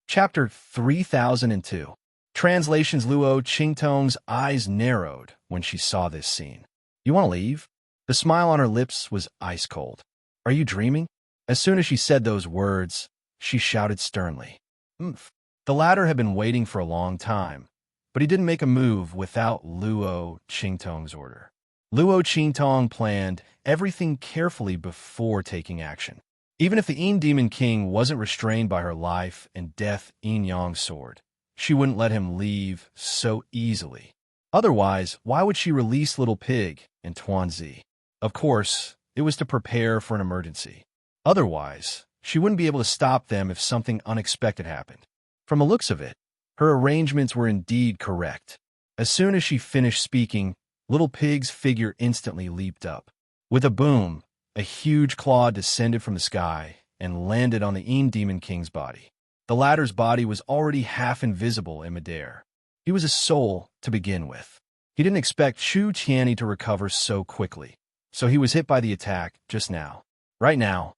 Chapter 3002. Translations. Luo Qingtong's eyes narrowed when she saw this scene. You want to leave? The smile on her lips was ice cold. Are you dreaming? As soon as she said those words, she shouted sternly. Oomph. The latter had been waiting for a long time, but he didn't make a move without Luo Qingtong's order. Luo Qingtong planned everything carefully before taking action. Even if the Yin Demon King wasn't restrained by her life and death Yin Yang sword, she wouldn't let him leave so easily. Otherwise, why would she release Little Pig and Tuanzi? Of course, it was to prepare for an emergency. Otherwise, she wouldn't be able to stop them if something unexpected happened. From the looks of it, her arrangements were indeed correct. As soon as she finished speaking, Little Pig's figure instantly leaped up. With a boom, a huge claw descended from the sky and landed on the Yin Demon King's body. The latter's body was already half invisible in midair. He was a soul to begin with. He didn't expect Chu Tianyi to recover so quickly, so he was hit by the attack just now. Right now,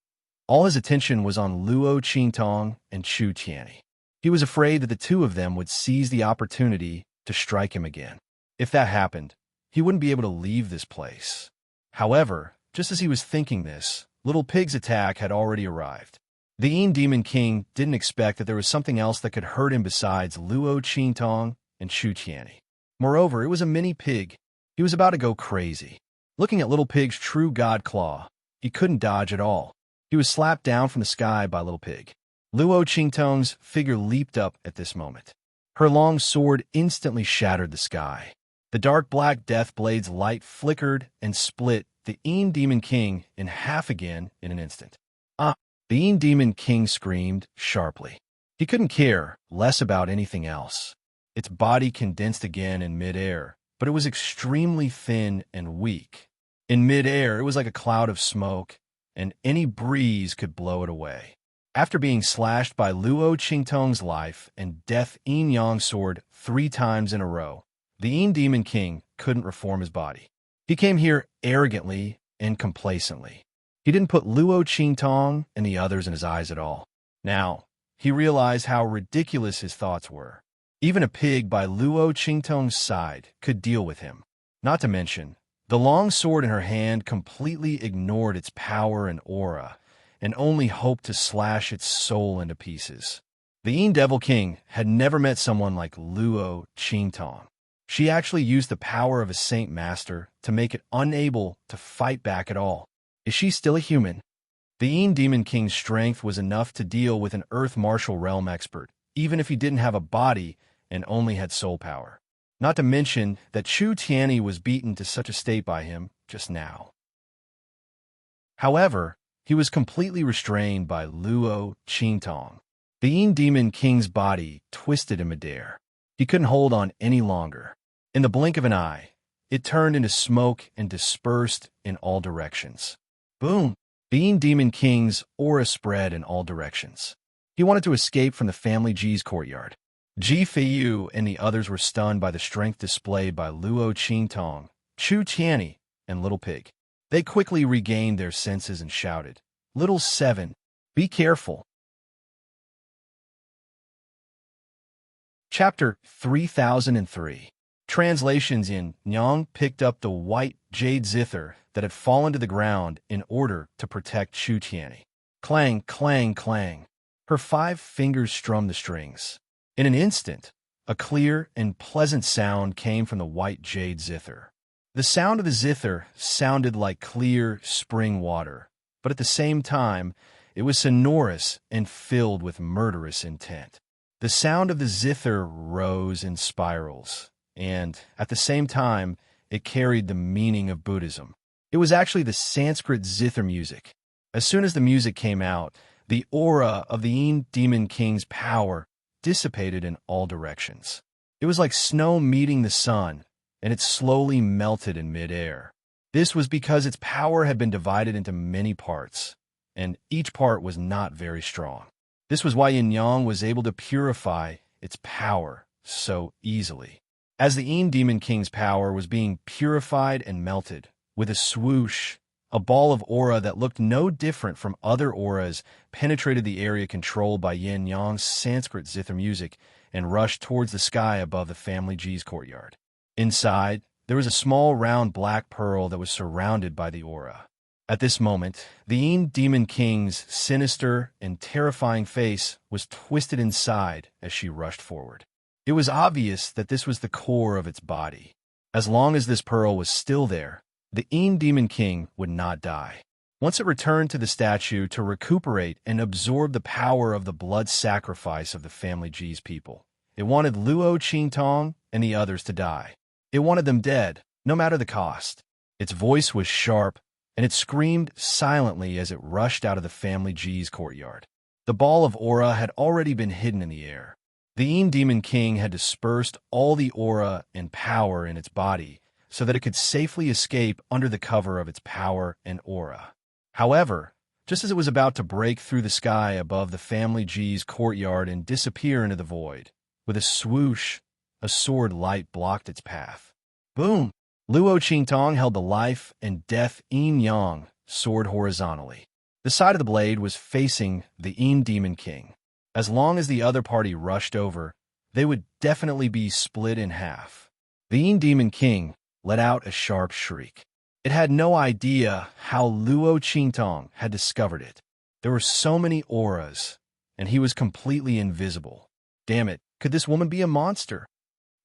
all his attention was on Luo Qingtong and Chu Tianyi. He was afraid that the two of them would seize the opportunity to strike him again. If that happened, he wouldn't be able to leave this place. However, just as he was thinking this, Little Pig's attack had already arrived. The Yin Demon King didn't expect that there was something else that could hurt him besides Luo Qingtong and Chu Tianyi. Moreover, it was a mini pig. He was about to go crazy. Looking at Little Pig's true god claw, he couldn't dodge at all. He was slapped down from the sky by Little Pig. Luo Qingtong's figure leaped up at this moment. Her long sword instantly shattered the sky. The dark black death blade's light flickered and split the Yin Demon King in half again in an instant. Ah! The Yin Demon King screamed sharply. He couldn't care less about anything else. Its body condensed again in midair, but it was extremely thin and weak. In midair, it was like a cloud of smoke, and any breeze could blow it away. After being slashed by Luo Qingtong's life and death Yin Yang sword 3 times in a row, the Yin Demon King couldn't reform his body. He came here arrogantly and complacently. He didn't put Luo Qingtong and the others in his eyes at all. Now, he realized how ridiculous his thoughts were. Even a pig by Luo Qingtong's side could deal with him. Not to mention, the long sword in her hand completely ignored its power and aura, and only hoped to slash its soul into pieces. The Yin Devil King had never met someone like Luo Qingtong. She actually used the power of a Saint Master to make it unable to fight back at all. Is she still a human? The Yin Demon King's strength was enough to deal with an Earth Martial Realm expert, even if he didn't have a body and only had soul power. Not to mention that Chu Tianyi was beaten to such a state by him just now. However, he was completely restrained by Luo Qingtong. The Yin Demon King's body twisted in midair. He couldn't hold on any longer. In the blink of an eye, it turned into smoke and dispersed in all directions. Boom! The Yin Demon King's aura spread in all directions. He wanted to escape from the family Ji's courtyard. Ji Feiyu and the others were stunned by the strength displayed by Luo Qingtong, Chu Tianyi, and Little Pig. They quickly regained their senses and shouted, "Little Seven, be careful!" Chapter 3003. Translations. In Nyang picked up the white jade zither that had fallen to the ground in order to protect Chu Tianyi. Clang, clang, clang. Her 5 fingers strummed the strings. In an instant, a clear and pleasant sound came from the white jade zither. The sound of the zither sounded like clear spring water, but at the same time, it was sonorous and filled with murderous intent. The sound of the zither rose in spirals, and, at the same time, it carried the meaning of Buddhism. It was actually the Sanskrit zither music. As soon as the music came out, the aura of the Yin Demon King's power dissipated in all directions. It was like snow meeting the sun, and it slowly melted in midair. This was because its power had been divided into many parts, and each part was not very strong. This was why Yin Yang was able to purify its power so easily. As the Yin Demon King's power was being purified and melted, with a swoosh, A ball of aura that looked no different from other auras penetrated the area controlled by Yin Yang's Sanskrit zither music and rushed towards the sky above the family G's courtyard. Inside, there was a small round black pearl that was surrounded by the aura. At this moment, the Yin Demon King's sinister and terrifying face was twisted inside as she rushed forward. It was obvious that this was the core of its body. As long as this pearl was still there, the Yin Demon King would not die. Once it returned to the statue to recuperate and absorb the power of the blood sacrifice of the family G's people, it wanted Luo Qingtong and the others to die. It wanted them dead, no matter the cost. Its voice was sharp, and it screamed silently as it rushed out of the family G's courtyard. The ball of aura had already been hidden in the air. The Yin Demon King had dispersed all the aura and power in its body so that it could safely escape under the cover of its power and aura. However, just as it was about to break through the sky above the family G's courtyard and disappear into the void, with a swoosh, a sword light blocked its path. Boom! Luo Qingtong held the life and death Yin Yang sword horizontally. The side of the blade was facing the Yin Demon King. As long as the other party rushed over, they would definitely be split in half. The Yin Demon King let out a sharp shriek. It had no idea how Luo Qingtong had discovered it. There were so many auras, and he was completely invisible. Damn it, could this woman be a monster?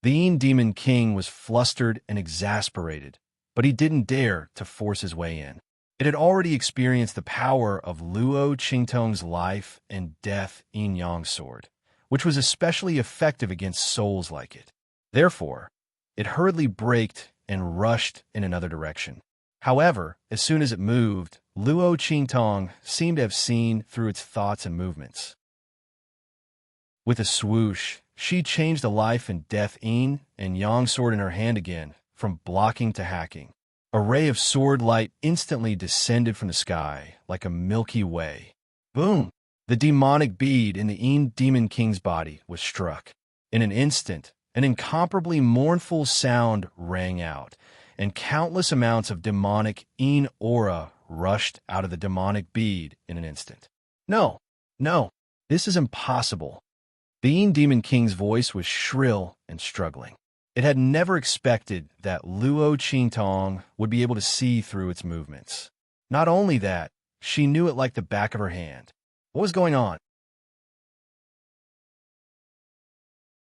The Yin Demon King was flustered and exasperated, but he didn't dare to force his way in. It had already experienced the power of Luo Qingtong's life and death Yin Yang sword, which was especially effective against souls like it. Therefore, it hurriedly braked and rushed in another direction. However, as soon as it moved, Luo Qingtong seemed to have seen through its thoughts and movements. With a swoosh, she changed the life and death Yin and Yang sword in her hand again, from blocking to hacking. A ray of sword light instantly descended from the sky like a Milky Way. Boom! The demonic bead in the Yin Demon King's body was struck. In an instant, an incomparably mournful sound rang out, and countless amounts of demonic Yin aura rushed out of the demonic bead in an instant. No, this is impossible. The Yin Demon King's voice was shrill and struggling. It had never expected that Luo Qingtong would be able to see through its movements. Not only that, she knew it like the back of her hand. What was going on?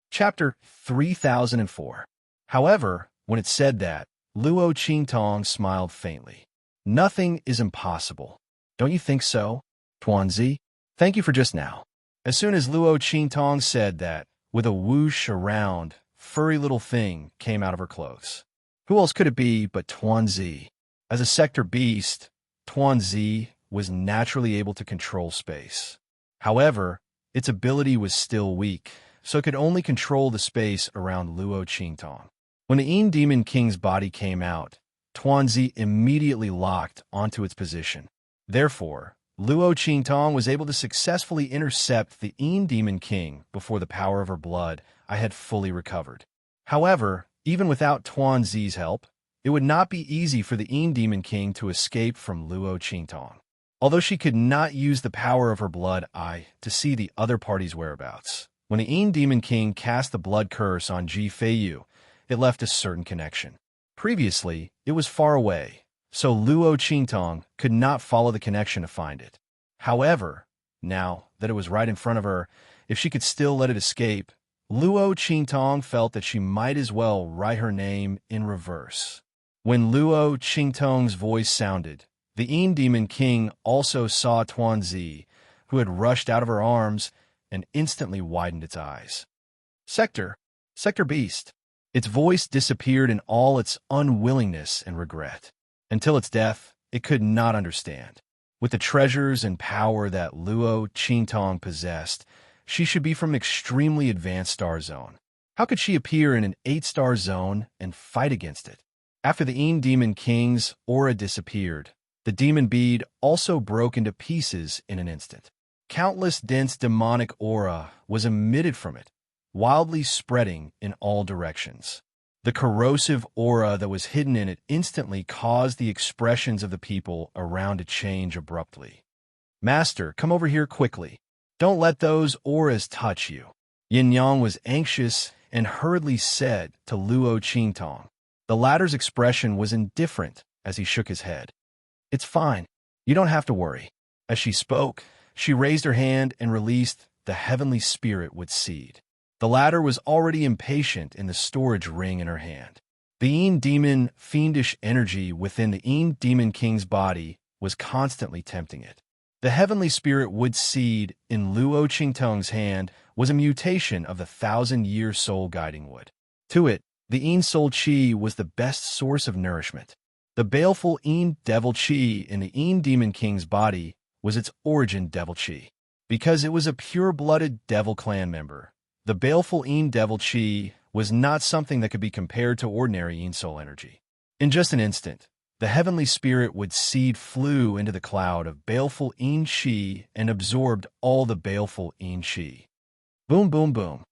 Chapter 3004. However, when it said that, Luo Qingtong smiled faintly. Nothing is impossible. Don't you think so, Tuanzi? Thank you for just now. As soon as Luo Qingtong said that, with a whoosh around, furry little thing came out of her clothes. Who else could it be but Tuanzi? As a sector beast, Tuanzi was naturally able to control space. However, its ability was still weak, so it could only control the space around Luo Qingtong. When the Yin Demon King's body came out, Tuanzi immediately locked onto its position. Therefore, Luo Qingtong was able to successfully intercept the Yin Demon King before the power of her blood I had fully recovered. However, even without Tuanzi's help, it would not be easy for the Yin Demon King to escape from Luo Qingtong. Although she could not use the power of her blood eye to see the other party's whereabouts, when the Yin Demon King cast the blood curse on Ji Feiyu, it left a certain connection. Previously, it was far away, so Luo Qingtong could not follow the connection to find it. However, now that it was right in front of her, if she could still let it escape, Luo Qingtong felt that she might as well write her name in reverse. When Luo Qingtong's voice sounded, the Yin Demon King also saw Tuanzi, who had rushed out of her arms and instantly widened its eyes. Sector Beast. Its voice disappeared in all its unwillingness and regret. Until its death, it could not understand. With the treasures and power that Luo Qingtong possessed, she should be from an extremely advanced star zone. How could she appear in an 8-star zone and fight against it? After the Yin Demon King's aura disappeared, the demon bead also broke into pieces in an instant. Countless dense demonic aura was emitted from it, wildly spreading in all directions. The corrosive aura that was hidden in it instantly caused the expressions of the people around to change abruptly. Master, come over here quickly. Don't let those auras touch you. Yin Yang was anxious and hurriedly said to Luo Qingtong. The latter's expression was indifferent as he shook his head. It's fine. You don't have to worry. As she spoke, she raised her hand and released the heavenly spirit with seed. The latter was already impatient in the storage ring in her hand. The Yin demon fiendish energy within the Yin demon king's body was constantly tempting it. The heavenly spirit wood seed in Luo Qingtong's hand was a mutation of the 1,000-year soul guiding wood. To it, the Yin soul chi was the best source of nourishment. The baleful Yin devil chi in the Yin demon king's body was its origin devil chi. Because it was a pure-blooded devil clan member, the baleful Yin devil chi was not something that could be compared to ordinary Yin soul energy. In just an instant, the heavenly spirit wood seed flew into the cloud of baleful Yin chi and absorbed all the baleful Yin chi. Boom, boom, boom.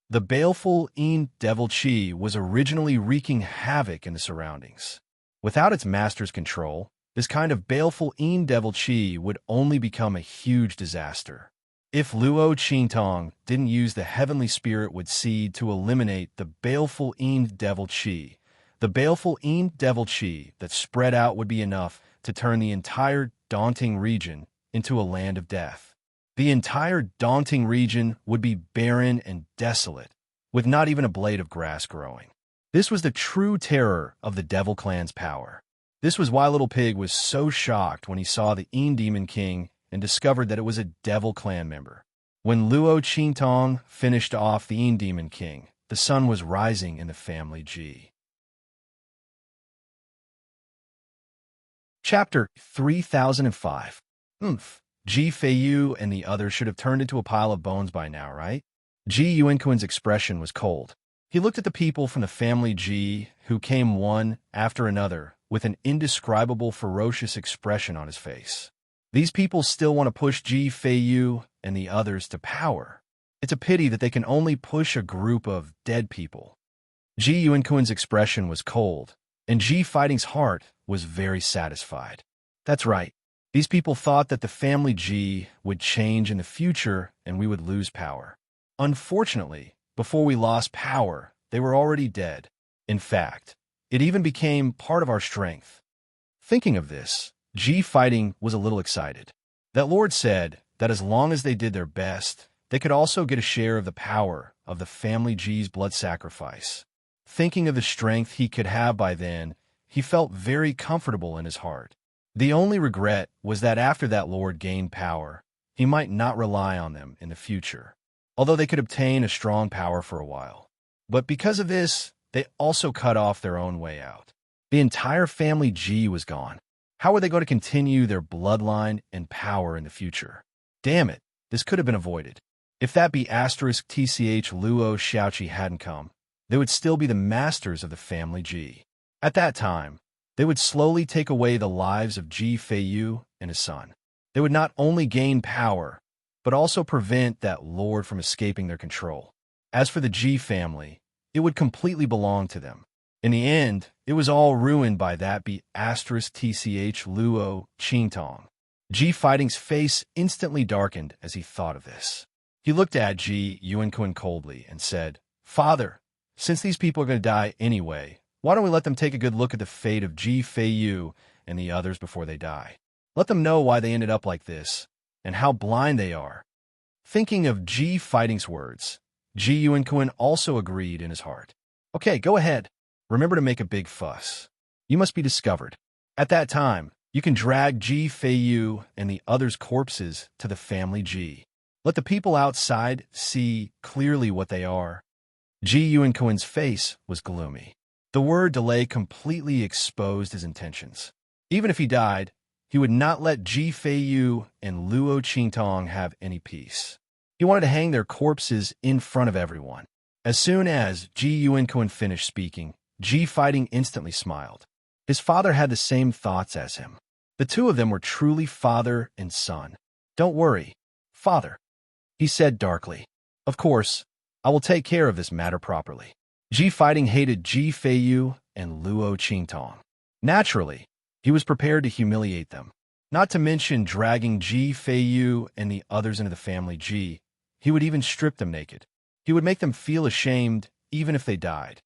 The baleful Yin devil chi was originally wreaking havoc in the surroundings. Without its master's control, this kind of baleful Yin devil chi would only become a huge disaster. If Luo Qingtong didn't use the heavenly spirit wood seed to eliminate the baleful Yin devil chi, the baleful Yin devil chi that spread out would be enough to turn the entire daunting region into a land of death. The entire daunting region would be barren and desolate, with not even a blade of grass growing. This was the true terror of the Devil Clan's power. This was why Little Pig was so shocked when he saw the Yin Demon King and discovered that it was a Devil Clan member. When Luo Qingtong finished off the Yin Demon King, the sun was rising in the family G. Chapter 3005. Ji Feiyu and the others should have turned into a pile of bones by now, right? Ji Yuanquan's expression was cold. He looked at the people from the family Ji, who came one after another, with an indescribable ferocious expression on his face. These people still want to push Ji Feiyu and the others to power. It's a pity that they can only push a group of dead people. Ji Yuanquan's expression was cold, and Ji Fighting's heart was very satisfied. That's right. These people thought that the family Ji would change in the future and we would lose power. Unfortunately, before we lost power, they were already dead. In fact, it even became part of our strength. Thinking of this, Ji Fighting was a little excited. That Lord said that as long as they did their best, they could also get a share of the power of the family Ji's blood sacrifice. Thinking of the strength he could have by then, he felt very comfortable in his heart. The only regret was that after that Lord gained power, he might not rely on them in the future, although they could obtain a strong power for a while. But because of this, they also cut off their own way out. The entire family Ji was gone. How were they going to continue their bloodline and power in the future? Damn it, this could have been avoided. If that be asterisk TCH Luo Xiaoqi hadn't come, they would still be the masters of the family Ji. At that time, they would slowly take away the lives of Ji Feiyu and his son. They would not only gain power, but also prevent that lord from escaping their control. As for the Ji family, it would completely belong to them. In the end, it was all ruined by that be asterisk TCH Luo Qingtong. Ji Fighting's face instantly darkened as he thought of this. He looked at Ji Yuanquan coldly and said, "Father, since these people are going to die anyway, why don't we let them take a good look at the fate of Ji Feiyu and the others before they die? Let them know why they ended up like this, and how blind they are." Thinking of Ji Fighting's words, Ji Yuanquan also agreed in his heart. "Okay, go ahead. Remember to make a big fuss. You must be discovered. At that time, you can drag Ji Feiyu and the others' corpses to the family Ji. Let the people outside see clearly what they are." Ji Yuanquan's face was gloomy. The word delay completely exposed his intentions. Even if he died, he would not let Ji Feiyu and Luo Qingtong have any peace. He wanted to hang their corpses in front of everyone. As soon as Ji Yuanquan finished speaking, Ji Fighting instantly smiled. His father had the same thoughts as him. The two of them were truly father and son. "Don't worry, father," he said darkly. "Of course, I will take care of this matter properly." Ji Fighting hated Ji Feiyu and Luo Qingtong. Naturally, he was prepared to humiliate them. Not to mention dragging Ji Feiyu and the others into the family Ji. He would even strip them naked. He would make them feel ashamed even if they died.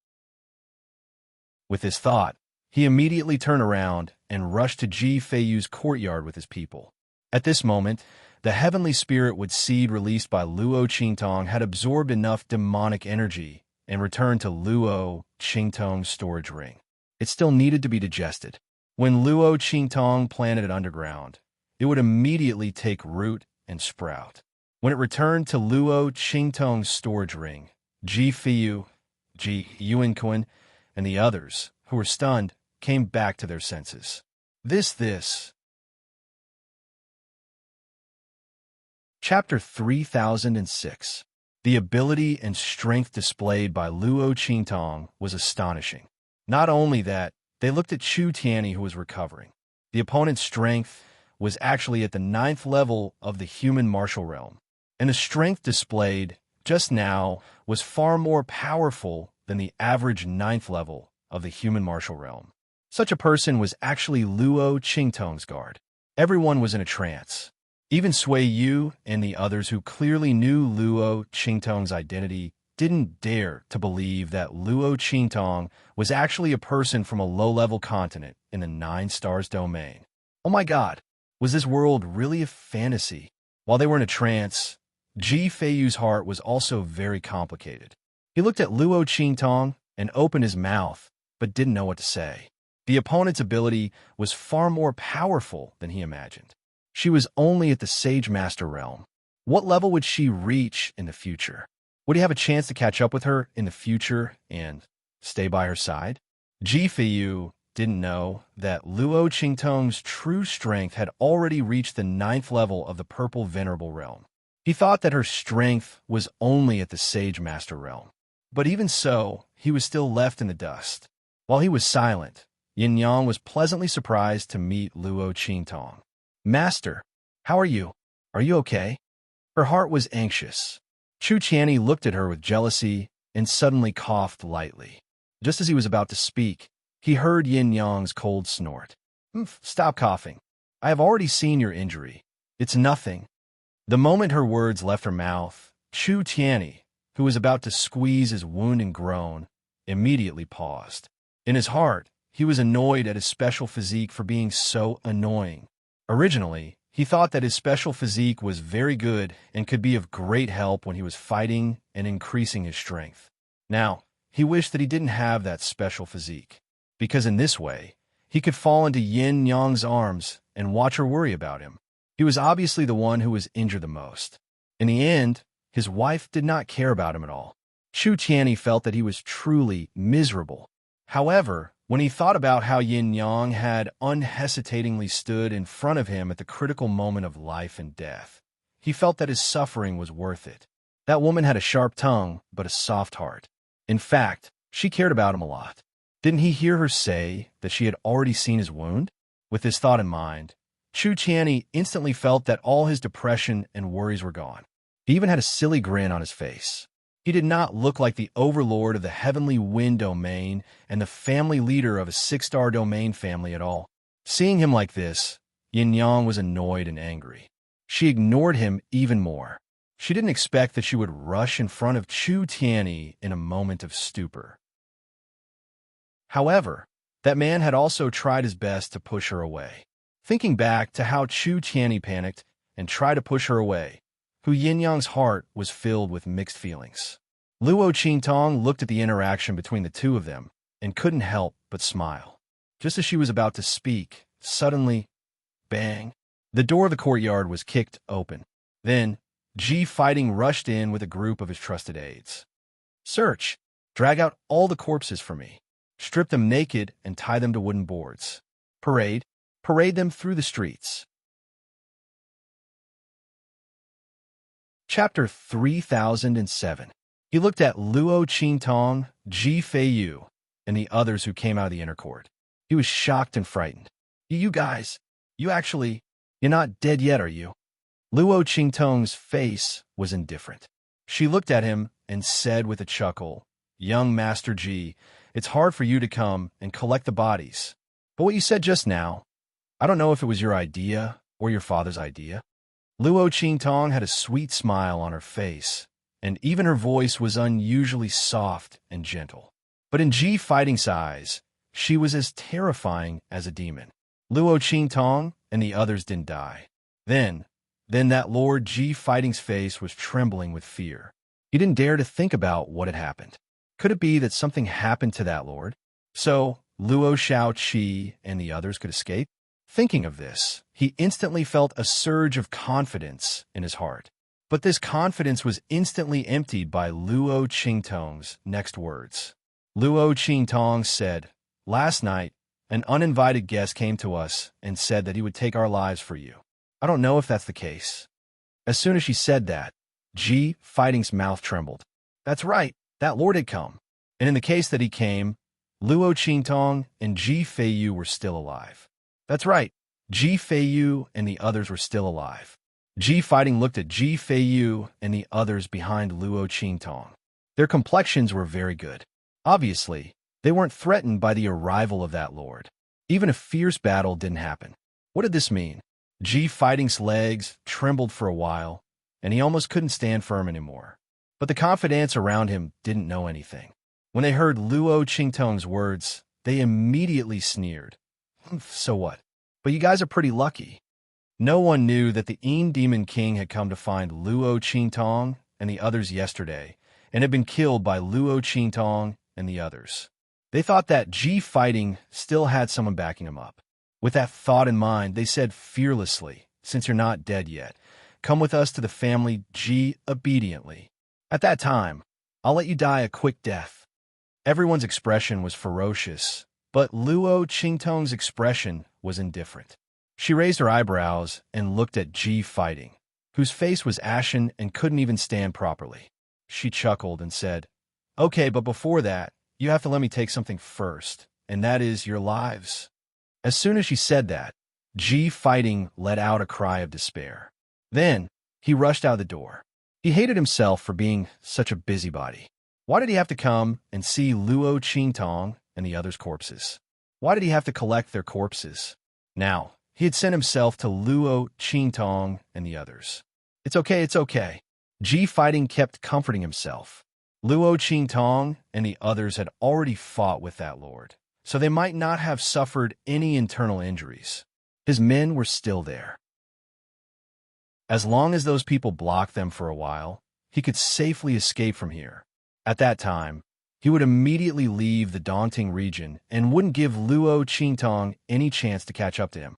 With this thought, he immediately turned around and rushed to Ji Feiyu's courtyard with his people. At this moment, the heavenly spirit with seed released by Luo Qingtong had absorbed enough demonic energy and returned to Luo Qingtong's storage ring. It still needed to be digested. When Luo Qingtong planted it underground, it would immediately take root and sprout. When it returned to Luo Qingtong's storage ring, Ji Feiyu, Ji Yuanquan, and the others, who were stunned, came back to their senses. Chapter 3006. The ability and strength displayed by Luo Qingtong was astonishing. Not only that, they looked at Chu Tianyi, who was recovering. The opponent's strength was actually at the 9th level of the human martial realm, and the strength displayed just now was far more powerful than the average 9th level of the human martial realm. Such a person was actually Luo Qingtong's guard. Everyone was in a trance. Even Sui Yu and the others who clearly knew Luo Qingtong's identity didn't dare to believe that Luo Qingtong was actually a person from a low-level continent in the 9 stars domain. Oh my God, was this world really a fantasy? While they were in a trance, Ji Feiyu's heart was also very complicated. He looked at Luo Qingtong and opened his mouth, but didn't know what to say. The opponent's ability was far more powerful than he imagined. She was only at the Sage Master realm. What level would she reach in the future? Would he have a chance to catch up with her in the future and stay by her side? Ji Feiyu didn't know that Luo Qingtong's true strength had already reached the 9th level of the Purple Venerable realm. He thought that her strength was only at the Sage Master realm. But even so, he was still left in the dust. While he was silent, Yin Yang was pleasantly surprised to meet Luo Qingtong. Master, how are you? Are you okay? Her heart was anxious. Chu Tianyi looked at her with jealousy and suddenly coughed lightly. Just as he was about to speak, he heard Yin Yang's cold snort. Stop coughing. I have already seen your injury. It's nothing. The moment her words left her mouth, Chu Tianyi, who was about to squeeze his wound and groan, immediately paused. In his heart, he was annoyed at his special physique for being so annoying. Originally, he thought that his special physique was very good and could be of great help when he was fighting and increasing his strength. Now, he wished that he didn't have that special physique, because in this way, he could fall into Yin Yang's arms and watch her worry about him. He was obviously the one who was injured the most. In the end, his wife did not care about him at all. Chu Tianyi felt that he was truly miserable. However, when he thought about how Yin Yang had unhesitatingly stood in front of him at the critical moment of life and death, he felt that his suffering was worth it. That woman had a sharp tongue, but a soft heart. In fact, she cared about him a lot. Didn't he hear her say that she had already seen his wound? With this thought in mind, Chu Tianyi instantly felt that all his depression and worries were gone. He even had a silly grin on his face. He did not look like the overlord of the Heavenly Wind domain and the family leader of a 6-star domain family at all. Seeing him like this, Yin Yang was annoyed and angry. She ignored him even more. She didn't expect that she would rush in front of Chu Tianyi in a moment of stupor. However, that man had also tried his best to push her away. Thinking back to how Chu Tianyi panicked and tried to push her away, Yin Yang's heart was filled with mixed feelings. Luo Qingtong looked at the interaction between the two of them and couldn't help but smile. Just as she was about to speak, suddenly, bang, the door of the courtyard was kicked open. Then, Ji Fighting rushed in with a group of his trusted aides. Search, drag out all the corpses for me. Strip them naked and tie them to wooden boards. Parade them through the streets. Chapter 3007. He looked at Luo Qingtong, Ji Feiyu, and the others who came out of the inner court. He was shocked and frightened. You guys, you're not dead yet, are you? Luo Qingtong's face was indifferent. She looked at him and said with a chuckle, Young Master G, it's hard for you to come and collect the bodies. But what you said just now, I don't know if it was your idea or your father's idea. Luo Qingtong had a sweet smile on her face, and even her voice was unusually soft and gentle. But in Ji Fighting's eyes, she was as terrifying as a demon. Luo Qingtong and the others didn't die. Then that Lord Ji Fighting's face was trembling with fear. He didn't dare to think about what had happened. Could it be that something happened to that lord? So Luo Shaoqi and the others could escape? Thinking of this, he instantly felt a surge of confidence in his heart. But this confidence was instantly emptied by Luo Qingtong's next words. Luo Qingtong said, "Last night, an uninvited guest came to us and said that he would take our lives for you. I don't know if that's the case." As soon as she said that, Ji Fighting's mouth trembled. That's right, that lord had come. And in the case that he came, Luo Qingtong and Ji Feiyu were still alive. That's right, Ji Feiyu and the others were still alive. Ji Fighting looked at Ji Feiyu and the others behind Luo Qingtong. Their complexions were very good. Obviously, they weren't threatened by the arrival of that lord. Even a fierce battle didn't happen. What did this mean? Ji Fighting's legs trembled for a while, and he almost couldn't stand firm anymore. But the confidants around him didn't know anything. When they heard Luo Qingtong's words, they immediately sneered. So what? But you guys are pretty lucky. No one knew that the Demon King had come to find Luo Qingtong and the others yesterday, and had been killed by Luo Qingtong and the others. They thought that Ji Fighting still had someone backing him up. With that thought in mind, they said fearlessly, "Since you're not dead yet, come with us to the family Ji obediently. At that time, I'll let you die a quick death." Everyone's expression was ferocious, but Luo Qingtong's expression was indifferent. She raised her eyebrows and looked at Ji Fighting, whose face was ashen and couldn't even stand properly. She chuckled and said, "Okay, but before that, you have to let me take something first, and that is your lives." As soon as she said that, Ji Fighting let out a cry of despair. Then, he rushed out the door. He hated himself for being such a busybody. Why did he have to come and see Luo Qingtong and the others' corpses? Why did he have to collect their corpses? Now, he had sent himself to Luo Qingtong and the others. It's okay, it's okay. Ji Fighting kept comforting himself. Luo Qingtong and the others had already fought with that lord, so they might not have suffered any internal injuries. His men were still there. As long as those people blocked them for a while, he could safely escape from here. At that time, he would immediately leave the daunting region and wouldn't give Luo Qingtong any chance to catch up to him.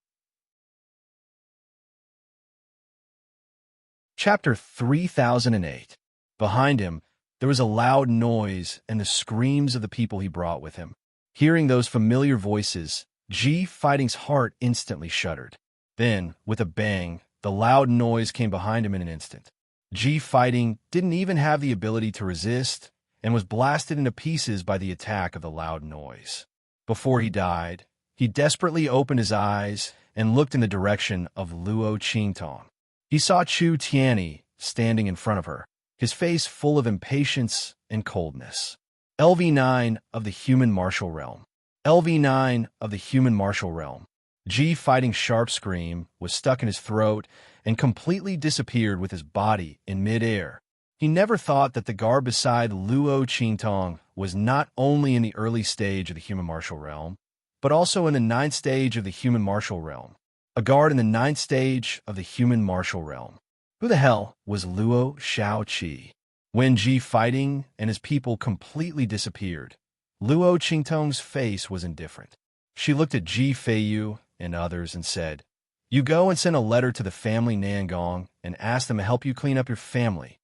Chapter 3008. Behind him, there was a loud noise and the screams of the people he brought with him. Hearing those familiar voices, Ji Fighting's heart instantly shuddered. Then, with a bang, the loud noise came behind him in an instant. Ji Fighting didn't even have the ability to resist and was blasted into pieces by the attack of the loud noise. Before he died, he desperately opened his eyes and looked in the direction of Luo Qingtong. He saw Chu Tianyi standing in front of her, his face full of impatience and coldness. LV9 of the human martial realm. LV9 of the human martial realm. Ji Fighting's sharp scream was stuck in his throat and completely disappeared with his body in midair. He never thought that the guard beside Luo Qingtong was not only in the early stage of the human martial realm, but also in the 9th stage of the human martial realm. A guard in the 9th stage of the human martial realm. Who the hell was Luo Shaoqi? When Ji Fighting and his people completely disappeared, Luo Qingtong's face was indifferent. She looked at Ji Feiyu and others and said, "You go and send a letter to the family Nangong and ask them to help you clean up your family."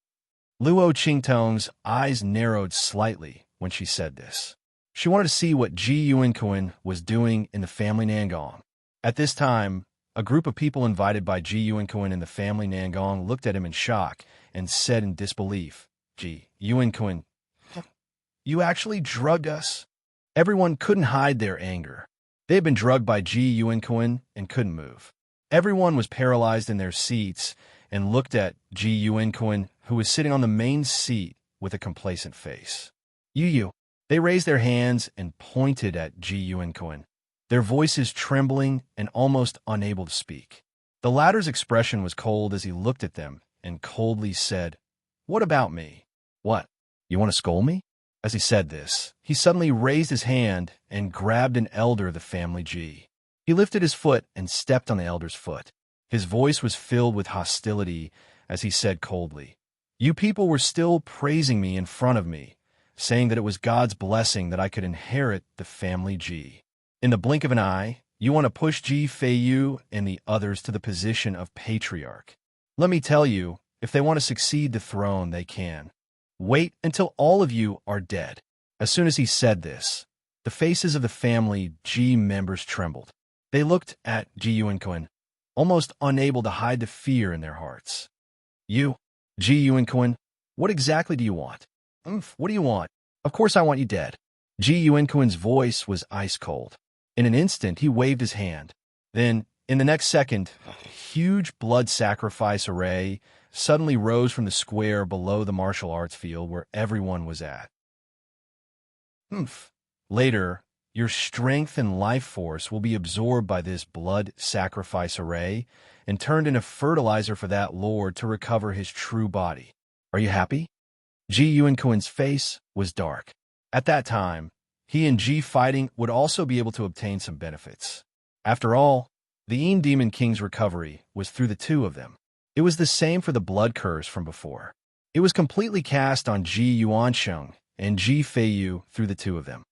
Luo Qingtong's eyes narrowed slightly when she said this. She wanted to see what Ji Yuanquan was doing in the family Nangong. At this time, a group of people invited by Ji Yuanquan and the family Nangong looked at him in shock and said in disbelief, "Ji Yuanquan, you actually drugged us?" Everyone couldn't hide their anger. They had been drugged by Ji Yuanquan and couldn't move. Everyone was paralyzed in their seats and looked at Ji Yuanquan, who was sitting on the main seat with a complacent face. You. They raised their hands and pointed at Ji Yuanquan, their voices trembling and almost unable to speak. The latter's expression was cold as he looked at them and coldly said, "What about me? What? You want to scold me?" As he said this, he suddenly raised his hand and grabbed an elder of the family Ji. He lifted his foot and stepped on the elder's foot. His voice was filled with hostility as he said coldly, "You people were still praising me in front of me, saying that it was God's blessing that I could inherit the family Ji. In the blink of an eye, you want to push Ji Feiyu and the others to the position of patriarch. Let me tell you, if they want to succeed the throne, they can. Wait until all of you are dead." As soon as he said this, the faces of the family Ji members trembled. They looked at Ji Yuanquan, almost unable to hide the fear in their hearts. "You, Ji Yuanquan, what exactly do you want?" What do you want?" "Of course I want you dead." Ji Yuanquan's voice was ice cold. In an instant, he waved his hand. Then, in the next second, a huge blood sacrifice array suddenly rose from the square below the martial arts field where everyone was at. Later, your strength and life force will be absorbed by this blood sacrifice array and turned into fertilizer for that lord to recover his true body. Are you happy? Ji Yuanquan's face was dark. At that time, he and Ji fighting would also be able to obtain some benefits. After all, the Yin Demon King's recovery was through the two of them. It was the same for the blood curse from before. It was completely cast on Ji Yuansheng and Ji Feiyu through the two of them.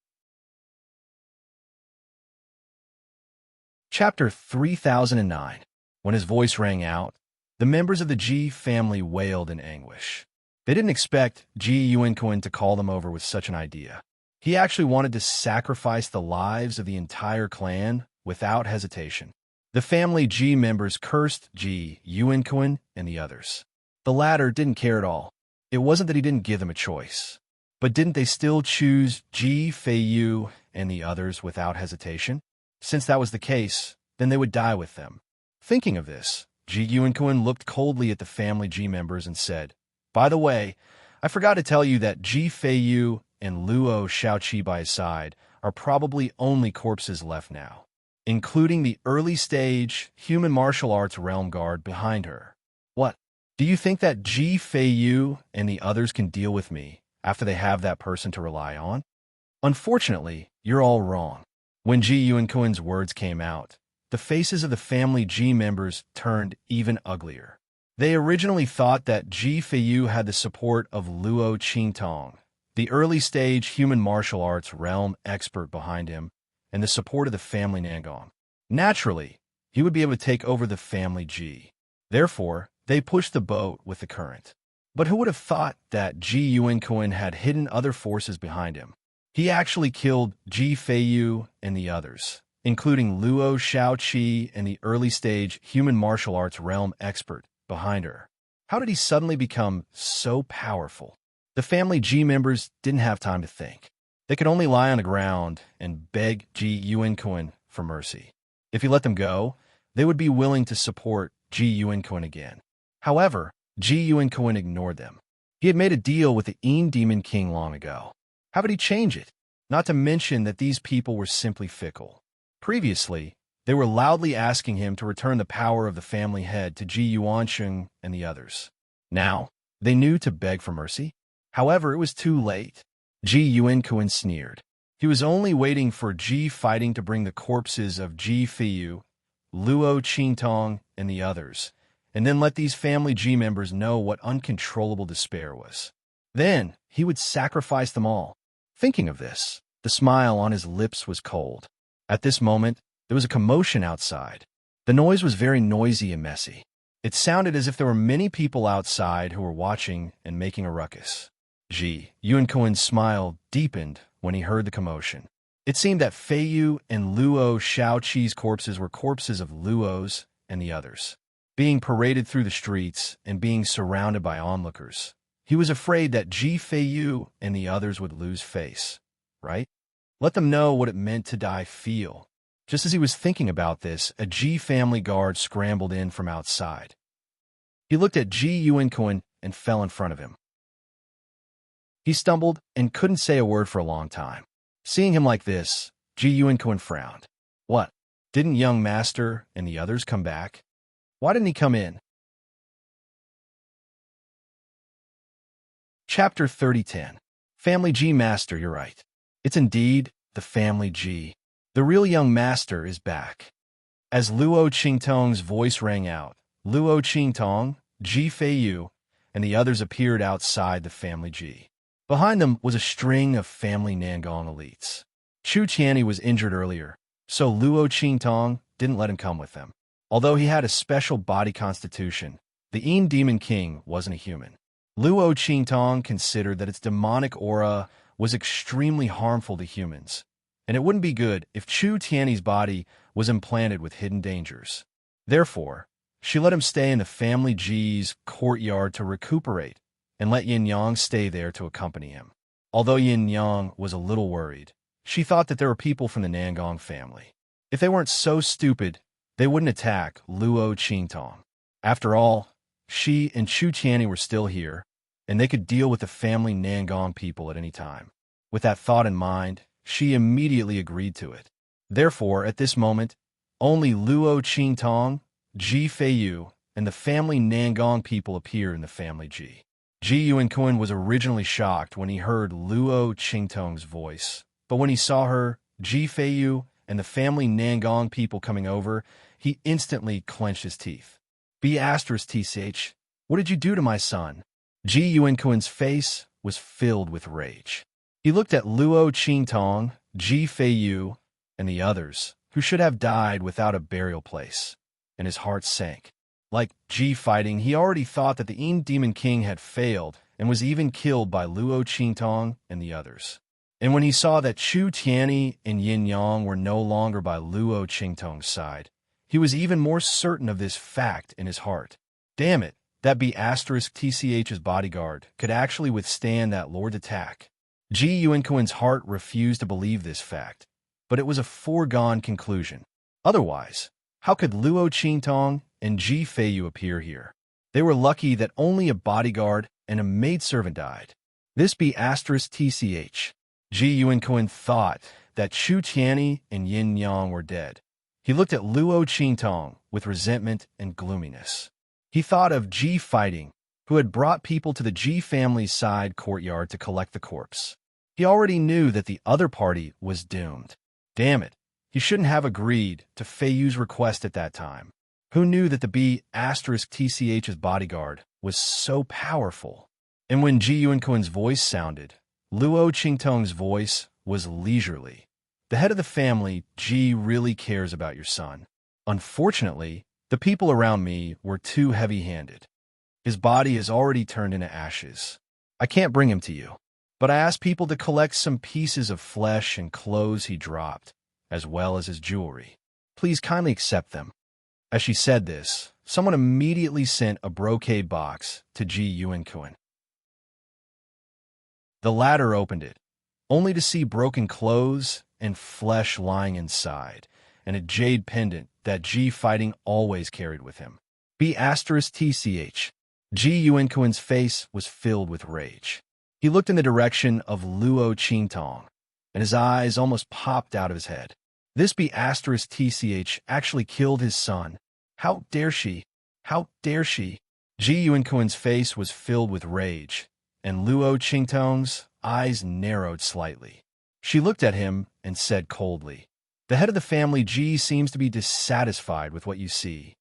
Chapter 3009. When his voice rang out, the members of the Ji family wailed in anguish. They didn't expect Ji Yuanquan to call them over with such an idea. He actually wanted to sacrifice the lives of the entire clan without hesitation. The family Ji members cursed Ji Yuanquan and the others. The latter didn't care at all. It wasn't that he didn't give them a choice. But didn't they still choose Ji Feiyu and the others without hesitation? Since that was the case, then they would die with them. Thinking of this, Ji Yuanquan looked coldly at the family Ji members and said, "By the way, I forgot to tell you that Ji Feiyu and Luo Shaoqi by his side are probably only corpses left now, including the early-stage human martial arts realm guard behind her. What? Do you think that Ji Feiyu and the others can deal with me after they have that person to rely on? Unfortunately, you're all wrong." When Ji Yuanquan's words came out, the faces of the family Ji members turned even uglier. They originally thought that Ji Feiyu had the support of Luo Qingtong, the early-stage human martial arts realm expert behind him, and the support of the family Nangong. Naturally, he would be able to take over the family Ji. Therefore, they pushed the boat with the current. But who would have thought that Ji Yuanquan had hidden other forces behind him? He actually killed Ji Feiyu and the others, including Luo Shaoqi and the early-stage human martial arts realm expert behind her. How did he suddenly become so powerful? The family Ji members didn't have time to think. They could only lie on the ground and beg Ji Yuanquan for mercy. If he let them go, they would be willing to support Ji Yuanquan again. However, Ji Yuanquan ignored them. He had made a deal with the Yin Demon King long ago. How would he change it? Not to mention that these people were simply fickle. Previously, they were loudly asking him to return the power of the family head to Ji Yuansheng and the others. Now, they knew to beg for mercy. However, it was too late. Ji Yuanquan sneered. He was only waiting for Ji fighting to bring the corpses of Ji Feiyu, Luo Qingtong, and the others, and then let these family Ji members know what uncontrollable despair was. Then, he would sacrifice them all. Thinking of this, the smile on his lips was cold. At this moment, there was a commotion outside. The noise was very noisy and messy. It sounded as if there were many people outside who were watching and making a ruckus. Ji Yuanquan's smile deepened when he heard the commotion. It seemed that Feiyu and Luo Shaoqi's corpses were corpses of Luo's and the others, being paraded through the streets and being surrounded by onlookers. He was afraid that Ji Feiyu and the others would lose face, right? Let them know what it meant to die feel. Just as he was thinking about this, a Ji family guard scrambled in from outside. He looked at Ji Yuanquan and fell in front of him. He stumbled and couldn't say a word for a long time. Seeing him like this, Ji Yuanquan frowned. What? Didn't young master and the others come back? Why didn't he come in? Chapter 3010. Family G Master, you're right. It's indeed the Family G. The real young master is back. As Luo Qingtong's voice rang out, Luo Qingtong, Ji Feiyu, and the others appeared outside the Family G. Behind them was a string of Family Nangong elites. Chu Tianyi was injured earlier, so Luo Qingtong didn't let him come with them. Although he had a special body constitution, the En Demon King wasn't a human. Luo Qingtong considered that its demonic aura was extremely harmful to humans, and it wouldn't be good if Chu Tianyi's body was implanted with hidden dangers. Therefore, she let him stay in the Family G's courtyard to recuperate, and let Yin Yang stay there to accompany him. Although Yin Yang was a little worried, she thought that there were people from the Nangong family. If they weren't so stupid, they wouldn't attack Luo Qingtong. After all, she and Chu Tianyi were still here, and they could deal with the Family Nangong people at any time. With that thought in mind, she immediately agreed to it. Therefore, at this moment, only Luo Qingtong, Ji Feiyu, and the Family Nangong people appear in the Family G. Ji Yuanquan was originally shocked when he heard Luo Qingtong's voice, but when he saw her, Ji Feiyu, and the Family Nangong people coming over, he instantly clenched his teeth. B***TCH, what did you do to my son? Ji Yuanquan's face was filled with rage. He looked at Luo Qingtong, Ji Feiyu, and the others, who should have died without a burial place, and his heart sank. Like Ji fighting, he already thought that the En Demon King had failed and was even killed by Luo Qingtong and the others. And when he saw that Chu Tianyi and Yin Yang were no longer by Luo Qingtong's side, he was even more certain of this fact in his heart. Damn it, that B***TCH's bodyguard could actually withstand that Lord's attack. Ji Yuanquan's heart refused to believe this fact, but it was a foregone conclusion. Otherwise, how could Luo Qingtong and Ji Feiyu appear here? They were lucky that only a bodyguard and a maidservant died. This B***TCH. Ji Yuanquan thought that Chu Tianyi and Yin Yang were dead. He looked at Luo Qingtong with resentment and gloominess. He thought of Ji fighting, who had brought people to the Ji family's side courtyard to collect the corpse. He already knew that the other party was doomed. Damn it, he shouldn't have agreed to Feiyu's request at that time. Who knew that the B***TCH's bodyguard was so powerful? And when Ji Yuanquan's voice sounded, Luo Qingtong's voice was leisurely. The head of the family, Ji, really cares about your son. Unfortunately, the people around me were too heavy-handed. His body has already turned into ashes. I can't bring him to you, but I asked people to collect some pieces of flesh and clothes he dropped, as well as his jewelry. Please kindly accept them. As she said this, someone immediately sent a brocade box to Ji Yuanquan. The latter opened it, only to see broken clothes and flesh lying inside, and a jade pendant that Ji fighting always carried with him. B***TCH. Ji Yuanquan's face was filled with rage. He looked in the direction of Luo Qingtong, and his eyes almost popped out of his head. This B***TCH actually killed his son. How dare she? How dare she? Ji Yuanquan's face was filled with rage, and Luo Qingtong's eyes narrowed slightly. She looked at him and said coldly, "The head of the family Ji seems to be dissatisfied with what you see."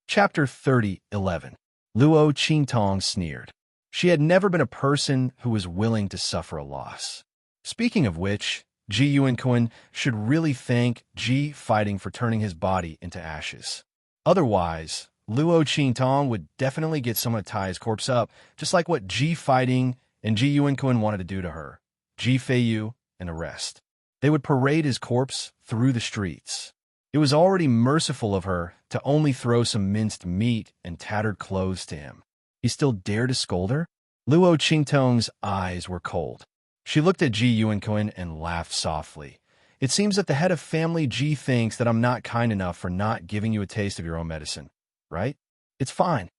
Chapter 30:11. Luo Qingtong sneered. She had never been a person who was willing to suffer a loss. Speaking of which, Ji Yuanquan should really thank Ji fighting for turning his body into ashes. Otherwise, Luo Qingtong would definitely get someone to tie his corpse up, just like what Ji fighting and Ji Yuanquan wanted to do to her, Ji Feiyu, and the rest. They would parade his corpse through the streets. It was already merciful of her to only throw some minced meat and tattered clothes to him. He still dared to scold her? Luo Qingtong's eyes were cold. She looked at Ji Yuanquan and laughed softly. It seems that the head of family Ji thinks that I'm not kind enough for not giving you a taste of your own medicine, right? It's fine.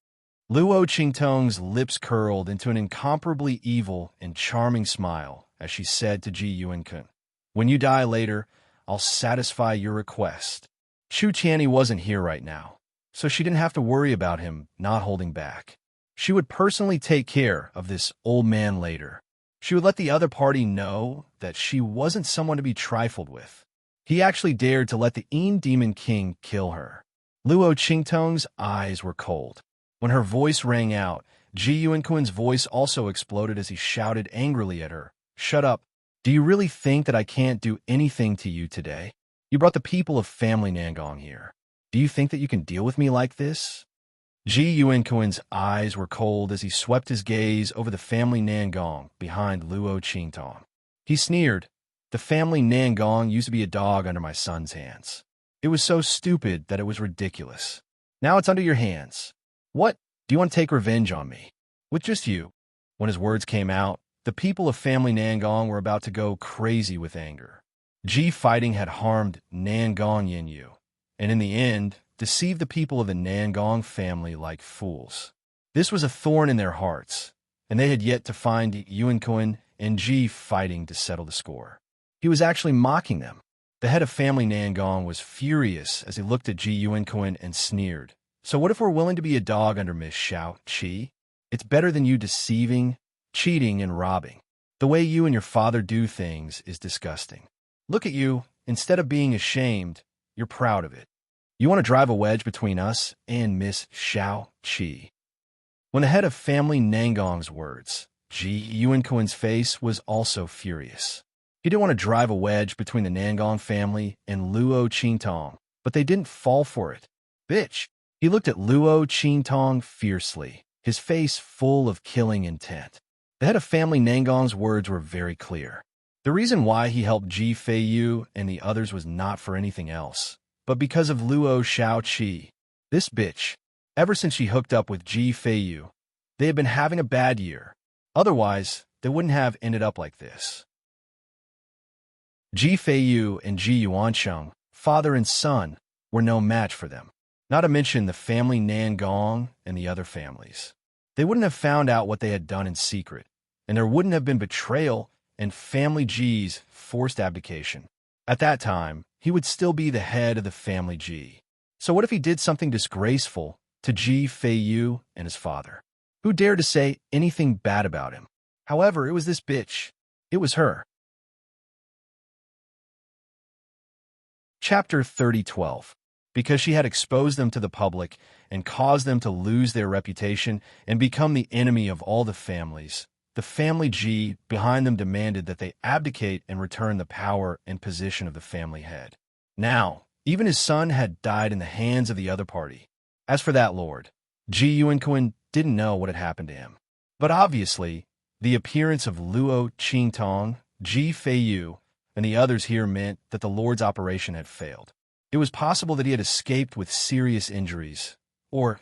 Luo Qingtong's lips curled into an incomparably evil and charming smile as she said to Ji Yuankun, "When you die later, I'll satisfy your request." Chu Tianyi wasn't here right now, so she didn't have to worry about him not holding back. She would personally take care of this old man later. She would let the other party know that she wasn't someone to be trifled with. He actually dared to let the Demon King kill her. Luo Qingtong's eyes were cold. When her voice rang out, Ji Yuankun's voice also exploded as he shouted angrily at her, "Shut up! Do you really think that I can't do anything to you today? You brought the people of family Nangong here. Do you think that you can deal with me like this?" Ji Yuankun's eyes were cold as he swept his gaze over the family Nangong behind Luo Qingtong. He sneered, "The family Nangong used to be a dog under my son's hands. It was so stupid that it was ridiculous. Now it's under your hands. What? Do you want to take revenge on me? With just you?" When his words came out, the people of family Nangong were about to go crazy with anger. Ji fighting had harmed Nangong Yinyu, and in the end, deceived the people of the Nangong family like fools. This was a thorn in their hearts, and they had yet to find Yuankun and Ji fighting to settle the score. He was actually mocking them. The head of family Nangong was furious as he looked at Ji Yuankun and sneered, "So what if we're willing to be a dog under Miss Xiao Qi? It's better than you deceiving, cheating, and robbing. The way you and your father do things is disgusting. Look at you. Instead of being ashamed, you're proud of it. You want to drive a wedge between us and Miss Xiao Qi." When the head of family Nangong's words, Ji Yuankun's face was also furious. He didn't want to drive a wedge between the Nangong family and Luo Qingtong, but they didn't fall for it. "Bitch!" He looked at Luo Qingtong fiercely, his face full of killing intent. The head of family Nangong's words were very clear. The reason why he helped Ji Feiyu and the others was not for anything else, but because of Luo Xiaoqi. This bitch. Ever since she hooked up with Ji Feiyu, they had been having a bad year. Otherwise, they wouldn't have ended up like this. Ji Feiyu and Ji Yuansheng, father and son, were no match for them. Not to mention the family Nangong and the other families. They wouldn't have found out what they had done in secret, and there wouldn't have been betrayal and family Ji's forced abdication. At that time, he would still be the head of the family Ji. So what if he did something disgraceful to Ji Feiyu and his father? Who dared to say anything bad about him? However, it was this bitch. It was her. Chapter 30:12. Because she had exposed them to the public and caused them to lose their reputation and become the enemy of all the families, the family Ji behind them demanded that they abdicate and return the power and position of the family head. Now, even his son had died in the hands of the other party. As for that lord, Ji Yuankun didn't know what had happened to him. But obviously, the appearance of Luo Qingtong, Ji Feiyu, and the others here meant that the lord's operation had failed. It was possible that he had escaped with serious injuries, or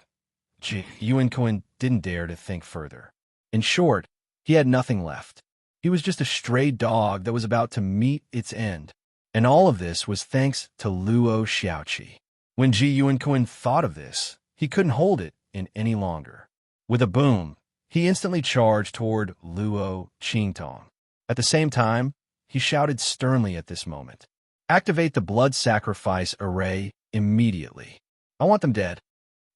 Ji Yuankun didn't dare to think further. In short, he had nothing left. He was just a stray dog that was about to meet its end. And all of this was thanks to Luo Xiaoqi. When Ji Yuankun thought of this, he couldn't hold it in any longer. With a boom, he instantly charged toward Luo Qingtong. At the same time, he shouted sternly at this moment, "Activate the blood sacrifice array immediately. I want them dead."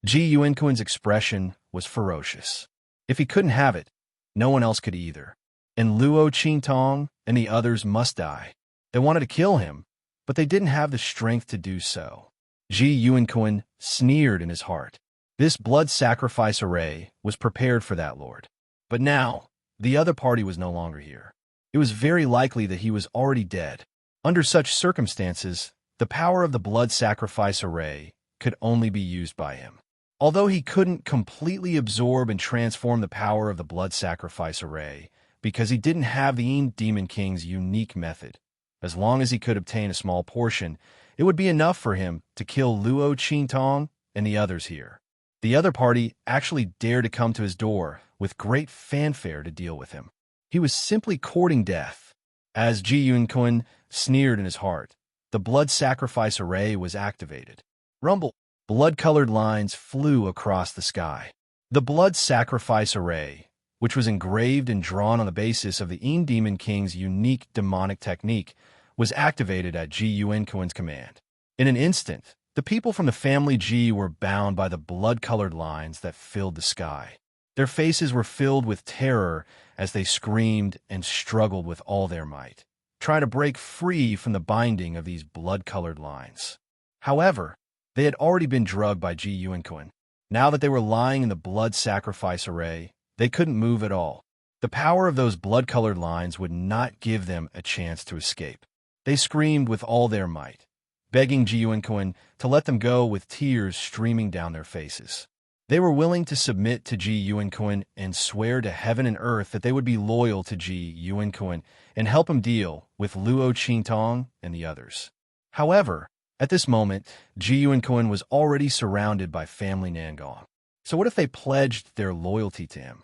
Ji Yuankun's expression was ferocious. If he couldn't have it, no one else could either. And Luo Qingtong and the others must die. They wanted to kill him, but they didn't have the strength to do so. Ji Yuankun sneered in his heart. This blood sacrifice array was prepared for that lord. But now, the other party was no longer here. It was very likely that he was already dead. Under such circumstances, the power of the blood sacrifice array could only be used by him. Although he couldn't completely absorb and transform the power of the blood sacrifice array, because he didn't have the Demon King's unique method, as long as he could obtain a small portion, it would be enough for him to kill Luo Qingtong and the others here. The other party actually dared to come to his door with great fanfare to deal with him. He was simply courting death. As Ji Yuankun sneered in his heart, the blood sacrifice array was activated. Rumble! Blood-colored lines flew across the sky. The blood sacrifice array, which was engraved and drawn on the basis of the Demon King's unique demonic technique, was activated at Ji Yuanquan's command. In an instant, the people from the family Ji were bound by the blood-colored lines that filled the sky. Their faces were filled with terror as they screamed and struggled with all their might, trying to break free from the binding of these blood-colored lines. However, they had already been drugged by Ji Yuanquan. Now that they were lying in the blood sacrifice array, they couldn't move at all. The power of those blood-colored lines would not give them a chance to escape. They screamed with all their might, begging Ji Yuanquan to let them go with tears streaming down their faces. They were willing to submit to Ji Yuanquan and swear to heaven and earth that they would be loyal to Ji Yuanquan and help him deal with Luo Qingtong and the others. However, at this moment, Ji Yuanquan was already surrounded by family Nangong. So what if they pledged their loyalty to him?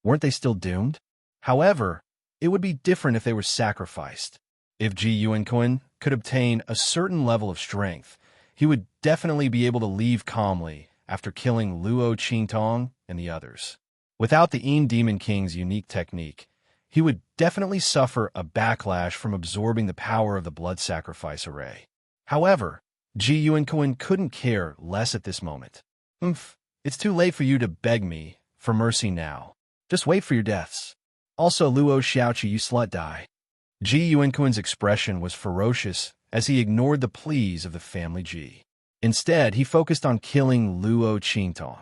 Weren't they still doomed? However, it would be different if they were sacrificed. If Ji Yuanquan could obtain a certain level of strength, he would definitely be able to leave calmly after killing Luo Qingtong and the others. Without the Demon King's unique technique, he would definitely suffer a backlash from absorbing the power of the blood sacrifice array. However, Ji Yuanquan couldn't care less at this moment. It's too late for you to beg me for mercy now. Just wait for your deaths. Also, Luo Xiaoqi, you slut, die. Ji Yuanquan's expression was ferocious as he ignored the pleas of the family Ji. Instead, he focused on killing Luo Qingtong.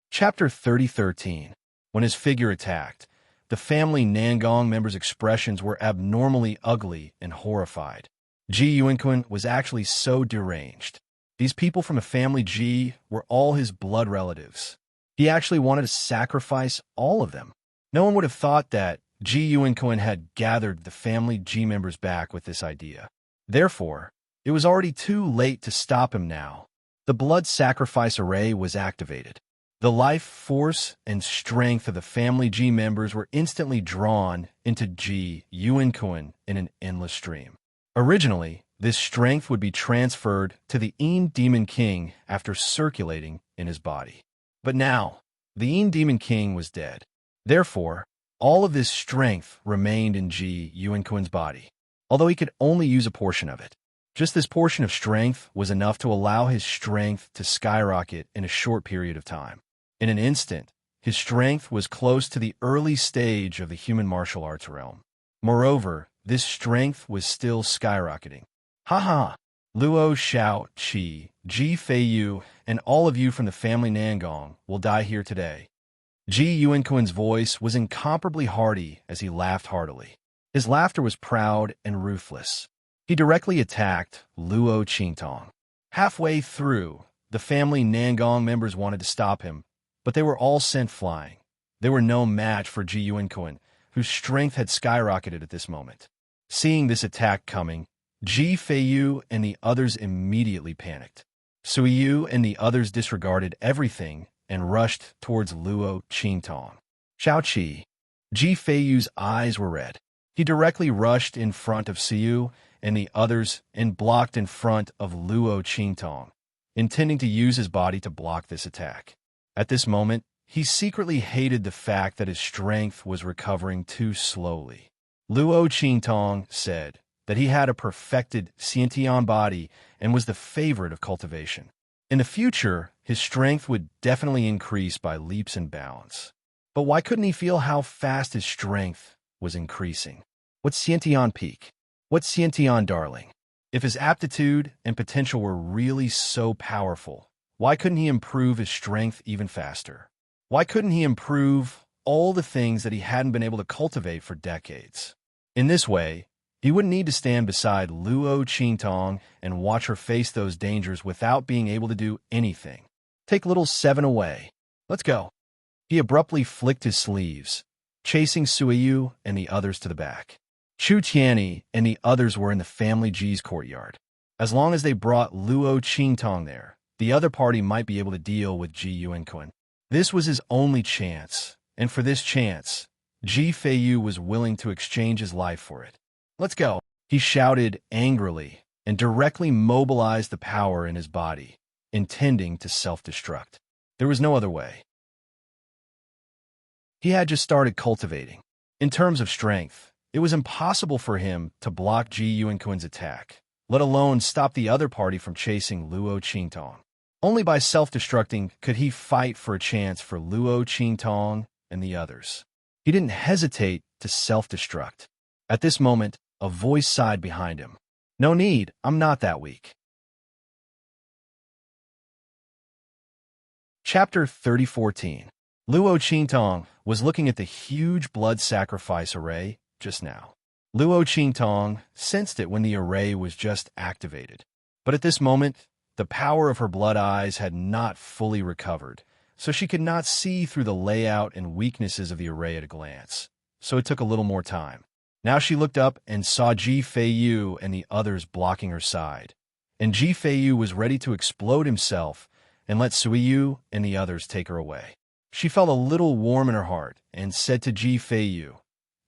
Chapter 30:13. When his figure attacked, the family Nangong members' expressions were abnormally ugly and horrified. Ji Yuanquan was actually so deranged. These people from a family Ji were all his blood relatives. He actually wanted to sacrifice all of them. No one would have thought that Ji Yuanquan had gathered the family Ji members back with this idea. Therefore, it was already too late to stop him now. The blood sacrifice array was activated. The life force and strength of the family Ji members were instantly drawn into Ji Yuanquan in an endless stream. Originally, this strength would be transferred to the Demon King after circulating in his body. But now, the Demon King was dead. Therefore, all of this strength remained in Ji Yuanquan's body, although he could only use a portion of it. Just this portion of strength was enough to allow his strength to skyrocket in a short period of time. In an instant, his strength was close to the early stage of the human martial arts realm. Moreover, this strength was still skyrocketing. Ha! Luo Xiaoqi, Ji Feiyu, and all of you from the family Nangong will die here today. Ji Yuanquan's voice was incomparably hearty as he laughed heartily. His laughter was proud and ruthless. He directly attacked Luo Qingtong. Halfway through, the family Nangong members wanted to stop him, but they were all sent flying. They were no match for Ji Yuanquan, whose strength had skyrocketed at this moment. Seeing this attack coming, Ji Feiyu and the others immediately panicked. Sui Yu and the others disregarded everything and rushed towards Luo Qingtong. Xiaoqi. Ji Feiyu's eyes were red. He directly rushed in front of Siyu and the others and blocked in front of Luo Qingtong, intending to use his body to block this attack. At this moment, he secretly hated the fact that his strength was recovering too slowly. Luo Qingtong said that he had a perfected Xiantian body and was the favorite of cultivation. In the future, his strength would definitely increase by leaps and bounds. But why couldn't he feel how fast his strength was increasing? What's Xiantian peak? What's Xiantian darling? If his aptitude and potential were really so powerful, why couldn't he improve his strength even faster? Why couldn't he improve all the things that he hadn't been able to cultivate for decades? In this way, he wouldn't need to stand beside Luo Qingtong and watch her face those dangers without being able to do anything. Take little 7 away. Let's go. He abruptly flicked his sleeves, chasing Suiyu and the others to the back. Chu Tianyi and the others were in the family Ji's courtyard. As long as they brought Luo Qingtong there, the other party might be able to deal with Ji Yuanquan. This was his only chance, and for this chance, Ji Feiyu was willing to exchange his life for it. Let's go, he shouted angrily and directly mobilized the power in his body, intending to self-destruct. There was no other way. He had just started cultivating. In terms of strength, it was impossible for him to block Ji Yuankun's attack, let alone stop the other party from chasing Luo Qingtong. Only by self-destructing could he fight for a chance for Luo Qingtong and the others. He didn't hesitate to self-destruct. At this moment, a voice sighed behind him. "No need, I'm not that weak." Chapter 3014. Luo Qingtong was looking at the huge blood sacrifice array just now. Luo Qingtong sensed it when the array was just activated. But at this moment, the power of her blood eyes had not fully recovered, so she could not see through the layout and weaknesses of the array at a glance. So it took a little more time. Now she looked up and saw Ji Feiyu and the others blocking her side. And Ji Feiyu was ready to explode himself and let Suiyu and the others take her away. She felt a little warm in her heart and said to Ji Feiyu,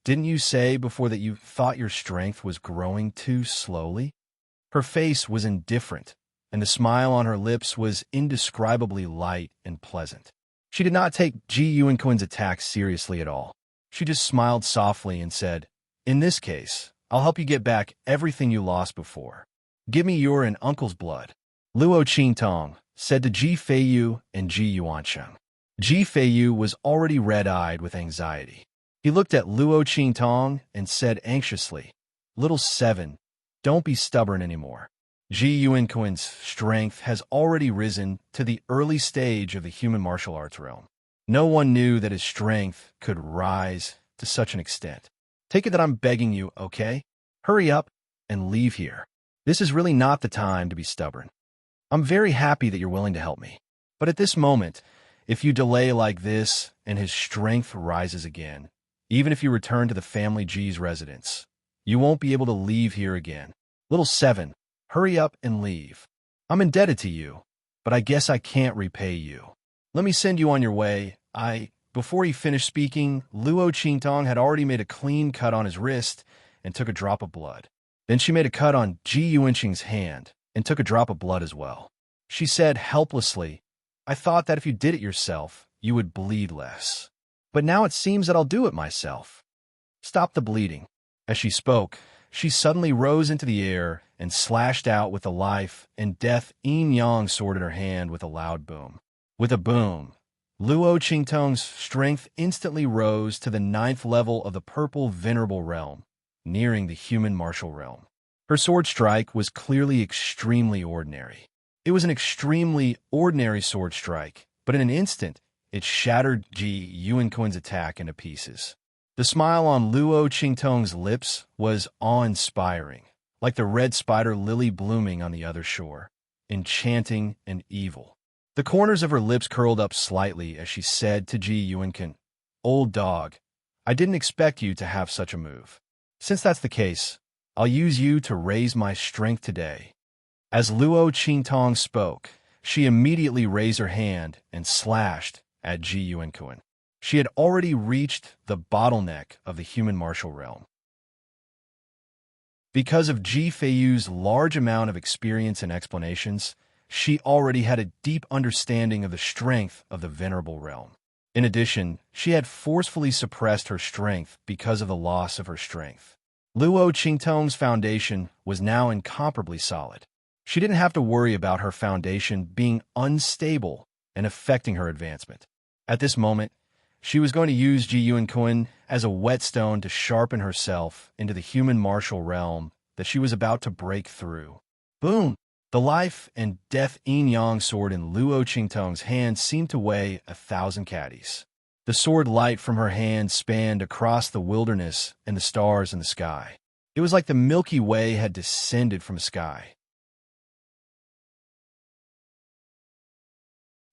"Didn't you say before that you thought your strength was growing too slowly?" Her face was indifferent, and the smile on her lips was indescribably light and pleasant. She did not take Ji Yuankun's attack seriously at all. She just smiled softly and said, "In this case, I'll help you get back everything you lost before. Give me your and uncle's blood." Luo Qingtong said to Ji Feiyu and Ji Yuansheng. Ji Feiyu was already red-eyed with anxiety. He looked at Luo Qingtong and said anxiously, "Little Seven, don't be stubborn anymore." Ji Yuankun's strength has already risen to the early stage of the human martial arts realm. No one knew that his strength could rise to such an extent. "Take it that I'm begging you, okay? Hurry up and leave here. This is really not the time to be stubborn. I'm very happy that you're willing to help me. But at this moment, if you delay like this and his strength rises again, even if you return to the family Ji's residence, you won't be able to leave here again. Little Seven, hurry up and leave. I'm indebted to you, but I guess I can't repay you. Let me send you on your way. Before he finished speaking, Luo Qingtong had already made a clean cut on his wrist and took a drop of blood. Then she made a cut on Ji Yuanqing's hand and took a drop of blood as well. She said helplessly, "I thought that if you did it yourself, you would bleed less. But now it seems that I'll do it myself. Stop the bleeding." As she spoke, she suddenly rose into the air and slashed out with the life and death yin-yang sword in her hand with a loud boom. With a boom, Luo Qingtong's strength instantly rose to the 9th level of the purple venerable realm, nearing the human martial realm. Her sword strike was clearly extremely ordinary. It was an extremely ordinary sword strike, but in an instant, it shattered Ji Yuankun's attack into pieces. The smile on Luo Qingtong's lips was awe-inspiring, like the red spider lily blooming on the other shore, enchanting and evil. The corners of her lips curled up slightly as she said to Ji Yuankun, "Old dog, I didn't expect you to have such a move. Since that's the case, I'll use you to raise my strength today." As Luo Qingtong spoke, she immediately raised her hand and slashed at Ji Yuankun. She had already reached the bottleneck of the human martial realm. Because of Ji Feiyu's large amount of experience and explanations, she already had a deep understanding of the strength of the venerable realm. In addition, she had forcefully suppressed her strength because of the loss of her strength. Luo Qingtong's foundation was now incomparably solid. She didn't have to worry about her foundation being unstable and affecting her advancement. At this moment, she was going to use Ji Yuankun as a whetstone to sharpen herself into the human martial realm that she was about to break through. Boom! The life and death yin-yang sword in Luo Qingtong's hand seemed to weigh 1,000 caddies. The sword light from her hand spanned across the wilderness and the stars in the sky. It was like the Milky Way had descended from the sky.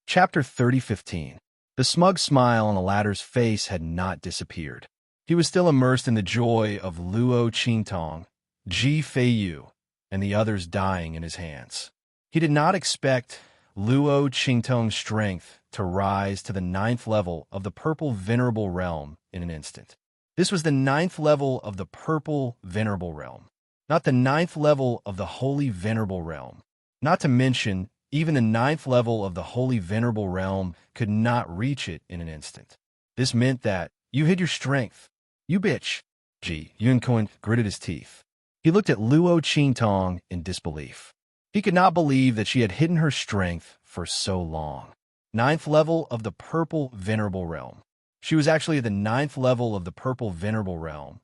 Chapter 3015. The smug smile on the latter's face had not disappeared. He was still immersed in the joy of Luo Qingtong, Ji Feiyu, and the others dying in his hands. He did not expect Luo Qingtong's strength to rise to the 9th level of the purple venerable realm in an instant. This was the 9th level of the purple venerable realm. not the ninth level of the Holy Venerable Realm. Not to mention, even the ninth level of the Holy Venerable Realm could not reach it in an instant. This meant that you hid your strength. You bitch. Yuan gritted his teeth. He looked at Luo Qingtong in disbelief. He could not believe that she had hidden her strength for so long. Ninth level of the Purple Venerable Realm. She was actually at the ninth level of the Purple Venerable Realm,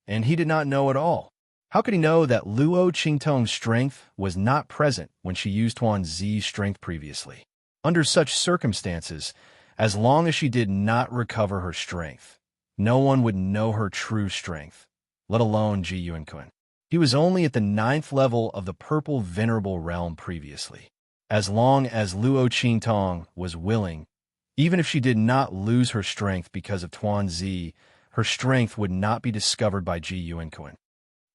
and he did not know at all. How could he know that Luo Qingtong's strength was not present when she used Tuan Zi's strength previously? Under such circumstances, as long as she did not recover her strength, no one would know her true strength, let alone Ji Yuankun. He was only at the ninth level of the Purple Venerable Realm previously. As long as Luo Qingtong was willing, even if she did not lose her strength because of Tuan Zi, her strength would not be discovered by Ji Yuankun.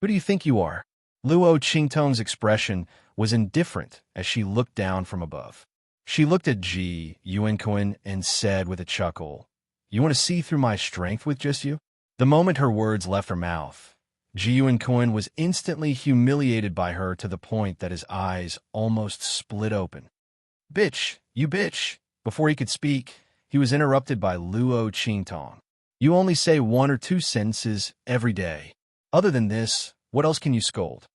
Who do you think you are? Luo Qingtong's expression was indifferent as she looked down from above. She looked at Ji Yuankun and said with a chuckle, "You want to see through my strength with just you?" The moment her words left her mouth, Ji Yuankun was instantly humiliated by her to the point that his eyes almost split open. "Bitch, you bitch!" Before he could speak, he was interrupted by Luo Qingtong. "You only say 1 or 2 sentences every day. Other than this, what else can you scold?"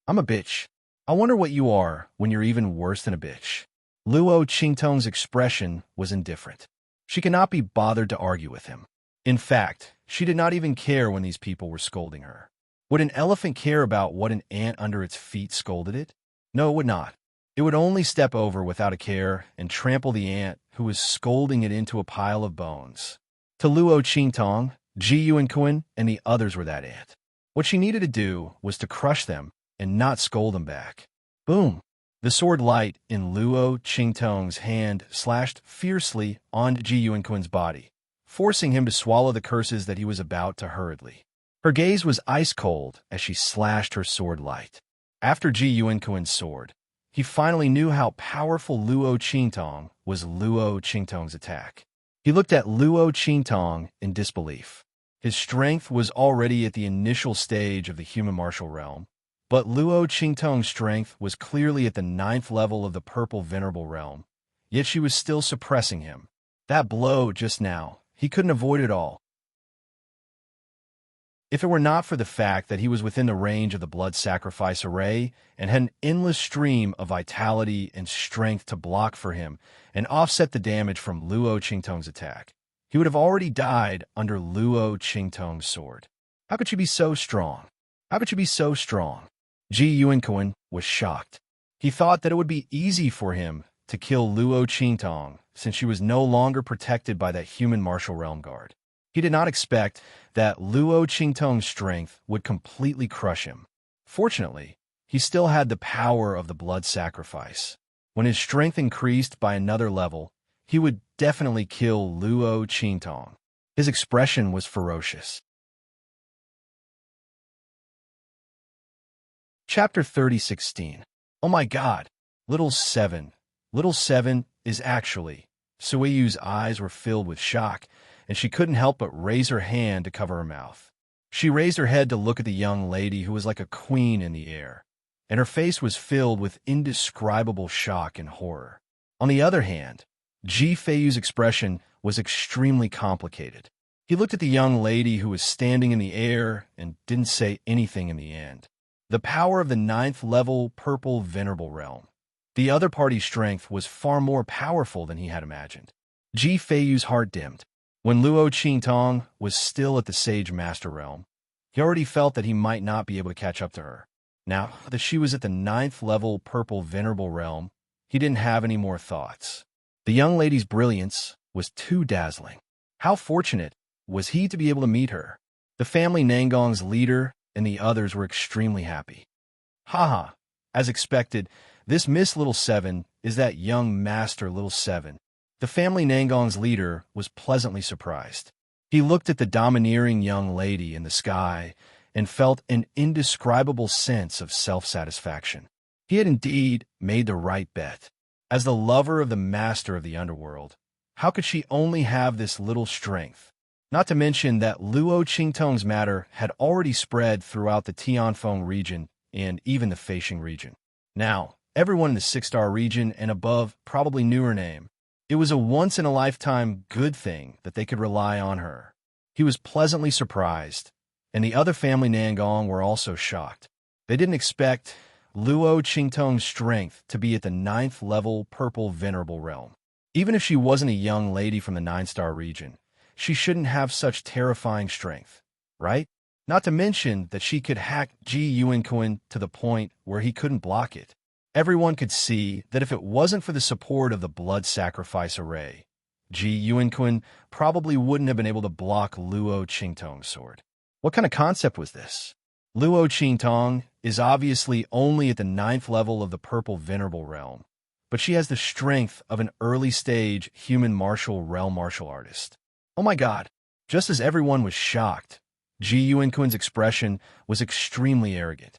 "I'm a bitch. I wonder what you are when you're even worse than a bitch." Luo Qingtong's expression was indifferent. She could not be bothered to argue with him. In fact, she did not even care when these people were scolding her. Would an elephant care about what an ant under its feet scolded it? No, it would not. It would only step over without a care and trample the ant who was scolding it into a pile of bones. To Luo Qingtong, Ji Yuankun, and the others were that ant. What she needed to do was to crush them and not scold them back. Boom! The sword light in Luo Qingtong's hand slashed fiercely on Ji Yuankun's body, forcing him to swallow the curses that he was about to hurriedly. Her gaze was ice-cold as she slashed her sword light. After Ji Yuankun's sword, he finally knew how powerful Luo Qingtong was. Luo Qingtong's attack. He looked at Luo Qingtong in disbelief. His strength was already at the initial stage of the human martial realm, but Luo Qingtong's strength was clearly at the ninth level of the Purple Venerable Realm, yet she was still suppressing him. That blow just now, he couldn't avoid it all. If it were not for the fact that he was within the range of the blood sacrifice array and had an endless stream of vitality and strength to block for him and offset the damage from Luo Qingtong's attack, he would have already died under Luo Qingtong's sword. How could she be so strong? How could she be so strong? Ji Yuankun was shocked. He thought that it would be easy for him to kill Luo Qingtong since she was no longer protected by that human martial realm guard. He did not expect that Luo Qingtong's strength would completely crush him. Fortunately, he still had the power of the blood sacrifice. When his strength increased by another level, he would definitely kill Luo Qingtong. His expression was ferocious. Chapter 30:16. Oh my God! Little Seven. Little Seven is actually... Suiyu's eyes were filled with shock, and she couldn't help but raise her hand to cover her mouth. She raised her head to look at the young lady who was like a queen in the air, and her face was filled with indescribable shock and horror. On the other hand, Ji Feiyu's expression was extremely complicated. He looked at the young lady who was standing in the air and didn't say anything in the end. The power of the ninth level Purple Venerable Realm. The other party's strength was far more powerful than he had imagined. Ji Feiyu's heart dimmed. When Luo Qingtong was still at the Sage Master Realm, he already felt that he might not be able to catch up to her. Now that she was at the ninth level Purple Venerable Realm, he didn't have any more thoughts. The young lady's brilliance was too dazzling. How fortunate was he to be able to meet her? The family Nangong's leader and the others were extremely happy. Haha, as expected, this Miss Little Seven is that young Master Little Seven. The family Nangong's leader was pleasantly surprised. He looked at the domineering young lady in the sky and felt an indescribable sense of self-satisfaction. He had indeed made the right bet. As the lover of the master of the underworld, how could she only have this little strength? Not to mention that Luo Qingtong's matter had already spread throughout the Tianfeng region and even the Feishing region. Now, everyone in the 6-star region and above probably knew her name. It was a once-in-a-lifetime good thing that they could rely on her. He was pleasantly surprised, and the other family Nangong were also shocked. They didn't expect Luo Qingtong's strength to be at the 9th level purple venerable realm. Even if she wasn't a young lady from the 9-star region, she shouldn't have such terrifying strength, right? Not to mention that she could hack Ji Yuanquan to the point where he couldn't block it. Everyone could see that if it wasn't for the support of the blood sacrifice array, Ji Yuanquan probably wouldn't have been able to block Luo Qingtong's sword. What kind of concept was this? Luo Qingtong is obviously only at the 9th level of the purple venerable realm, but she has the strength of an early-stage human martial artist. Oh my god! Just as everyone was shocked, Ji Yuanquan's expression was extremely arrogant.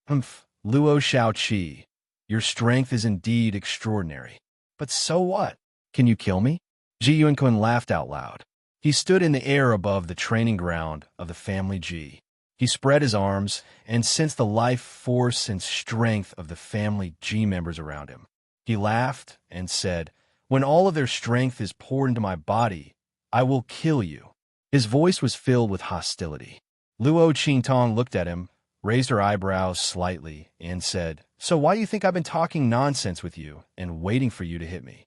Luo Shaoqi, your strength is indeed extraordinary. But so what? Can you kill me? Ji Yuanquan laughed out loud. He stood in the air above the training ground of the family Ji. He spread his arms and sensed the life force and strength of the family Ji members around him. He laughed and said, "When all of their strength is poured into my body, I will kill you." His voice was filled with hostility. Luo Qingtong looked at him, raised her eyebrows slightly, and said, "So why do you think I've been talking nonsense with you and waiting for you to hit me?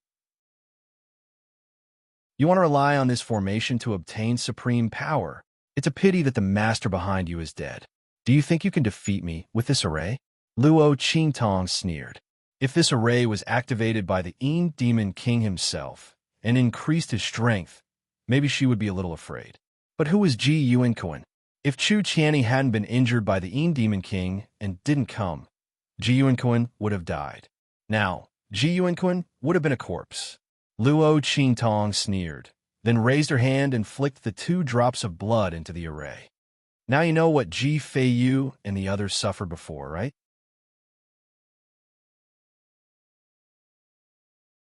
You want to rely on this formation to obtain supreme power. It's a pity that the master behind you is dead. Do you think you can defeat me with this array?" Luo Qingtong sneered. If this array was activated by the Demon King himself and increased his strength, maybe she would be a little afraid. But who was Ji Yuanquan? If Chu Qianni hadn't been injured by the Demon King and didn't come, Ji Yuanquan would have died. Now, Ji Yuanquan would have been a corpse. Luo Qingtong sneered, then raised her hand and flicked the 2 drops of blood into the array. Now you know what Ji Feiyu and the others suffered before, right?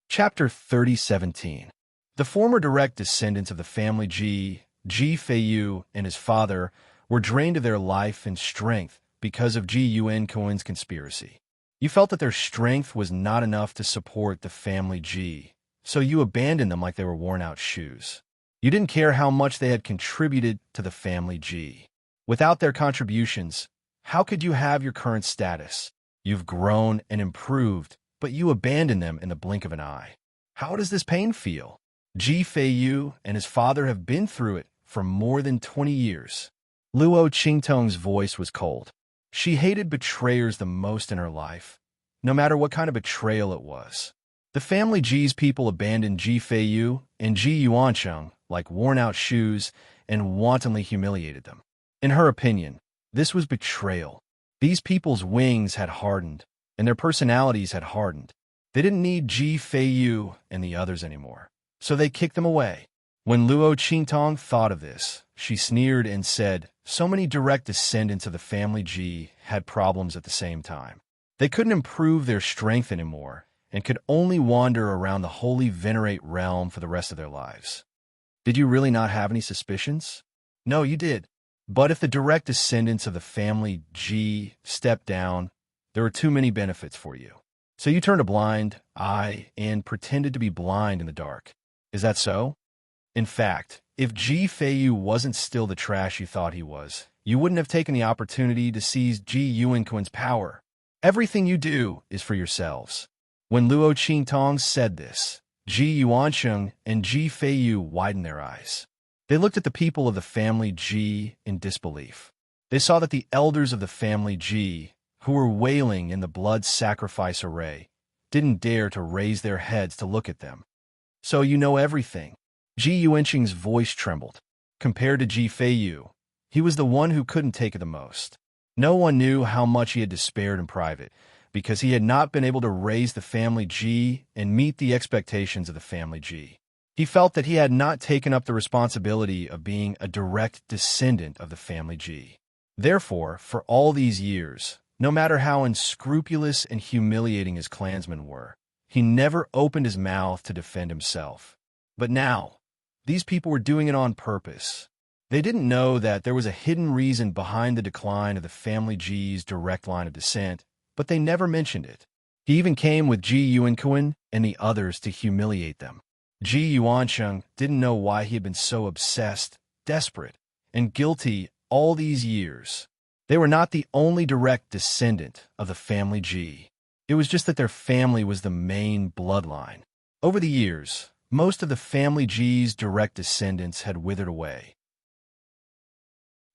Chapter 30:17. The former direct descendants of the family Ji Feiyu and his father, were drained of their life and strength because of Ji Yuanquan's conspiracy. You felt that their strength was not enough to support the family Ji, so you abandoned them like they were worn-out shoes. You didn't care how much they had contributed to the family Ji. Without their contributions, how could you have your current status? You've grown and improved, but you abandoned them in the blink of an eye. How does this pain feel? Ji Feiyu and his father have been through it for more than 20 years. Luo Qingtong's voice was cold. She hated betrayers the most in her life, no matter what kind of betrayal it was. The family Ji's people abandoned Ji Feiyu and Ji Yuancheng like worn-out shoes and wantonly humiliated them. In her opinion, this was betrayal. These people's wings had hardened, and their personalities had hardened. They didn't need Ji Feiyu and the others anymore, so they kicked them away. When Luo Qingtong thought of this, she sneered and said, so many direct descendants of the family Ji had problems at the same time. They couldn't improve their strength anymore and could only wander around the holy venerate realm for the rest of their lives. Did you really not have any suspicions? No, you did. But if the direct descendants of the family Ji stepped down, there were too many benefits for you. So you turned a blind eye and pretended to be blind in the dark. Is that so? In fact, if Ji Feiyu wasn't still the trash you thought he was, you wouldn't have taken the opportunity to seize Ji Yuanquan's power. Everything you do is for yourselves. When Luo Qingtong said this, Ji Yuancheng and Ji Feiyu widened their eyes. They looked at the people of the family Ji in disbelief. They saw that the elders of the family Ji, who were wailing in the blood sacrifice array, didn't dare to raise their heads to look at them. So you know everything. Ji Yuancheng's voice trembled. Compared to Ji Feiyu, he was the one who couldn't take it the most. No one knew how much he had despaired in private, because he had not been able to raise the family Ji and meet the expectations of the family Ji. He felt that he had not taken up the responsibility of being a direct descendant of the family Ji. Therefore, for all these years, no matter how unscrupulous and humiliating his clansmen were, he never opened his mouth to defend himself. But now, these people were doing it on purpose. They didn't know that there was a hidden reason behind the decline of the family G's direct line of descent, but they never mentioned it. He even came with Ji Yuanquan and the others to humiliate them. Ji Yuancheng didn't know why he had been so obsessed, desperate, and guilty all these years. They were not the only direct descendant of the family Ji. It was just that their family was the main bloodline. Over the years, most of the family G's direct descendants had withered away.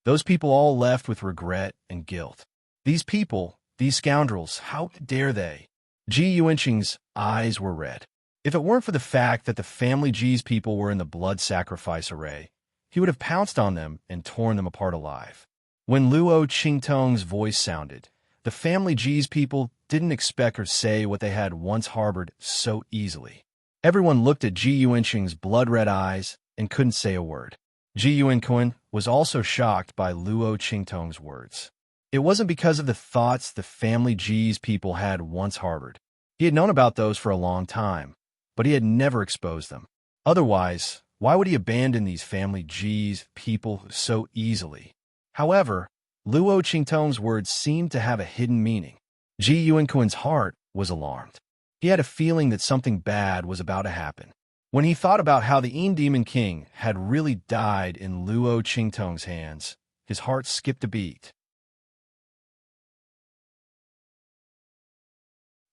Those people all left with regret and guilt. These people, these scoundrels, how dare they? Ji Yuanqing's eyes were red. If it weren't for the fact that the family G's people were in the blood sacrifice array, he would have pounced on them and torn them apart alive. When Luo Qingtong's voice sounded, the family G's people didn't expect or say what they had once harbored so easily. Everyone looked at Ji Yuanqing's blood-red eyes and couldn't say a word. Ji Yuanquan was also shocked by Luo Qingtong's words. It wasn't because of the thoughts the family G's people had once harbored. He had known about those for a long time, but he had never exposed them. Otherwise, why would he abandon these family G's people so easily? However, Luo Qingtong's words seemed to have a hidden meaning. Ji Yuanquan's heart was alarmed. He had a feeling that something bad was about to happen. When he thought about how the Demon King had really died in Luo Qingtong's hands, his heart skipped a beat.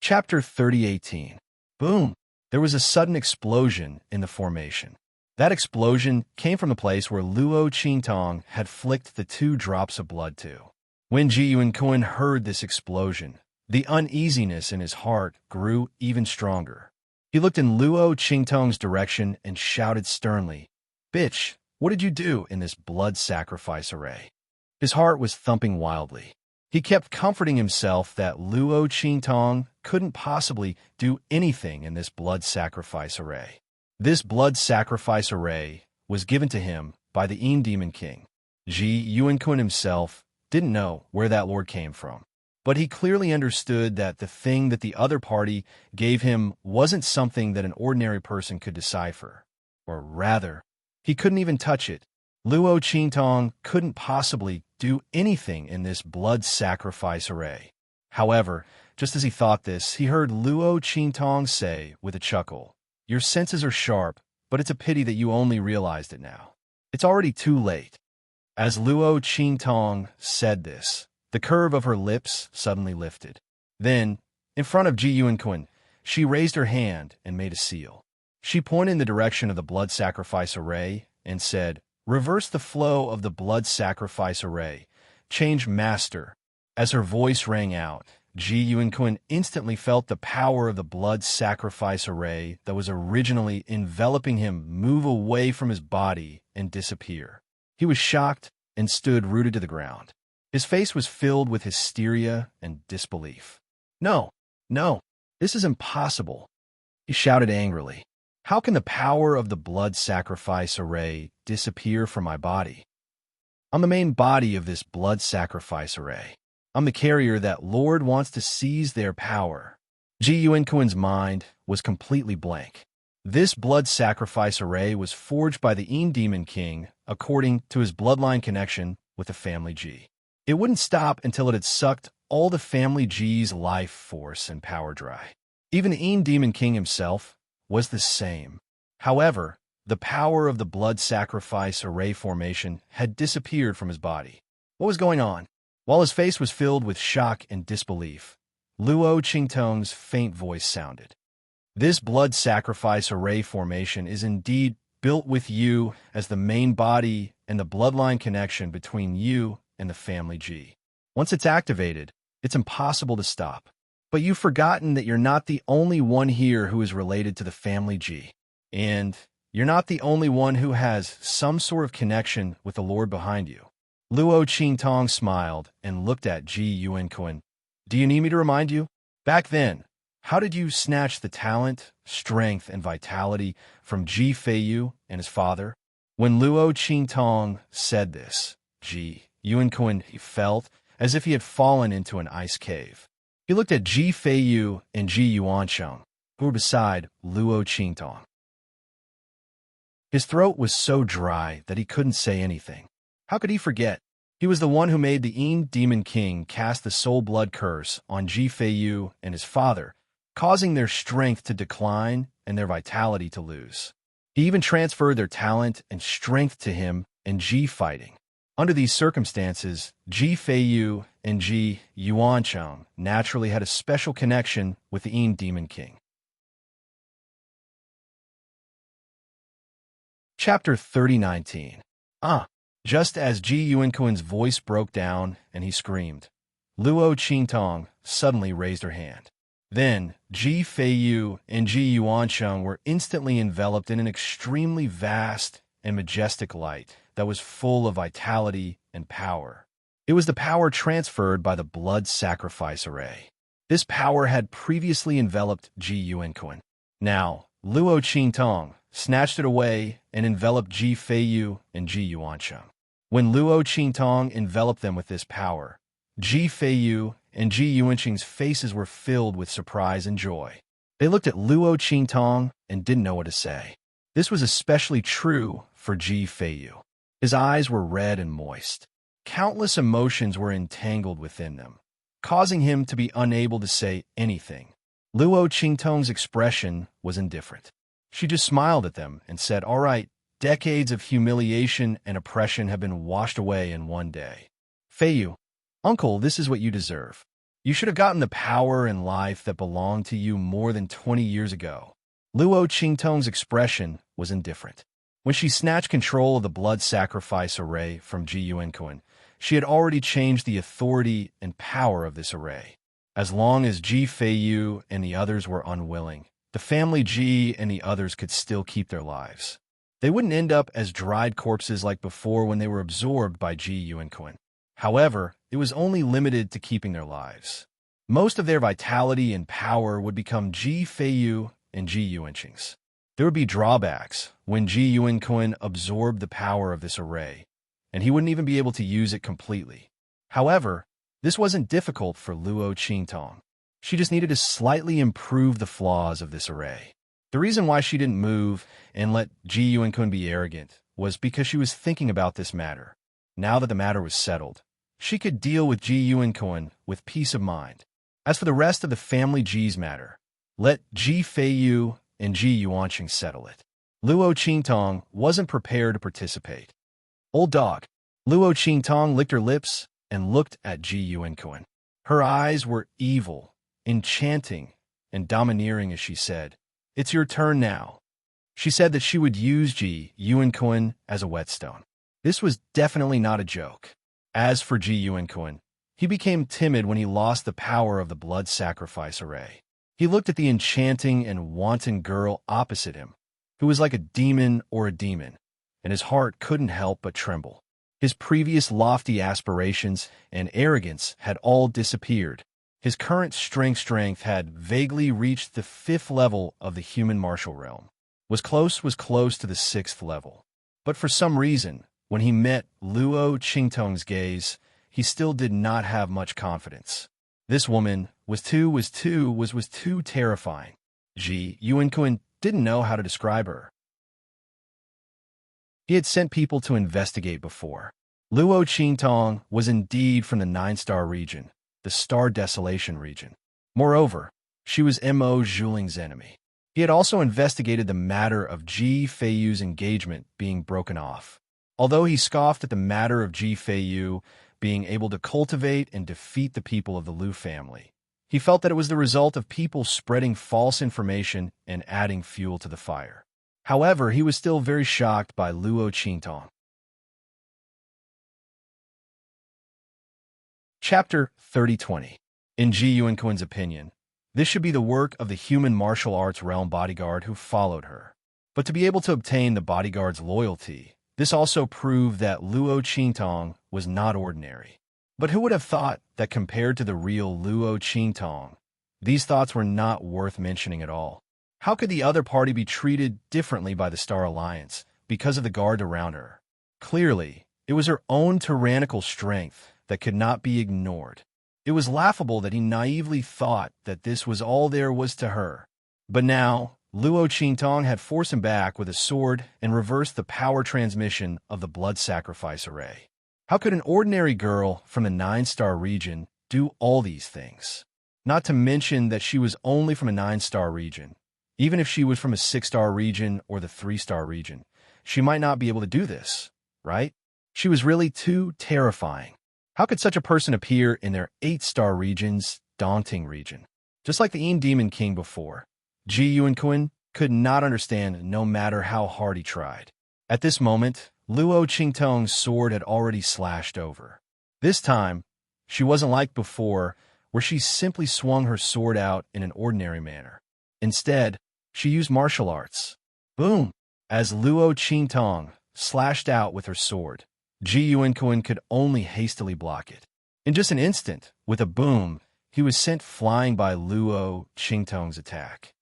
Chapter 30:18. Boom! There was a sudden explosion in the formation. That explosion came from the place where Luo Qingtong had flicked the 2 drops of blood to. When Ji Yuanquan heard this explosion, the uneasiness in his heart grew even stronger. He looked in Luo Qingtong's direction and shouted sternly, "Bitch, what did you do in this blood sacrifice array?" His heart was thumping wildly. He kept comforting himself that Luo Qingtong couldn't possibly do anything in this blood sacrifice array. This blood sacrifice array was given to him by the Demon King. Ji Yuanquan himself didn't know where that lord came from, but he clearly understood that the thing that the other party gave him wasn't something that an ordinary person could decipher. Or rather, he couldn't even touch it. Luo Qingtong couldn't possibly do anything in this blood sacrifice array. However, just as he thought this, he heard Luo Qingtong say with a chuckle, "Your senses are sharp, but it's a pity that you only realized it now. It's already too late." As Luo Qingtong said this, the curve of her lips suddenly lifted. Then, in front of Ji Yuanquan, she raised her hand and made a seal. She pointed in the direction of the blood sacrifice array and said, "Reverse the flow of the blood sacrifice array. Change master." As her voice rang out, Ji Yuanquan instantly felt the power of the blood sacrifice array that was originally enveloping him move away from his body and disappear. He was shocked and stood rooted to the ground. His face was filled with hysteria and disbelief. No, this is impossible," he shouted angrily. "How can the power of the blood sacrifice array disappear from my body? I'm the main body of this blood sacrifice array. I'm the carrier that Lord wants to seize their power." Ji Yuanquan's mind was completely blank. This blood sacrifice array was forged by the Demon King according to his bloodline connection with the family Ji. It wouldn't stop until it had sucked all the family G's life force and power dry. Even the Demon King himself was the same. However, the power of the blood sacrifice array formation had disappeared from his body. What was going on? While his face was filled with shock and disbelief, Luo Qingtong's faint voice sounded. "This blood sacrifice array formation is indeed built with you as the main body and the bloodline connection between you and the family Ji. Once it's activated, it's impossible to stop. But you've forgotten that you're not the only one here who is related to the family Ji. And you're not the only one who has some sort of connection with the Lord behind you." Luo Qingtong smiled and looked at Ji Yuanquan. "Do you need me to remind you? Back then, how did you snatch the talent, strength, and vitality from Ji Feiyu and his father?" When Luo Qingtong said this, Ji Yuanquan felt as if he had fallen into an ice cave. He looked at Ji Feiyu and Ji Yuancheng, who were beside Luo Qingtong. His throat was so dry that he couldn't say anything. How could he forget? He was the one who made the Demon King cast the soul blood curse on Ji Feiyu and his father, causing their strength to decline and their vitality to lose. He even transferred their talent and strength to him and Ji fighting. Under these circumstances, Ji Feiyu and Ji Yuancheng naturally had a special connection with the Demon King. Chapter 3019. Just as Ji Yuanquan's voice broke down and he screamed, Luo Qingtong suddenly raised her hand. Then, Ji Feiyu and Ji Yuancheng were instantly enveloped in an extremely vast and majestic light that was full of vitality and power. It was the power transferred by the blood sacrifice array. This power had previously enveloped Ji Yuanquan. Now, Luo Qingtong snatched it away and enveloped Ji Feiyu and Ji Yuancheng. When Luo Qingtong enveloped them with this power, Ji Feiyu and Ji Yuancheng's faces were filled with surprise and joy. They looked at Luo Qingtong and didn't know what to say. This was especially true for Ji Feiyu. His eyes were red and moist. Countless emotions were entangled within them, causing him to be unable to say anything. Luo Qingtong's expression was indifferent. She just smiled at them and said, "All right, decades of humiliation and oppression have been washed away in one day. Feiyu, uncle, this is what you deserve. You should have gotten the power and life that belonged to you more than 20 years ago." Luo Qingtong's expression was indifferent. When she snatched control of the blood sacrifice array from Ji Yuanquan, she had already changed the authority and power of this array. As long as Ji Feiyu and the others were unwilling, the family Ji and the others could still keep their lives. They wouldn't end up as dried corpses like before when they were absorbed by Ji Yuanquan. However, it was only limited to keeping their lives. Most of their vitality and power would become Ji Feiyu and Ji Yuancheng's. There would be drawbacks when Ji Yuanquan absorbed the power of this array, and he wouldn't even be able to use it completely. However, this wasn't difficult for Luo Qingtong. She just needed to slightly improve the flaws of this array. The reason why she didn't move and let Ji Yuanquan be arrogant was because she was thinking about this matter. Now that the matter was settled, she could deal with Ji Yuanquan with peace of mind. As for the rest of the family Ji's matter, let Ji Feiyu and Ji Yuancheng settle it. Luo Qingtong wasn't prepared to participate. Old dog. Luo Qingtong licked her lips and looked at Ji Yuanquan. Her eyes were evil, enchanting, and domineering as she said, "It's your turn now." She said that she would use Ji Yuanquan as a whetstone. This was definitely not a joke. As for Ji Yuanquan, he became timid when he lost the power of the blood sacrifice array. He looked at the enchanting and wanton girl opposite him, who was like a demon or a demon, and his heart couldn't help but tremble. His previous lofty aspirations and arrogance had all disappeared. His current strength had vaguely reached the 5th level of the human martial realm. Was close to the 6th level. But for some reason, when he met Luo Qingtong's gaze, he still did not have much confidence. This woman was too terrifying. Ji Yuanquan didn't know how to describe her. He had sent people to investigate before. Luo Qingtong was indeed from the 9-star region, the Star Desolation region. Moreover, she was Mo Zhuling's enemy. He had also investigated the matter of Ji Feiyu's engagement being broken off. Although he scoffed at the matter of Ji Feiyu being able to cultivate and defeat the people of the Liu family, he felt that it was the result of people spreading false information and adding fuel to the fire. However, he was still very shocked by Luo Qingtong. Chapter 3020. In Ji Yuanquan's opinion, this should be the work of the human martial arts realm bodyguard who followed her. But to be able to obtain the bodyguard's loyalty, this also proved that Luo Qingtong was not ordinary. But who would have thought that compared to the real Luo Qingtong, these thoughts were not worth mentioning at all? How could the other party be treated differently by the Star Alliance because of the guard around her? Clearly, it was her own tyrannical strength that could not be ignored. It was laughable that he naively thought that this was all there was to her. But now, Luo Qingtong had forced him back with a sword and reversed the power transmission of the blood sacrifice array. How could an ordinary girl from the 9-star region do all these things? Not to mention that she was only from a 9-star region. Even if she was from a 6-star region or the 3-star region, she might not be able to do this, right? She was really too terrifying. How could such a person appear in their 8-star region's daunting region? Just like the Demon King before, Ji Yuan could not understand no matter how hard he tried. At this moment, Luo Qingtong's sword had already slashed over. This time, she wasn't like before, where she simply swung her sword out in an ordinary manner. Instead, she used martial arts. Boom! As Luo Qingtong slashed out with her sword, Ji Yuan could only hastily block it. In just an instant, with a boom, he was sent flying by Luo Qingtong's attack.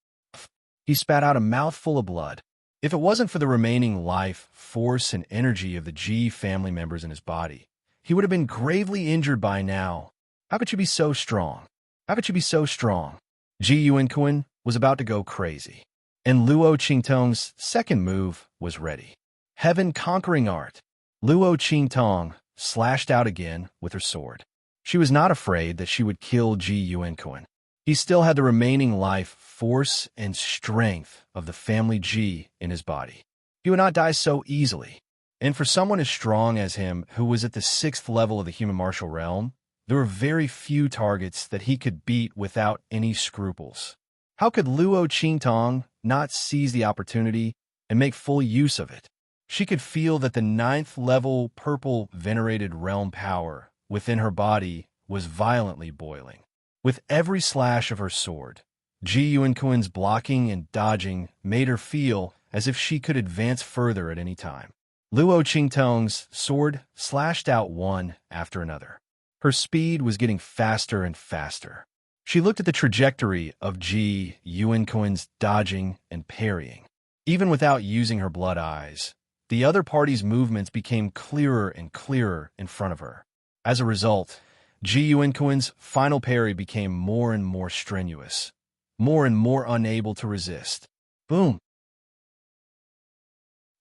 He spat out a mouthful of blood. If it wasn't for the remaining life, force, and energy of the Ji family members in his body, he would have been gravely injured by now. How could you be so strong? How could you be so strong? Ji Yuan was about to go crazy, and Luo Qingtong's second move was ready. Heaven-conquering art. Luo Qingtong slashed out again with her sword. She was not afraid that she would kill Ji Yuan. He still had the remaining life, force, and strength of the family Ji in his body. He would not die so easily. And for someone as strong as him, who was at the 6th level of the human martial realm, there were very few targets that he could beat without any scruples. How could Luo Qingtong not seize the opportunity and make full use of it? She could feel that the 9th level purple venerated realm power within her body was violently boiling. With every slash of her sword, Ji Yuan blocking and dodging made her feel as if she could advance further at any time. Luo Qingtong's sword slashed out one after another. Her speed was getting faster and faster. She looked at the trajectory of Ji Yuan dodging and parrying. Even without using her blood eyes, the other party's movements became clearer and clearer in front of her. As a result, Ji Yuan final parry became more and more strenuous, more and more unable to resist. Boom!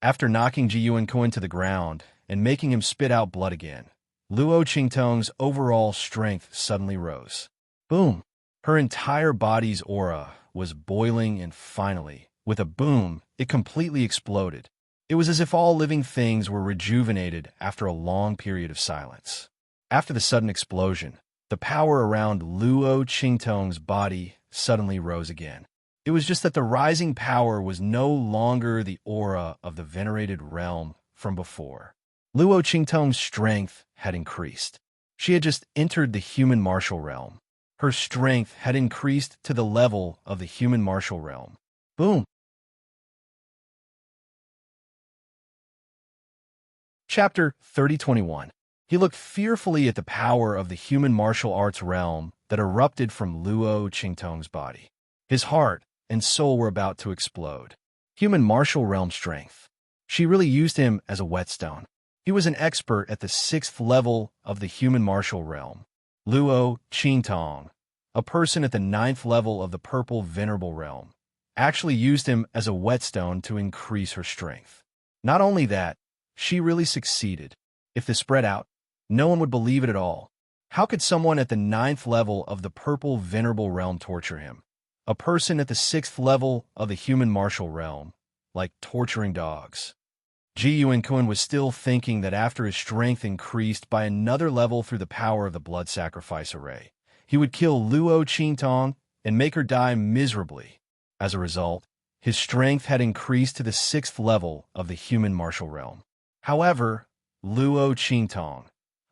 After knocking Ji Yuan to the ground and making him spit out blood again, Luo Qingtong's overall strength suddenly rose. Boom! Her entire body's aura was boiling, and finally, with a boom, it completely exploded. It was as if all living things were rejuvenated after a long period of silence. After the sudden explosion, the power around Luo Qingtong's body suddenly rose again. It was just that the rising power was no longer the aura of the venerated realm from before. Luo Qingtong's strength had increased. She had just entered the human martial realm. Her strength had increased to the level of the human martial realm. Boom! Chapter 3021. He looked fearfully at the power of the human martial arts realm that erupted from Luo Qingtong's body. His heart and soul were about to explode. Human martial realm strength. She really used him as a whetstone. He was an expert at the 6th level of the human martial realm. Luo Qingtong, a person at the 9th level of the purple venerable realm, actually used him as a whetstone to increase her strength. Not only that, she really succeeded. If this spread out, no one would believe it at all. How could someone at the 9th level of the purple venerable realm torture him? A person at the 6th level of the human martial realm, like torturing dogs. Ji Yuan was still thinking that after his strength increased by another level through the power of the blood sacrifice array, he would kill Luo Qingtong and make her die miserably. As a result, his strength had increased to the 6th level of the human martial realm. However, Luo Qingtong,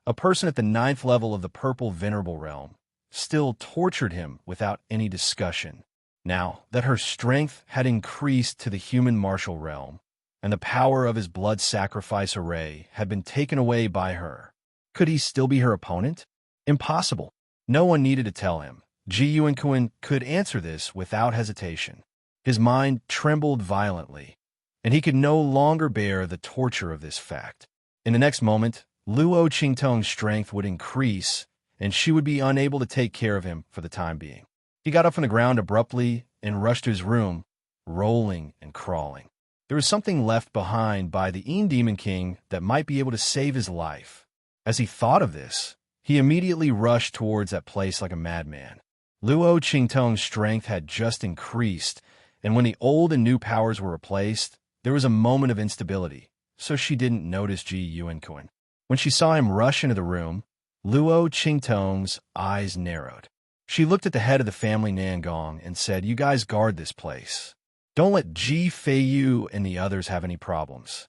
a person at the 9th level of the purple venerable realm, still tortured him without any discussion. Now that her strength had increased to the human martial realm, and the power of his blood sacrifice array had been taken away by her, could he still be her opponent? Impossible. No one needed to tell him. Ji Yuan could answer this without hesitation. His mind trembled violently, and he could no longer bear the torture of this fact. In the next moment, Luo Qingtong's strength would increase, and she would be unable to take care of him for the time being. He got up from the ground abruptly and rushed to his room, rolling and crawling. There was something left behind by the Demon King that might be able to save his life. As he thought of this, he immediately rushed towards that place like a madman. Luo Qingtong's strength had just increased, and when the old and new powers were replaced, there was a moment of instability, so she didn't notice Ji Yuanquan. When she saw him rush into the room, Luo Qingtong's eyes narrowed. She looked at the head of the family Nangong and said, "You guys guard this place. Don't let Ji Feiyu and the others have any problems.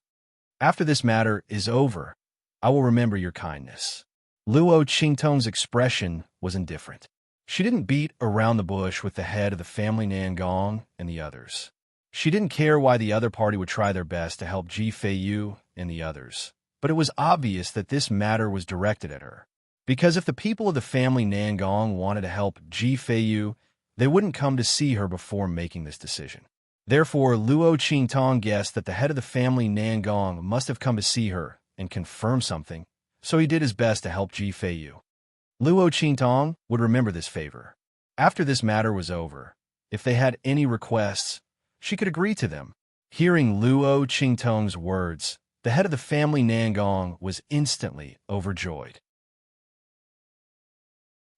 After this matter is over, I will remember your kindness." Luo Qingtong's expression was indifferent. She didn't beat around the bush with the head of the family Nangong and the others. She didn't care why the other party would try their best to help Ji Feiyu and the others, but it was obvious that this matter was directed at her. Because if the people of the family Nangong wanted to help Ji Feiyu, they wouldn't come to see her before making this decision. Therefore, Luo Qingtong guessed that the head of the family Nangong must have come to see her and confirm something, so he did his best to help Ji Feiyu. Luo Qingtong would remember this favor. After this matter was over, if they had any requests, she could agree to them. Hearing Luo Qingtong's words, the head of the family Nangong was instantly overjoyed.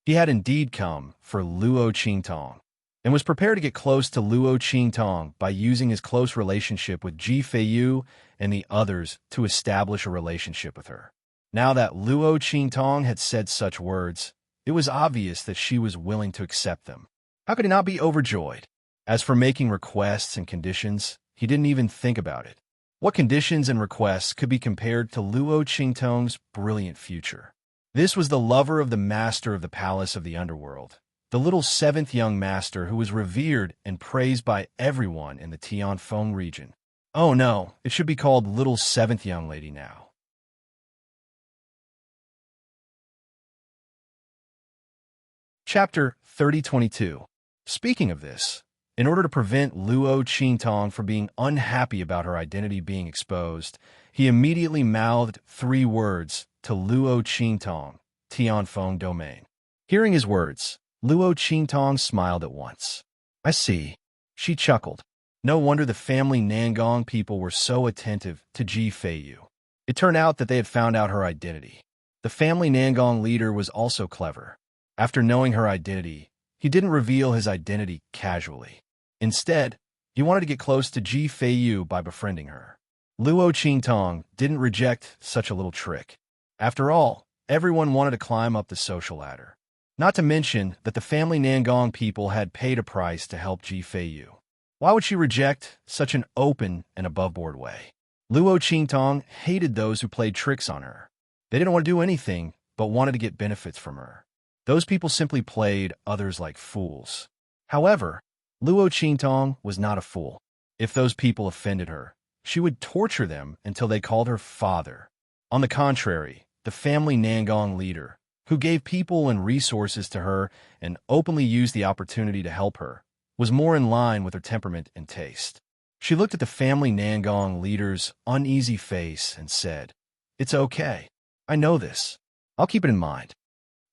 He had indeed come for Luo Qingtong, and was prepared to get close to Luo Qingtong by using his close relationship with Ji Feiyu and the others to establish a relationship with her. Now that Luo Qingtong had said such words, it was obvious that she was willing to accept them. How could he not be overjoyed? As for making requests and conditions, he didn't even think about it. What conditions and requests could be compared to Luo Qingtong's brilliant future? This was the lover of the master of the palace of the underworld, the little seventh young master who was revered and praised by everyone in the Tianfeng region. Oh no, it should be called little seventh young lady now. Chapter 3022. Speaking of this, in order to prevent Luo Qingtong from being unhappy about her identity being exposed, he immediately mouthed 3 words to Luo Qingtong, Tianfeng domain. Hearing his words, Luo Qingtong smiled at once. "I see." She chuckled. No wonder the family Nangong people were so attentive to Ji Feiyu. It turned out that they had found out her identity. The family Nangong leader was also clever. After knowing her identity, he didn't reveal his identity casually. Instead, he wanted to get close to Ji Feiyu by befriending her. Luo Qingtong didn't reject such a little trick. After all, everyone wanted to climb up the social ladder. Not to mention that the family Nangong people had paid a price to help Ji Feiyu. Why would she reject such an open and above-board way? Luo Qingtong hated those who played tricks on her. They didn't want to do anything, but wanted to get benefits from her. Those people simply played others like fools. However, Luo Qingtong was not a fool. If those people offended her, she would torture them until they called her father. On the contrary, the family Nangong leader, who gave people and resources to her and openly used the opportunity to help her, was more in line with her temperament and taste. She looked at the family Nangong leader's uneasy face and said, "It's okay. I know this. I'll keep it in mind."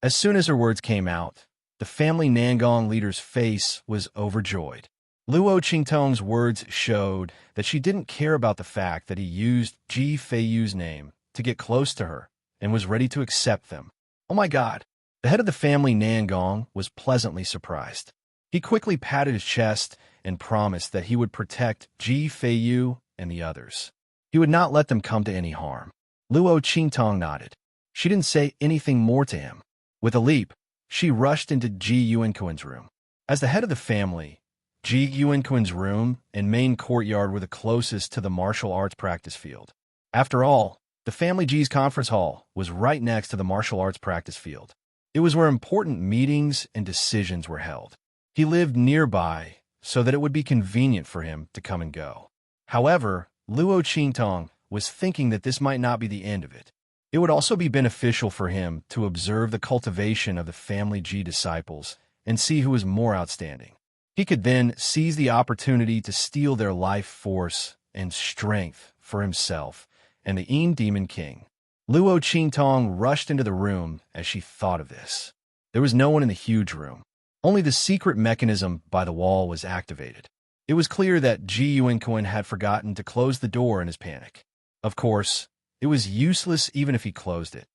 As soon as her words came out, the family Nangong leader's face was overjoyed. Luo Qingtong's words showed that she didn't care about the fact that he used Ji Feiyu's name to get close to her and was ready to accept them. Oh my God! The head of the family Nangong was pleasantly surprised. He quickly patted his chest and promised that he would protect Ji Feiyu and the others. He would not let them come to any harm. Luo Qingtong nodded. She didn't say anything more to him. With a leap, she rushed into Ji Yuanquan's room. As the head of the family, Ji Yuanquan's room and main courtyard were the closest to the martial arts practice field. After all, the family Ji's conference hall was right next to the martial arts practice field. It was where important meetings and decisions were held. He lived nearby so that it would be convenient for him to come and go. However, Luo Qingtong was thinking that this might not be the end of it. It would also be beneficial for him to observe the cultivation of the family Ji disciples and see who was more outstanding. He could then seize the opportunity to steal their life force and strength for himself and the Demon King. Luo Qingtong rushed into the room as she thought of this. There was no one in the huge room. Only the secret mechanism by the wall was activated. It was clear that Ji Yuanquan had forgotten to close the door in his panic. Of course, it was useless even if he closed it.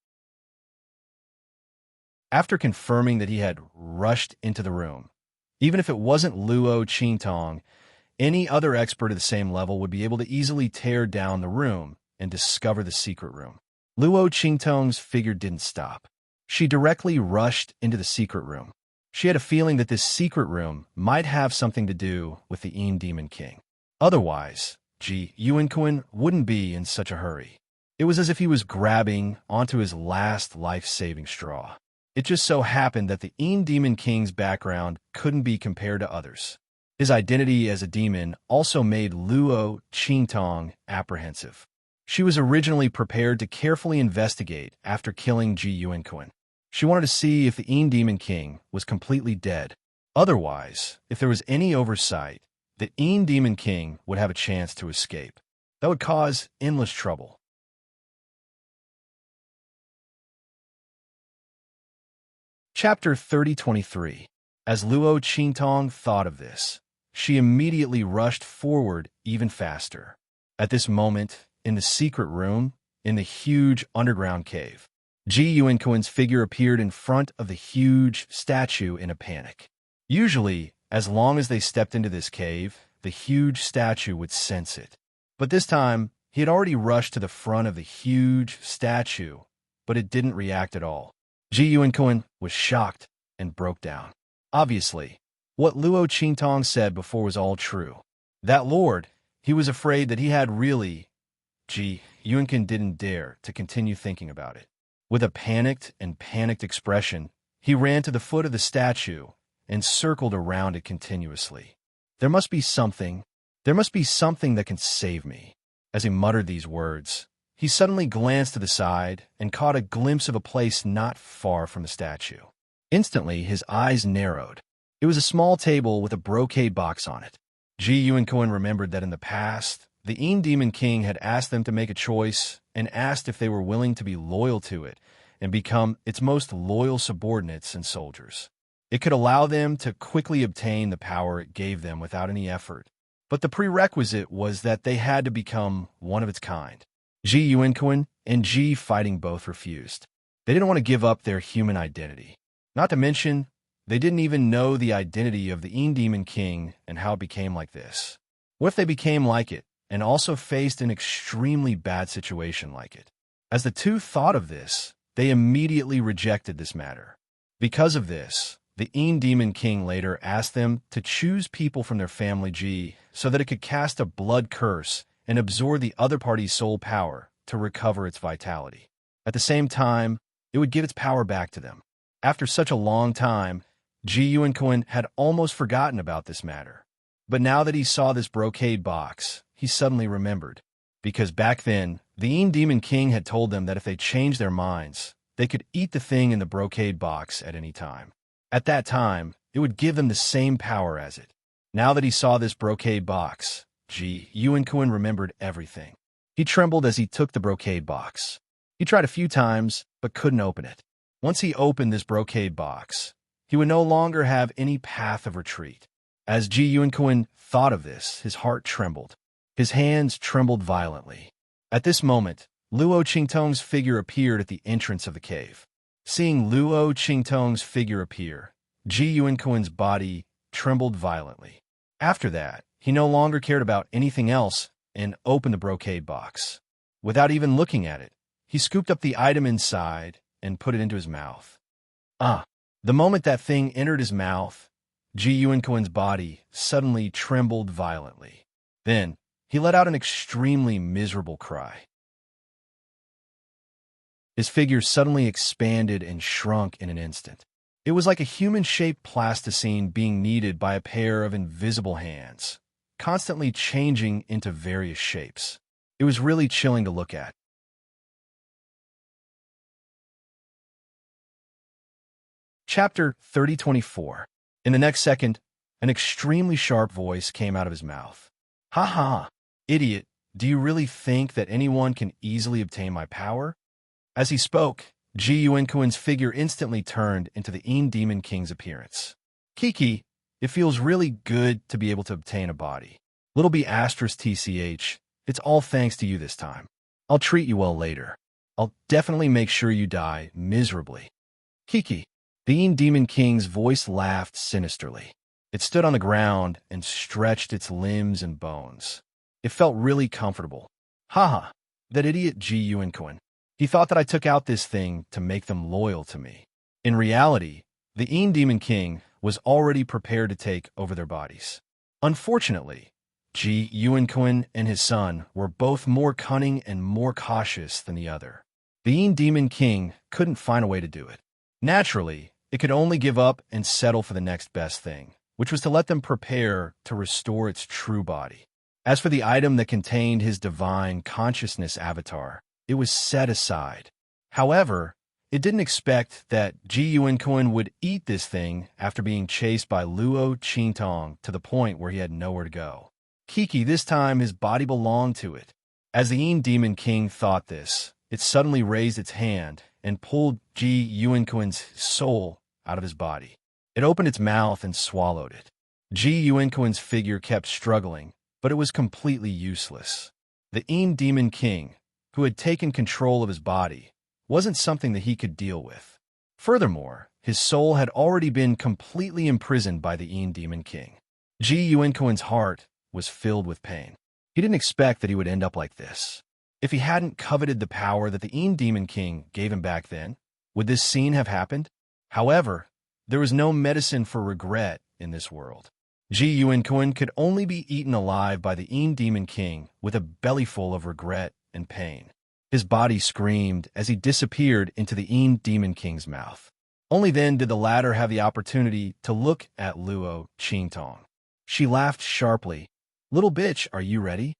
After confirming that he had rushed into the room, even if it wasn't Luo Qingtong, any other expert at the same level would be able to easily tear down the room and discover the secret room. Luo Qingtong's figure didn't stop. She directly rushed into the secret room. She had a feeling that this secret room might have something to do with the Demon King. Otherwise, Ji Yuanquan wouldn't be in such a hurry. It was as if he was grabbing onto his last life-saving straw. It just so happened that the Demon King's background couldn't be compared to others. His identity as a demon also made Luo Qingtong apprehensive. She was originally prepared to carefully investigate after killing Ji Yuanquan. She wanted to see if the Demon King was completely dead. Otherwise, if there was any oversight, the Demon King would have a chance to escape. That would cause endless trouble. Chapter 3023. As Luo Qingtong thought of this, she immediately rushed forward even faster. At this moment, in the secret room, in the huge underground cave, Ji Yuanquan's figure appeared in front of the huge statue in a panic. Usually, as long as they stepped into this cave, the huge statue would sense it. But this time, he had already rushed to the front of the huge statue, but it didn't react at all. Ji Yuanquan was shocked and broke down. Obviously, what Luo Qingtong said before was all true. That lord, he was afraid that he had really. Ji Yuanquan didn't dare to continue thinking about it. With a panicked expression, he ran to the foot of the statue and circled around it continuously. There must be something that can save me. As he muttered these words, he suddenly glanced to the side and caught a glimpse of a place not far from the statue. Instantly, his eyes narrowed. It was a small table with a brocade box on it. Ji Yuanquan remembered that in the past, the Demon King had asked them to make a choice and asked if they were willing to be loyal to it and become its most loyal subordinates and soldiers. It could allow them to quickly obtain the power it gave them without any effort, but the prerequisite was that they had to become one of its kind. Ji Yuanquan and Ji Fighting both refused. They didn't want to give up their human identity. Not to mention, they didn't even know the identity of the Demon King and how it became like this. What if they became like it and also faced an extremely bad situation like it? As the two thought of this, they immediately rejected this matter. Because of this, the Demon King later asked them to choose people from their family Ji so that it could cast a blood curse and absorb the other party's soul power to recover its vitality. At the same time, it would give its power back to them. After such a long time, Ji Yuanquan had almost forgotten about this matter. But now that he saw this brocade box, he suddenly remembered. Because back then, the Demon King had told them that if they changed their minds, they could eat the thing in the brocade box at any time. At that time, it would give them the same power as it. Now that he saw this brocade box, Ji Yuanquan remembered everything. He trembled as he took the brocade box. He tried a few times, but couldn't open it. Once he opened this brocade box, he would no longer have any path of retreat. As Ji Yuanquan thought of this, his heart trembled. His hands trembled violently. At this moment, Luo Qingtong's figure appeared at the entrance of the cave. Seeing Luo Qingtong's figure appear, Ji Yuanquan's body trembled violently. After that, he no longer cared about anything else and opened the brocade box. Without even looking at it, he scooped up the item inside and put it into his mouth. The moment that thing entered his mouth, Ji Yuanquan's body suddenly trembled violently. Then, he let out an extremely miserable cry. His figure suddenly expanded and shrunk in an instant. It was like a human-shaped plasticine being kneaded by a pair of invisible hands, constantly changing into various shapes. It was really chilling to look at. Chapter 3024. In the next second, an extremely sharp voice came out of his mouth. "Ha ha, idiot, do you really think that anyone can easily obtain my power?" As he spoke, Ji Yuanquan's figure instantly turned into the Demon King's appearance. "Kiki, it feels really good to be able to obtain a body. Little b asterisk tch, it's all thanks to you this time. I'll treat you well later. I'll definitely make sure you die miserably." "Kiki, The Demon King's voice laughed sinisterly. It stood on the ground and stretched its limbs and bones. It felt really comfortable. Haha, that idiot Ji Yuanquan. He thought that I took out this thing to make them loyal to me. In reality, the Demon King was already prepared to take over their bodies. Unfortunately, Ji Yuanquan and his son were both more cunning and more cautious than the other. The Demon King couldn't find a way to do it. Naturally, it could only give up and settle for the next best thing, which was to let them prepare to restore its true body. As for the item that contained his divine consciousness avatar, it was set aside. However, it didn't expect that Ji Yuanquan would eat this thing after being chased by Luo Qingtong to the point where he had nowhere to go. Kiki, this time his body belonged to it. As the Demon King thought this, it suddenly raised its hand and pulled Ji Yuanquan's soul out of his body. It opened its mouth and swallowed it. Ji Yuanquan's figure kept struggling, but it was completely useless. The Demon King, who had taken control of his body, wasn't something that he could deal with. Furthermore, his soul had already been completely imprisoned by the Demon King. Ji Yuanquan's heart was filled with pain. He didn't expect that he would end up like this. If he hadn't coveted the power that the Demon King gave him back then, would this scene have happened? However, there was no medicine for regret in this world. Ji Yuanquan could only be eaten alive by the Demon King with a bellyful of regret and pain. His body screamed as he disappeared into the Demon King's mouth. Only then did the latter have the opportunity to look at Luo Qingtong. She laughed sharply. "Little bitch, are you ready?"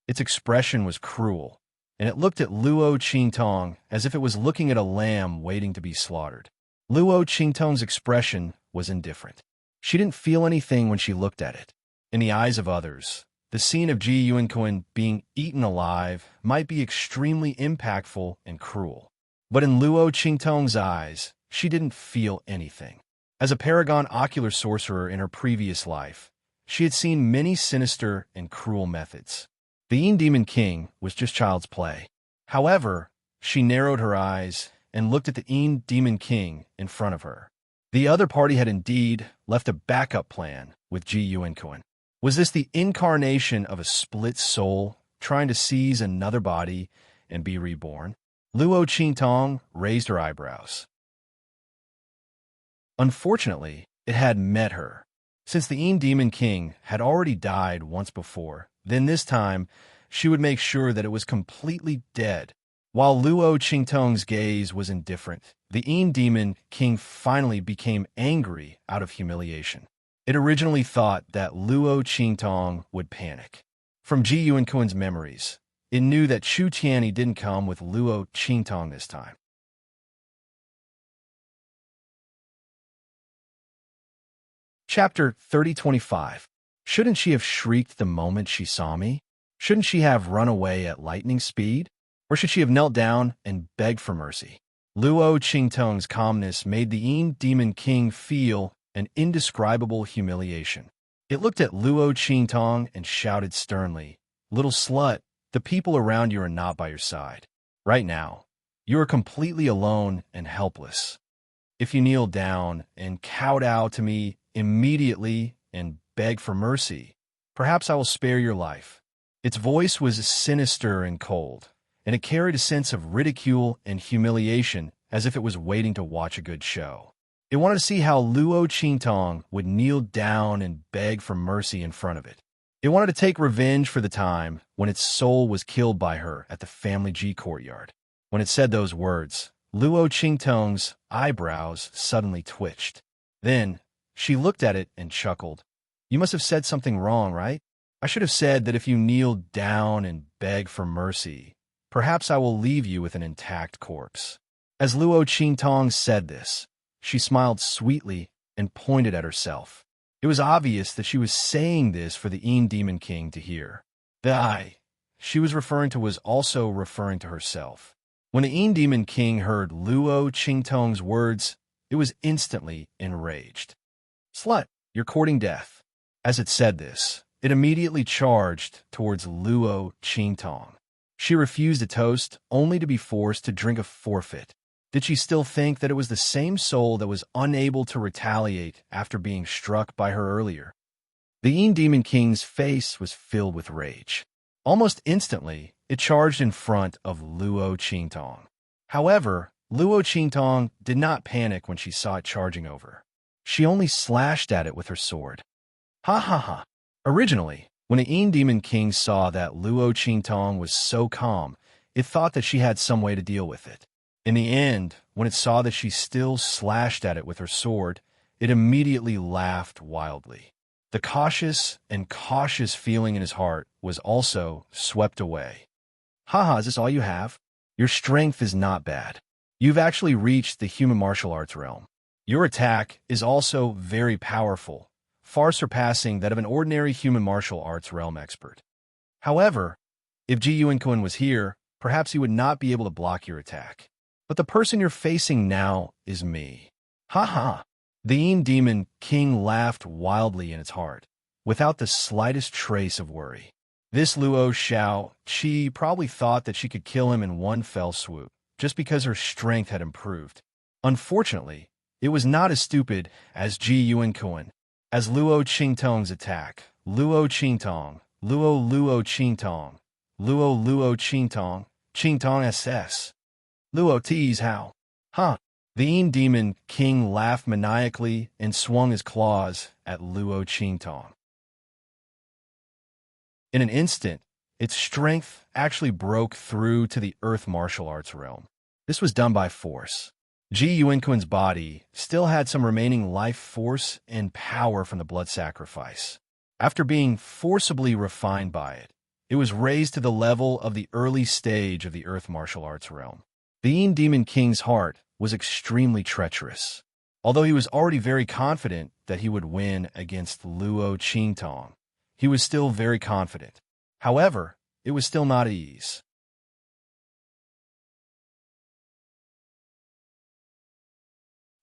Its expression was cruel, and it looked at Luo Qingtong as if it was looking at a lamb waiting to be slaughtered. Luo Qingtong's expression was indifferent. She didn't feel anything when she looked at it. In the eyes of others, the scene of Ji Yuanquan being eaten alive might be extremely impactful and cruel. But in Luo Qingtong's eyes, she didn't feel anything. As a paragon ocular sorcerer in her previous life, she had seen many sinister and cruel methods. The Demon King was just child's play. However, she narrowed her eyes and looked at the Demon King in front of her. The other party had indeed left a backup plan with Ji Yuanquan. Was this the incarnation of a split soul trying to seize another body and be reborn? Luo Qingtong raised her eyebrows. Unfortunately, it had met her. Since the Demon King had already died once before, then this time she would make sure that it was completely dead. While Luo Qingtong's gaze was indifferent, the Demon King finally became angry out of humiliation. It originally thought that Luo Qingtong would panic. From Ji Yuanquan's memories, it knew that Chu Tianyi didn't come with Luo Qingtong this time. Chapter 3025. Shouldn't she have shrieked the moment she saw me? Shouldn't she have run away at lightning speed? Or should she have knelt down and begged for mercy? Luo Qingtong's calmness made the Demon King feel an indescribable humiliation. It looked at Luo Qingtong and shouted sternly, "Little slut, the people around you are not by your side. Right now, you are completely alone and helpless. If you kneel down and kowtow to me immediately and beg for mercy, perhaps I will spare your life." Its voice was sinister and cold, and it carried a sense of ridicule and humiliation as if it was waiting to watch a good show. It wanted to see how Luo Qingtong would kneel down and beg for mercy in front of it. It wanted to take revenge for the time when its soul was killed by her at the Family G courtyard. When it said those words, Luo Qingtong's eyebrows suddenly twitched. Then, she looked at it and chuckled. "You must have said something wrong, right? I should have said that if you kneel down and beg for mercy, perhaps I will leave you with an intact corpse." As Luo Qingtong said this, she smiled sweetly and pointed at herself. It was obvious that she was saying this for the Demon King to hear. The I she was referring to was also referring to herself. When the Demon King heard Luo Qingtong's words, it was instantly enraged. "Slut, you're courting death." As it said this, it immediately charged towards Luo Qingtong. She refused a toast only to be forced to drink a forfeit. Did she still think that it was the same soul that was unable to retaliate after being struck by her earlier? The Demon King's face was filled with rage. Almost instantly, it charged in front of Luo Qingtong. However, Luo Qingtong did not panic when she saw it charging over. She only slashed at it with her sword. Ha ha ha. Originally, when the Demon King saw that Luo Qingtong was so calm, it thought that she had some way to deal with it. In the end, when it saw that she still slashed at it with her sword, it immediately laughed wildly. The cautious feeling in his heart was also swept away. Haha, is this all you have? Your strength is not bad. You've actually reached the human martial arts realm. Your attack is also very powerful, far surpassing that of an ordinary human martial arts realm expert. However, if Ji Yuankun was here, perhaps he would not be able to block your attack. But the person you're facing now is me. Ha ha. The Demon King laughed wildly in its heart, without the slightest trace of worry. This Luo Xiaoqi probably thought that she could kill him in one fell swoop, just because her strength had improved. Unfortunately, it was not as stupid as Ji Yuankun. As Luo Qingtong's attack, Luo Qingtong, Luo Qingtong, Luo Qingtong, Qingtong SS. Luo tease how. Huh. The Demon King laughed maniacally and swung his claws at Luo Qingtong. In an instant, its strength actually broke through to the earth martial arts realm. This was done by force. Ji Yuankun's body still had some remaining life force and power from the blood sacrifice. After being forcibly refined by it, it was raised to the level of the early stage of the earth martial arts realm. The Demon King's heart was extremely treacherous. Although he was already very confident that he would win against Luo Qingtong, he was still very confident. However, it was still not at ease.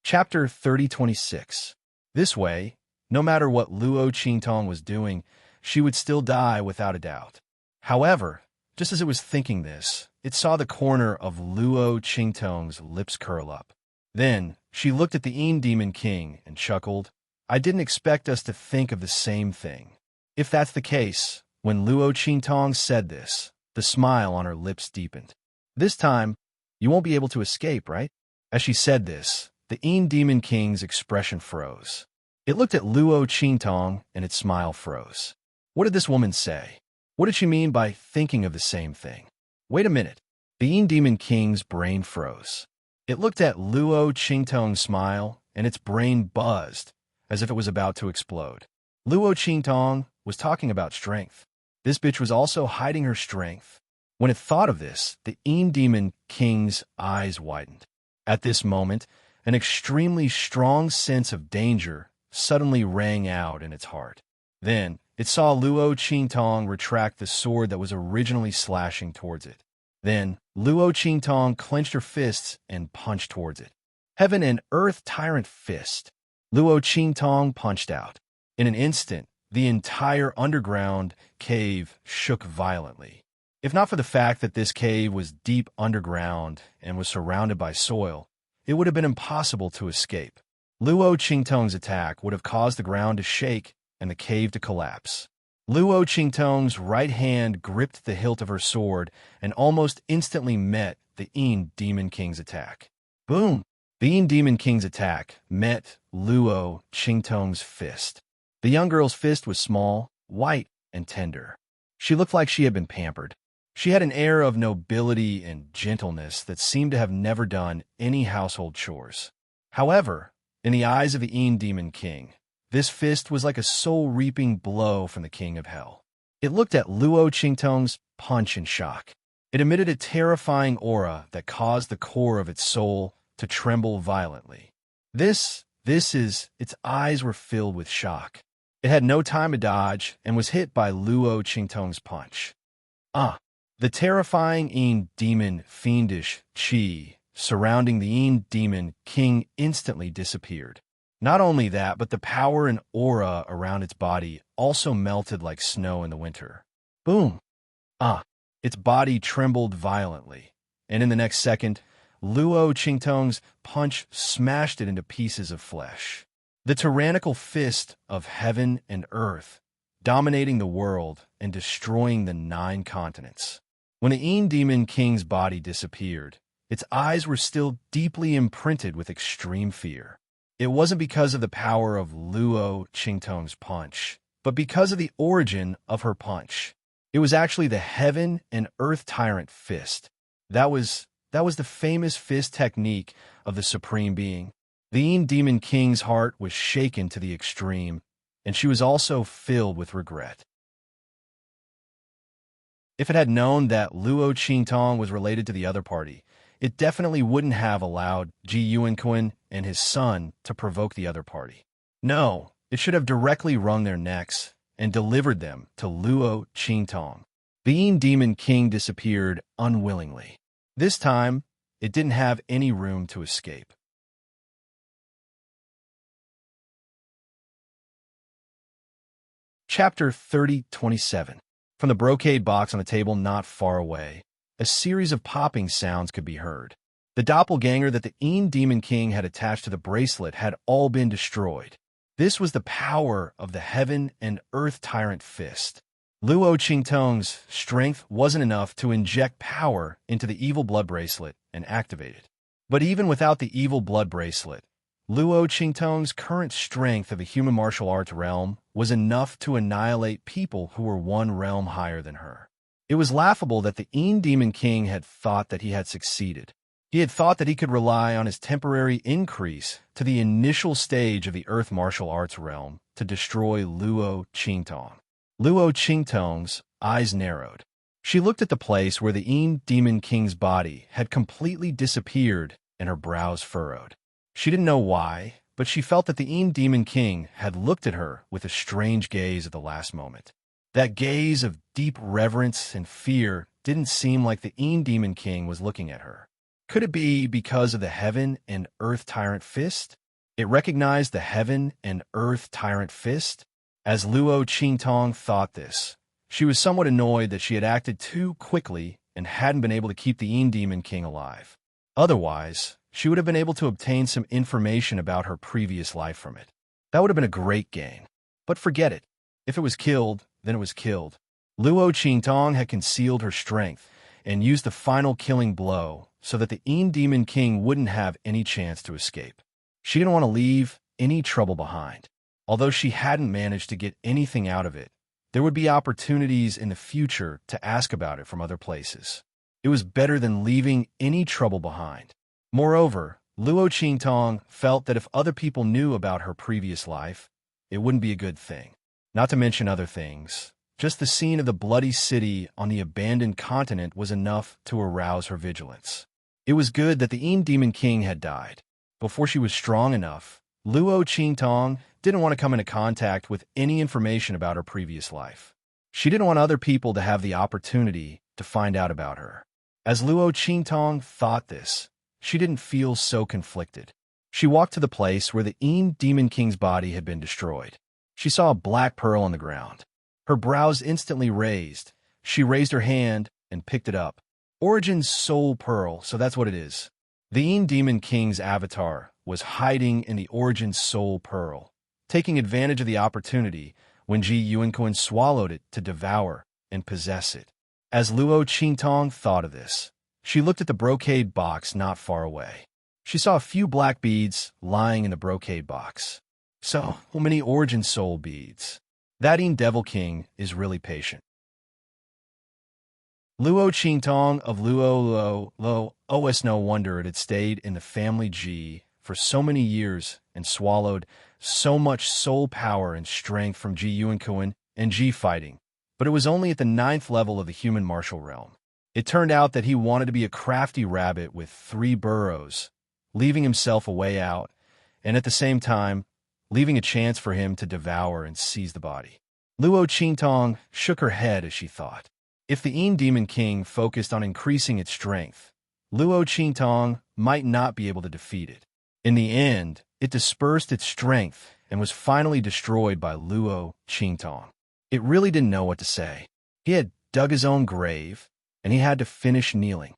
Chapter 3026. This way, no matter what Luo Qingtong was doing, she would still die without a doubt. However, just as it was thinking this, it saw the corner of Luo Qingtong's lips curl up. Then, she looked at the Demon King and chuckled. I didn't expect us to think of the same thing. If that's the case, when Luo Qingtong said this, the smile on her lips deepened. This time, you won't be able to escape, right? As she said this, the Demon King's expression froze. It looked at Luo Qingtong and its smile froze. What did this woman say? What did she mean by thinking of the same thing? Wait a minute. The Demon King's brain froze. It looked at Luo Qingtong's smile, and its brain buzzed, as if it was about to explode. Luo Qingtong was talking about strength. This bitch was also hiding her strength. When it thought of this, the Demon King's eyes widened. At this moment, an extremely strong sense of danger suddenly rang out in its heart. Then, it saw Luo Qingtong retract the sword that was originally slashing towards it. Then, Luo Qingtong clenched her fists and punched towards it. Heaven and Earth Tyrant Fist. Luo Qingtong punched out. In an instant, the entire underground cave shook violently. If not for the fact that this cave was deep underground and was surrounded by soil, it would have been impossible to escape. Luo Qingtong's attack would have caused the ground to shake and the cave to collapse. Luo Qingtong's right hand gripped the hilt of her sword and almost instantly met the Demon King's attack. Boom! The Demon King's attack met Luo Qingtong's fist. The young girl's fist was small, white, and tender. She looked like she had been pampered. She had an air of nobility and gentleness that seemed to have never done any household chores. However, in the eyes of the Demon King, this fist was like a soul-reaping blow from the King of Hell. It looked at Luo Qingtong's punch in shock. It emitted a terrifying aura that caused the core of its soul to tremble violently. Its eyes were filled with shock. It had no time to dodge and was hit by Luo Qingtong's punch. The terrifying demon fiendish chi surrounding the Demon King instantly disappeared. Not only that, but the power and aura around its body also melted like snow in the winter. Boom! Its body trembled violently, and in the next second, Luo Qingtong's punch smashed it into pieces of flesh. The tyrannical fist of heaven and earth, dominating the world and destroying the 9 continents. When the Demon King's body disappeared, its eyes were still deeply imprinted with extreme fear. It wasn't because of the power of Luo Qingtong's punch, but because of the origin of her punch. It was actually the heaven and earth tyrant fist. That was the famous fist technique of the Supreme Being. The Demon King's heart was shaken to the extreme, and she was also filled with regret. If it had known that Luo Qingtong was related to the other party, it definitely wouldn't have allowed Ji Yuanquan and his son to provoke the other party. No, it should have directly wrung their necks and delivered them to Luo Qingtong. The Demon King disappeared unwillingly. This time, it didn't have any room to escape. Chapter 30:27. From the brocade box on the table not far away, a series of popping sounds could be heard. The doppelganger that the Demon King had attached to the bracelet had all been destroyed. This was the power of the heaven and earth tyrant fist. Luo Qingtong's strength wasn't enough to inject power into the evil blood bracelet and activate it. But even without the evil blood bracelet, Luo Qingtong's current strength of the human martial arts realm was enough to annihilate people who were 1 realm higher than her. It was laughable that the Demon King had thought that he had succeeded. He had thought that he could rely on his temporary increase to the initial stage of the earth martial arts realm to destroy Luo Qingtong. Luo Qingtong's eyes narrowed. She looked at the place where the Demon King's body had completely disappeared and her brows furrowed. She didn't know why, but she felt that the Demon King had looked at her with a strange gaze at the last moment. That gaze of deep reverence and fear didn't seem like the Demon King was looking at her. Could it be because of the heaven and earth tyrant fist? It recognized the heaven and earth tyrant fist. As Luo Qingtong thought this, she was somewhat annoyed that she had acted too quickly and hadn't been able to keep the Demon King alive. Otherwise, she would have been able to obtain some information about her previous life from it. That would have been a great gain. But forget it. If it was killed, then it was killed. Luo Qingtong had concealed her strength and used the final killing blow so that the Demon King wouldn't have any chance to escape. She didn't want to leave any trouble behind. Although she hadn't managed to get anything out of it, there would be opportunities in the future to ask about it from other places. It was better than leaving any trouble behind. Moreover, Luo Qingtong felt that if other people knew about her previous life, it wouldn't be a good thing. Not to mention other things. Just the scene of the bloody city on the abandoned continent was enough to arouse her vigilance. It was good that the Demon King had died. Before she was strong enough, Luo Qingtong didn't want to come into contact with any information about her previous life. She didn't want other people to have the opportunity to find out about her. As Luo Qingtong thought this, she didn't feel so conflicted. She walked to the place where the Demon King's body had been destroyed. She saw a black pearl on the ground. Her brows instantly raised. She raised her hand and picked it up. Origin's Soul Pearl, so that's what it is. The Demon King's avatar was hiding in the Origin's Soul Pearl, taking advantage of the opportunity when Ji Yuanquan swallowed it to devour and possess it. As Luo Qingtong thought of this, she looked at the brocade box not far away. She saw a few black beads lying in the brocade box. So many Origin Soul beads. That Devil King is really patient. Luo Qingtong of Luo OS no wonder it had stayed in the family Ji for so many years and swallowed so much soul power and strength from Ji Yuanquan and Ji fighting. But it was only at the 9th level of the human martial realm. It turned out that he wanted to be a crafty rabbit with 3 burrows, leaving himself a way out, and at the same time, leaving a chance for him to devour and seize the body. Luo Qingtong shook her head as she thought. If the Demon King focused on increasing its strength, Luo Qingtong might not be able to defeat it. In the end, it dispersed its strength and was finally destroyed by Luo Qingtong. It really didn't know what to say. He had dug his own grave, and he had to finish kneeling.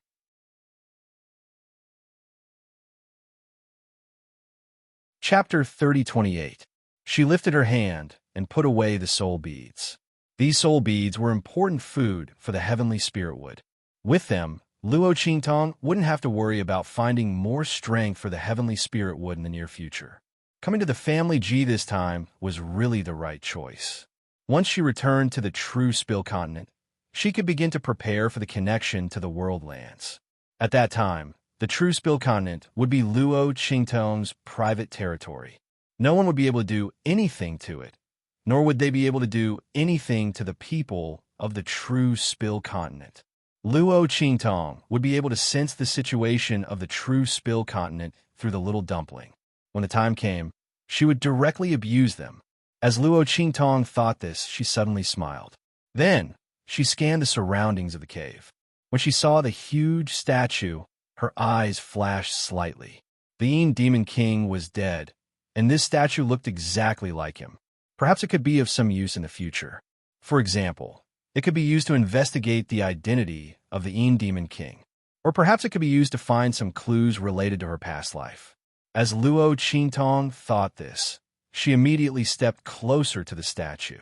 Chapter 3028. She lifted her hand and put away the soul beads. These soul beads were important food for the heavenly spirit wood. With them, Luo Qingtong wouldn't have to worry about finding more strength for the heavenly spirit wood in the near future. Coming to the family G this time was really the right choice. Once she returned to the true Spill continent, she could begin to prepare for the connection to the world lands. At that time, the true Spill continent would be Luo Qingtong's private territory. No one would be able to do anything to it, nor would they be able to do anything to the people of the true Spill continent. Luo Qingtong would be able to sense the situation of the true Spill continent through the little dumpling. When the time came, she would directly abuse them. As Luo Qingtong thought this, she suddenly smiled. Then, she scanned the surroundings of the cave. When she saw the huge statue, her eyes flashed slightly. The Demon King was dead, and this statue looked exactly like him. Perhaps it could be of some use in the future. For example, it could be used to investigate the identity of the Demon King, or perhaps it could be used to find some clues related to her past life. As Luo Qingtong thought this, she immediately stepped closer to the statue.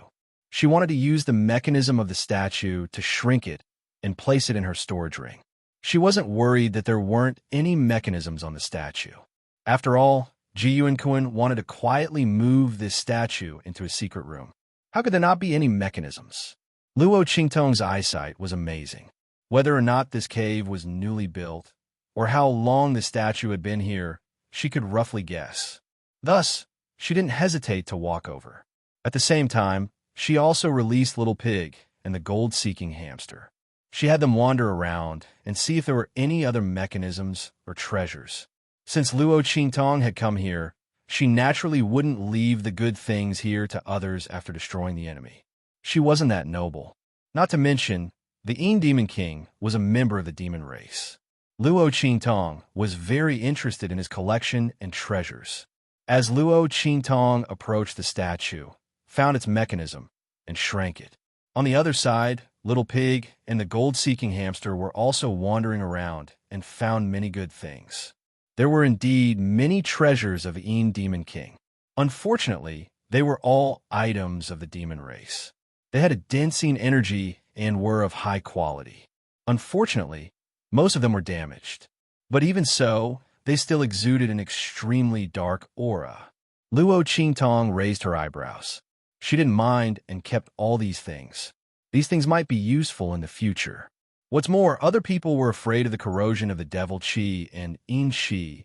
She wanted to use the mechanism of the statue to shrink it and place it in her storage ring. She wasn't worried that there weren't any mechanisms on the statue. After all, Ji Yuanquan wanted to quietly move this statue into a secret room. How could there not be any mechanisms? Luo Qingtong's eyesight was amazing. Whether or not this cave was newly built, or how long the statue had been here, she could roughly guess. Thus, she didn't hesitate to walk over. At the same time, she also released Little Pig and the gold-seeking hamster. She had them wander around and see if there were any other mechanisms or treasures. Since Luo Qingtong had come here, she naturally wouldn't leave the good things here to others after destroying the enemy. She wasn't that noble. Not to mention, the Demon King was a member of the demon race. Luo Qingtong was very interested in his collection and treasures. As Luo Qingtong approached the statue, found its mechanism, and shrank it. On the other side, Little Pig and the gold-seeking hamster were also wandering around and found many good things. There were indeed many treasures of Demon King. Unfortunately, they were all items of the demon race. They had a densing energy and were of high quality. Unfortunately, most of them were damaged. But even so, they still exuded an extremely dark aura. Luo Qingtong raised her eyebrows. She didn't mind and kept all these things. These things might be useful in the future. What's more, other people were afraid of the corrosion of the devil Qi and Yin Qi,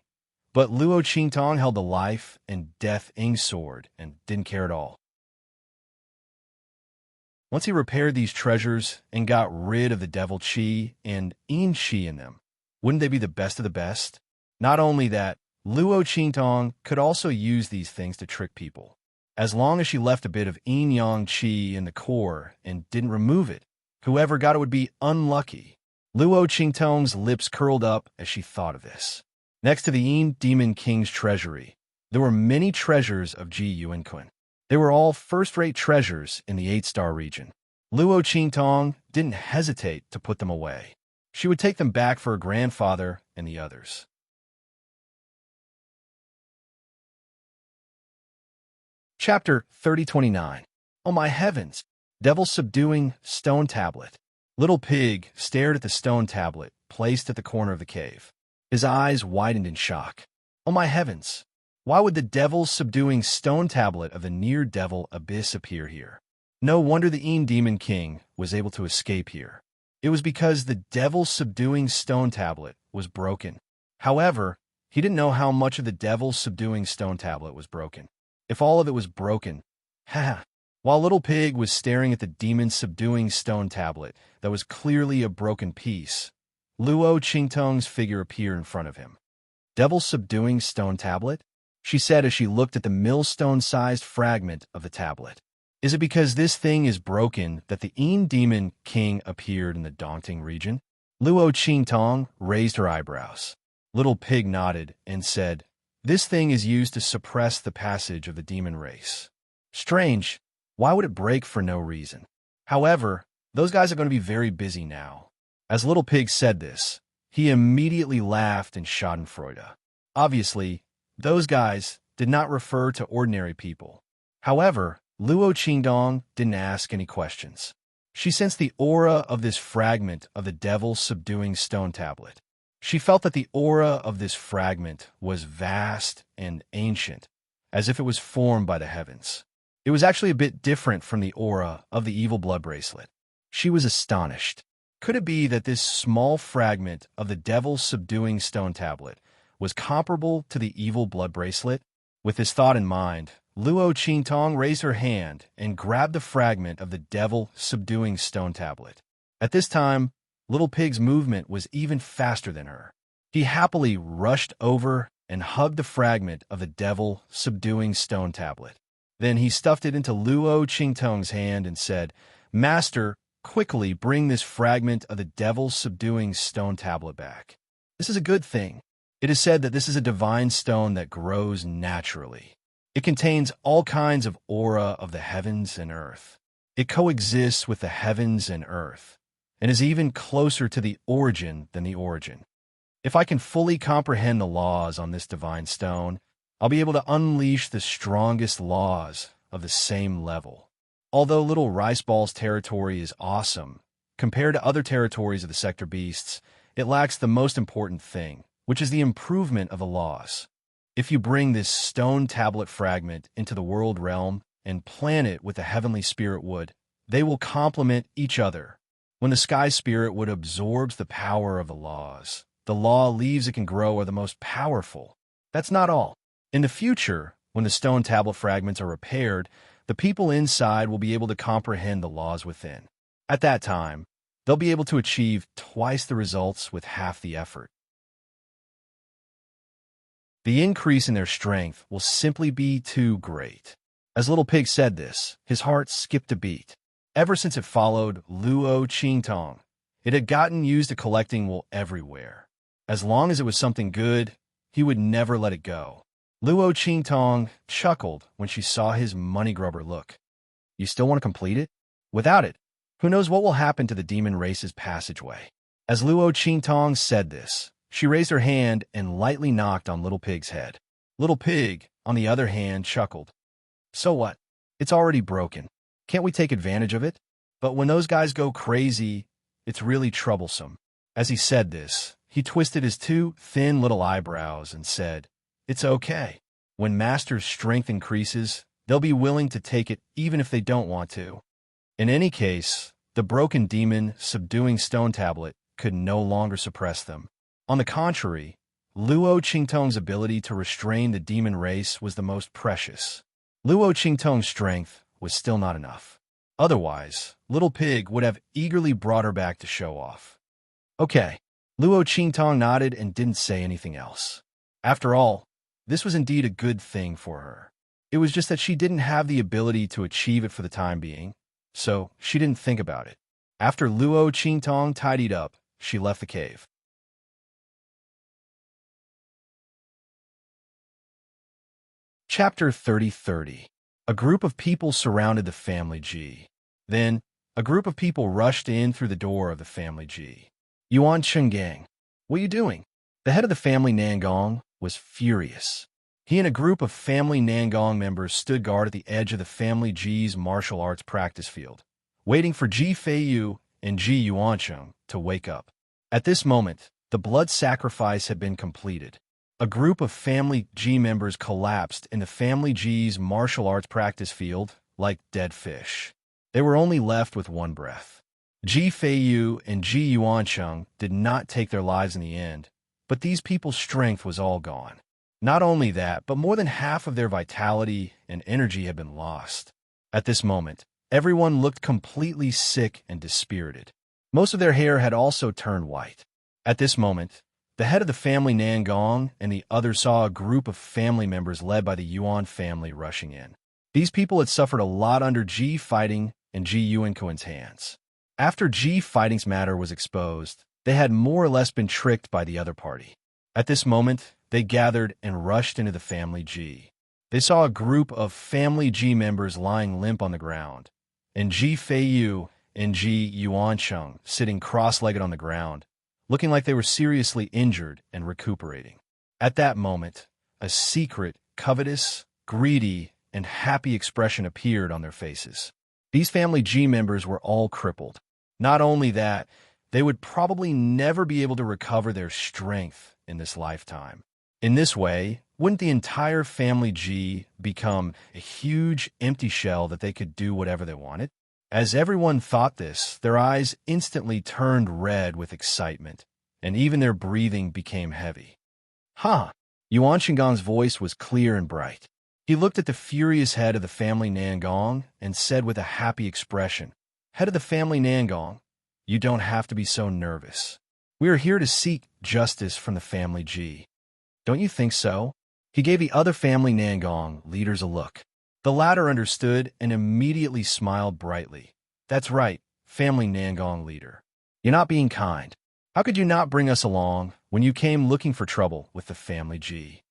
but Luo Qingtong held the life and death Ing sword and didn't care at all. Once he repaired these treasures and got rid of the devil Qi and Yin Qi in them, wouldn't they be the best of the best? Not only that, Luo Qingtong could also use these things to trick people. As long as she left a bit of Yin Yang Qi in the core and didn't remove it, whoever got it would be unlucky. Luo Qingtong's lips curled up as she thought of this. Next to the Demon King's treasury, there were many treasures of Ji Yuanquan. They were all first-rate treasures in the 8-star region. Luo Qingtong didn't hesitate to put them away. She would take them back for her grandfather and the others. Chapter 3029. Oh my heavens! Devil-subduing stone tablet. Little Pig stared at the stone tablet placed at the corner of the cave. His eyes widened in shock. Oh my heavens! Why would the devil-subduing stone tablet of the near-devil abyss appear here? No wonder the Demon King was able to escape here. It was because the devil-subduing stone tablet was broken. However, he didn't know how much of the devil-subduing stone tablet was broken. If all of it was broken, While Little Pig was staring at the demon-subduing stone tablet that was clearly a broken piece, Luo Qingtong's figure appeared in front of him. Devil-subduing stone tablet? She said as she looked at the millstone-sized fragment of the tablet. Is it because this thing is broken that the Demon King appeared in the daunting region? Luo Qingtong raised her eyebrows. Little Pig nodded and said, "This thing is used to suppress the passage of the demon race." Strange. Why would it break for no reason? However, those guys are going to be very busy now. As Little Pig said this, he immediately laughed in Schadenfreude. Obviously, those guys did not refer to ordinary people. However, Luo Qingdong didn't ask any questions. She sensed the aura of this fragment of the devil's subduing stone tablet. She felt that the aura of this fragment was vast and ancient, as if it was formed by the heavens. It was actually a bit different from the aura of the evil blood bracelet. She was astonished. Could it be that this small fragment of the devil's subduing stone tablet was comparable to the evil blood bracelet? With this thought in mind, Luo Qingtong raised her hand and grabbed the fragment of the devil subduing stone tablet. At this time, Little Pig's movement was even faster than her. He happily rushed over and hugged the fragment of the devil subduing stone tablet. Then he stuffed it into Luo Qingtong's hand and said, "Master, quickly bring this fragment of the devil subduing stone tablet back. This is a good thing. It is said that this is a divine stone that grows naturally. It contains all kinds of aura of the heavens and earth. It coexists with the heavens and earth, and is even closer to the origin than the origin. If I can fully comprehend the laws on this divine stone, I'll be able to unleash the strongest laws of the same level. Although Little Rice Ball's territory is awesome, compared to other territories of the Sector Beasts, it lacks the most important thing, which is the improvement of the laws. If you bring this stone tablet fragment into the world realm and plant it with the heavenly spirit wood, they will complement each other. When the sky spirit wood absorbs the power of the laws, the law leaves it can grow are the most powerful. That's not all. In the future, when the stone tablet fragments are repaired, the people inside will be able to comprehend the laws within. At that time, they'll be able to achieve twice the results with half the effort. The increase in their strength will simply be too great." As Little Pig said this, his heart skipped a beat. Ever since it followed Luo Qingtong, it had gotten used to collecting wool everywhere. As long as it was something good, he would never let it go. Luo Qingtong chuckled when she saw his money grubber look. "You still want to complete it? Without it, who knows what will happen to the demon race's passageway?" As Luo Qingtong said this, she raised her hand and lightly knocked on Little Pig's head. Little Pig, on the other hand, chuckled. "So what? It's already broken. Can't we take advantage of it? But when those guys go crazy, it's really troublesome." As he said this, he twisted his two thin little eyebrows and said, "It's okay. When Master's strength increases, they'll be willing to take it even if they don't want to." In any case, the broken demon subduing stone tablet could no longer suppress them. On the contrary, Luo Qingtong's ability to restrain the demon race was the most precious. Luo Qingtong's strength was still not enough. Otherwise, Little Pig would have eagerly brought her back to show off. Okay, Luo Qingtong nodded and didn't say anything else. After all, this was indeed a good thing for her. It was just that she didn't have the ability to achieve it for the time being, so she didn't think about it. After Luo Qingtong tidied up, she left the cave. Chapter 30:30. A group of people surrounded the family Ji. Then, a group of people rushed in through the door of the family Ji. "Yuan Chenggang, what are you doing?" The head of the family Nangong was furious. He and a group of family Nangong members stood guard at the edge of the family Ji's martial arts practice field, waiting for Ji Feiyu and Ji Yuancheng to wake up. At this moment, the blood sacrifice had been completed. A group of family Ji members collapsed in the family Ji's martial arts practice field like dead fish. They were only left with one breath. Ji Feiyu and Ji Yuancheng did not take their lives in the end, but these people's strength was all gone. Not only that, but more than half of their vitality and energy had been lost. At this moment, everyone looked completely sick and dispirited. Most of their hair had also turned white. At this moment, the head of the family Nangong and the others saw a group of family members led by the Yuan family rushing in. These people had suffered a lot under Ji Fighting and Ji Yuankuan's hands. After Ji Fighting's matter was exposed, they had more or less been tricked by the other party. At this moment, they gathered and rushed into the family Ji. They saw a group of family Ji members lying limp on the ground, and Ji Feiyu and Ji Yuancheng sitting cross-legged on the ground, looking like they were seriously injured and recuperating. At that moment, a secret covetous, greedy, and happy expression appeared on their faces. These family G members were all crippled. Not only that, they would probably never be able to recover their strength in this lifetime. In this way, wouldn't the entire family G become a huge empty shell that they could do whatever they wanted? As everyone thought this, their eyes instantly turned red with excitement, and even their breathing became heavy. Huh! Yuan Shingon's voice was clear and bright. He looked at the furious head of the family Nangong and said with a happy expression, "Head of the family Nangong, you don't have to be so nervous. We are here to seek justice from the family G. Don't you think so?" He gave the other family Nangong leaders a look. The latter understood and immediately smiled brightly. "That's right, family Nangong leader. You're not being kind. How could you not bring us along when you came looking for trouble with the family G?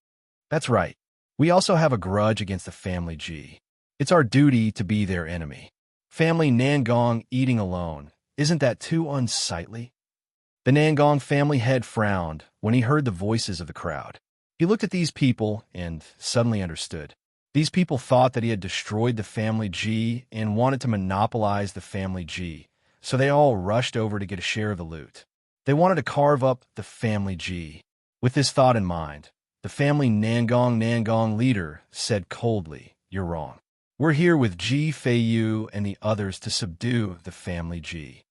That's right. We also have a grudge against the family G. It's our duty to be their enemy. Family Nangong eating alone. Isn't that too unsightly?" The Nangong family head frowned when he heard the voices of the crowd. He looked at these people and suddenly understood. These people thought that he had destroyed the family G and wanted to monopolize the family G, so they all rushed over to get a share of the loot. They wanted to carve up the family G. With this thought in mind, the family Nangong leader said coldly, "You're wrong. We're here with Ji Feiyu and the others to subdue the family G.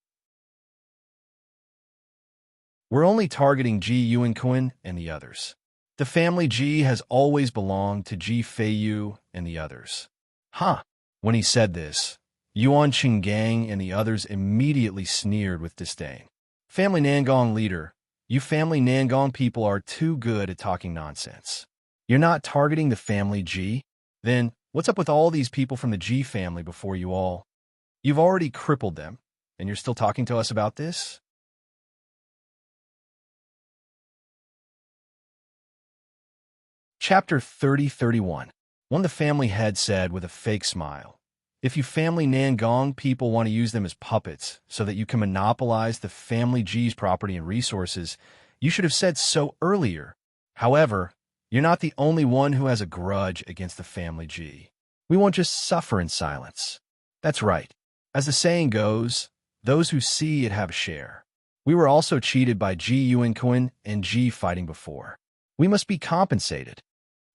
We're only targeting Ji Yuanquan and the others. The family G has always belonged to Ji Feiyu and the others." Huh! When he said this, Yuan Qinggang and the others immediately sneered with disdain. "Family Nangong leader, you family Nangong people are too good at talking nonsense. You're not targeting the family G? Then what's up with all these people from the G family before you all? You've already crippled them, and you're still talking to us about this?" Chapter 30-31. One of the family head said with a fake smile, "If you family Nangong people want to use them as puppets so that you can monopolize the family G's property and resources, you should have said so earlier. However, you're not the only one who has a grudge against the family G. We won't just suffer in silence. That's right. As the saying goes, those who see it have a share. We were also cheated by Ji Yuanquan and Ji fighting before. We must be compensated."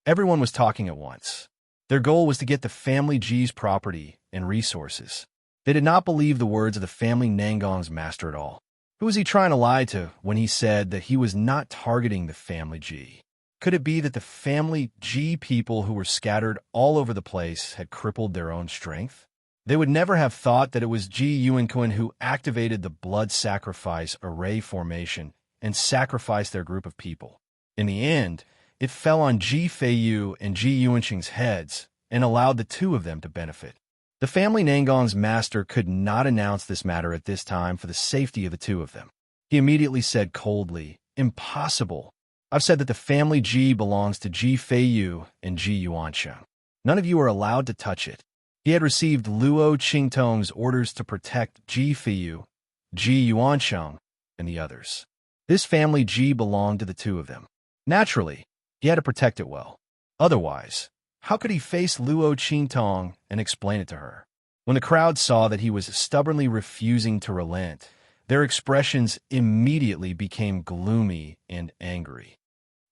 Everyone was talking at once. Their goal was to get the family G's property and resources. They did not believe the words of the family Nangong's master at all. Who was he trying to lie to when he said that he was not targeting the family G? Could it be that the family G people who were scattered all over the place had crippled their own strength? They would never have thought that it was Ji Yuanquan who activated the blood sacrifice array formation and sacrificed their group of people. In the end, it fell on Ji Feiyu and Ji Yuanqing's heads and allowed the two of them to benefit. The family Nangong's master could not announce this matter at this time for the safety of the two of them. He immediately said coldly, "Impossible. I've said that the family G belongs to Ji Feiyu and Ji Yuansheng. None of you are allowed to touch it." He had received Luo Qingtong's orders to protect Ji Feiyu, Ji Yuansheng, and the others. This family G belonged to the two of them. Naturally, he had to protect it well. Otherwise, how could he face Luo Qingtong and explain it to her? When the crowd saw that he was stubbornly refusing to relent, their expressions immediately became gloomy and angry.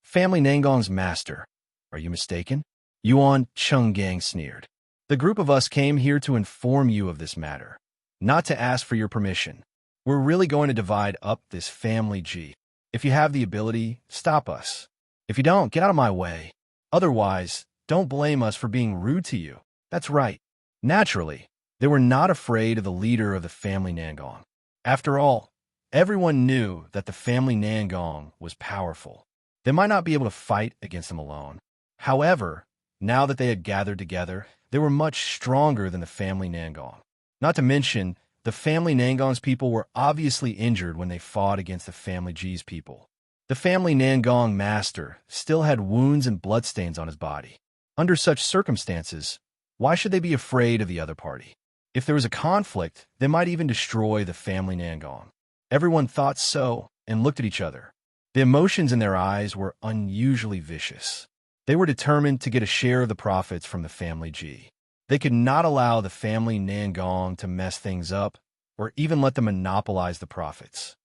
"Family Nangong's master, are you mistaken?" Yuan Chenggang sneered. "The group of us came here to inform you of this matter, not to ask for your permission. We're really going to divide up this family G. If you have the ability, stop us. If you don't, get out of my way. Otherwise, don't blame us for being rude to you." That's right. Naturally, they were not afraid of the leader of the family Nangong. After all, everyone knew that the family Nangong was powerful. They might not be able to fight against them alone. However, now that they had gathered together, they were much stronger than the family Nangong. Not to mention, the family Nangong's people were obviously injured when they fought against the family G's people. The family Nangong master still had wounds and bloodstains on his body. Under such circumstances, why should they be afraid of the other party? If there was a conflict, they might even destroy the family Nangong. Everyone thought so and looked at each other. The emotions in their eyes were unusually vicious. They were determined to get a share of the profits from the family Ji. They could not allow the family Nangong to mess things up or even let them monopolize the profits.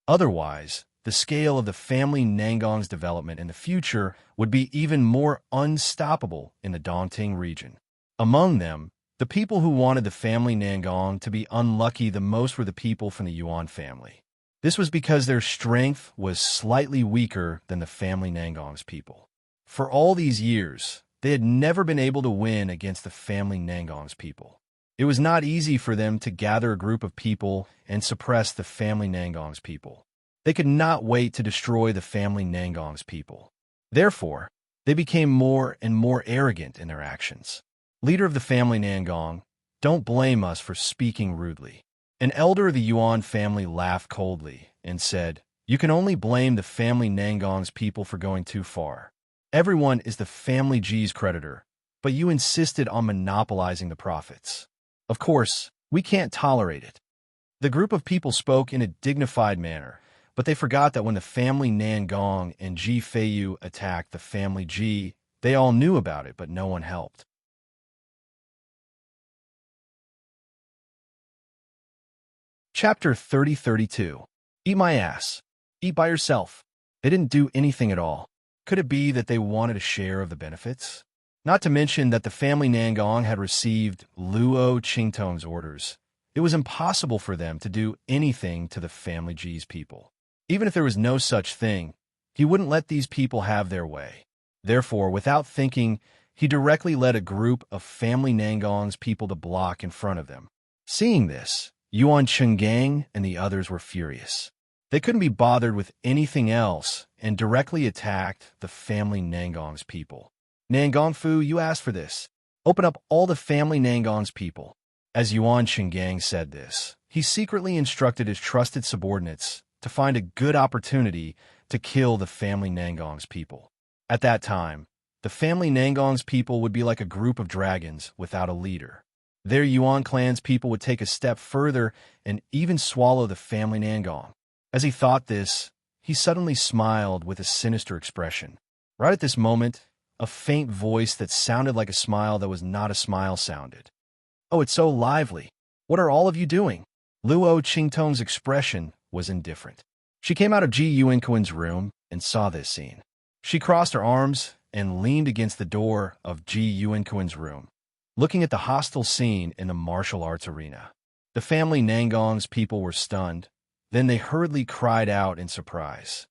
Otherwise, the scale of the family Nangong's development in the future would be even more unstoppable in the Dongting region. Among them, the people who wanted the family Nangong to be unlucky the most were the people from the Yuan family. This was because their strength was slightly weaker than the family Nangong's people. For all these years, they had never been able to win against the family Nangong's people. It was not easy for them to gather a group of people and suppress the family Nangong's people. They could not wait to destroy the family Nangong's people. Therefore, they became more and more arrogant in their actions. Leader of the family Nangong, don't blame us for speaking rudely. An elder of the Yuan family laughed coldly and said, "You can only blame the family Nangong's people for going too far. Everyone is the family Ji's creditor, but you insisted on monopolizing the profits. Of course, we can't tolerate it." The group of people spoke in a dignified manner, but they forgot that when the family Nangong and Ji Feiyu attacked the family Ji, they all knew about it, but no one helped. Chapter 30-32. Eat my ass. Eat by yourself. They didn't do anything at all. Could it be that they wanted a share of the benefits? Not to mention that the family Nangong had received Luo Qingtong's orders. It was impossible for them to do anything to the family Ji's people. Even if there was no such thing, he wouldn't let these people have their way. Therefore, without thinking, he directly led a group of family Nangong's people to block in front of them. Seeing this, Yuan Chenggang and the others were furious. They couldn't be bothered with anything else and directly attacked the family Nangong's people. "Nangong Fu, you asked for this. Open up all the family Nangong's people." As Yuan Chenggang said this, he secretly instructed his trusted subordinates to find a good opportunity to kill the family Nangong's people. At that time, the family Nangong's people would be like a group of dragons without a leader. Their Yuan clan's people would take a step further and even swallow the family Nangong. As he thought this, he suddenly smiled with a sinister expression. Right at this moment, a faint voice that sounded like a smile that was not a smile sounded. "Oh, it's so lively. What are all of you doing?" Luo Qingtong's expression was indifferent. She came out of Ji Yuanquan's room and saw this scene. She crossed her arms and leaned against the door of Ji Yuanquan's room, looking at the hostile scene in the martial arts arena. The family Nangong's people were stunned. Then they hurriedly cried out in surprise.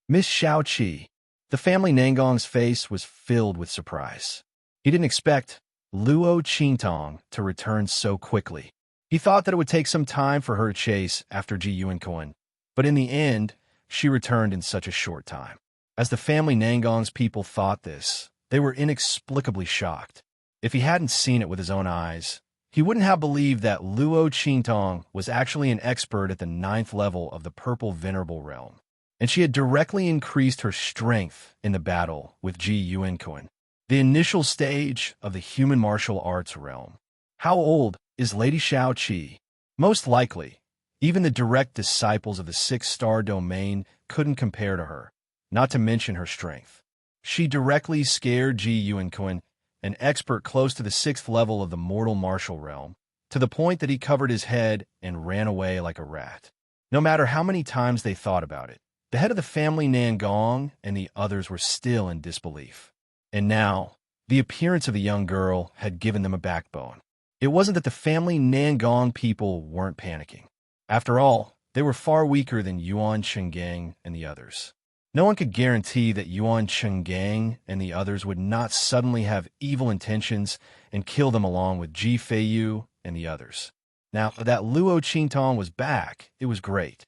"Miss Xiaoqi." The family Nangong's face was filled with surprise. He didn't expect Luo Qingtong to return so quickly. He thought that it would take some time for her to chase after Ji Yuanquan, but in the end, she returned in such a short time. As the family Nangong's people thought this, they were inexplicably shocked. If he hadn't seen it with his own eyes, he wouldn't have believed that Luo Qingtong was actually an expert at the 9th level of the Purple Venerable Realm, and she had directly increased her strength in the battle with Ji Yuanquan, the initial stage of the human martial arts realm. How old is Lady Xiaoqi? Most likely, even the direct disciples of the 6-star domain couldn't compare to her, not to mention her strength. She directly scared Ji Yuanquan, an expert close to the 6th level of the mortal martial realm, to the point that he covered his head and ran away like a rat. No matter how many times they thought about it, the head of the family Nangong and the others were still in disbelief. And now, the appearance of the young girl had given them a backbone. It wasn't that the family Nangong people weren't panicking. After all, they were far weaker than Yuan Chenggang and the others. No one could guarantee that Yuan Chenggang and the others would not suddenly have evil intentions and kill them along with Ji Feiyu and the others. Now that Luo Qingtong was back, it was great.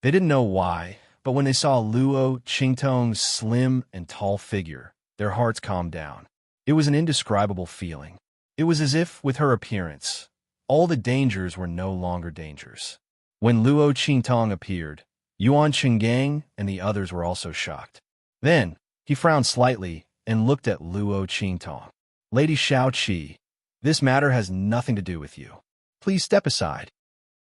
They didn't know why, but when they saw Luo Qingtong's slim and tall figure, their hearts calmed down. It was an indescribable feeling. It was as if, with her appearance, all the dangers were no longer dangers. When Luo Qingtong appeared, Yuan Chenggang and the others were also shocked. Then, he frowned slightly and looked at Luo Qingtong. "Lady Xiaoqi, this matter has nothing to do with you. Please step aside."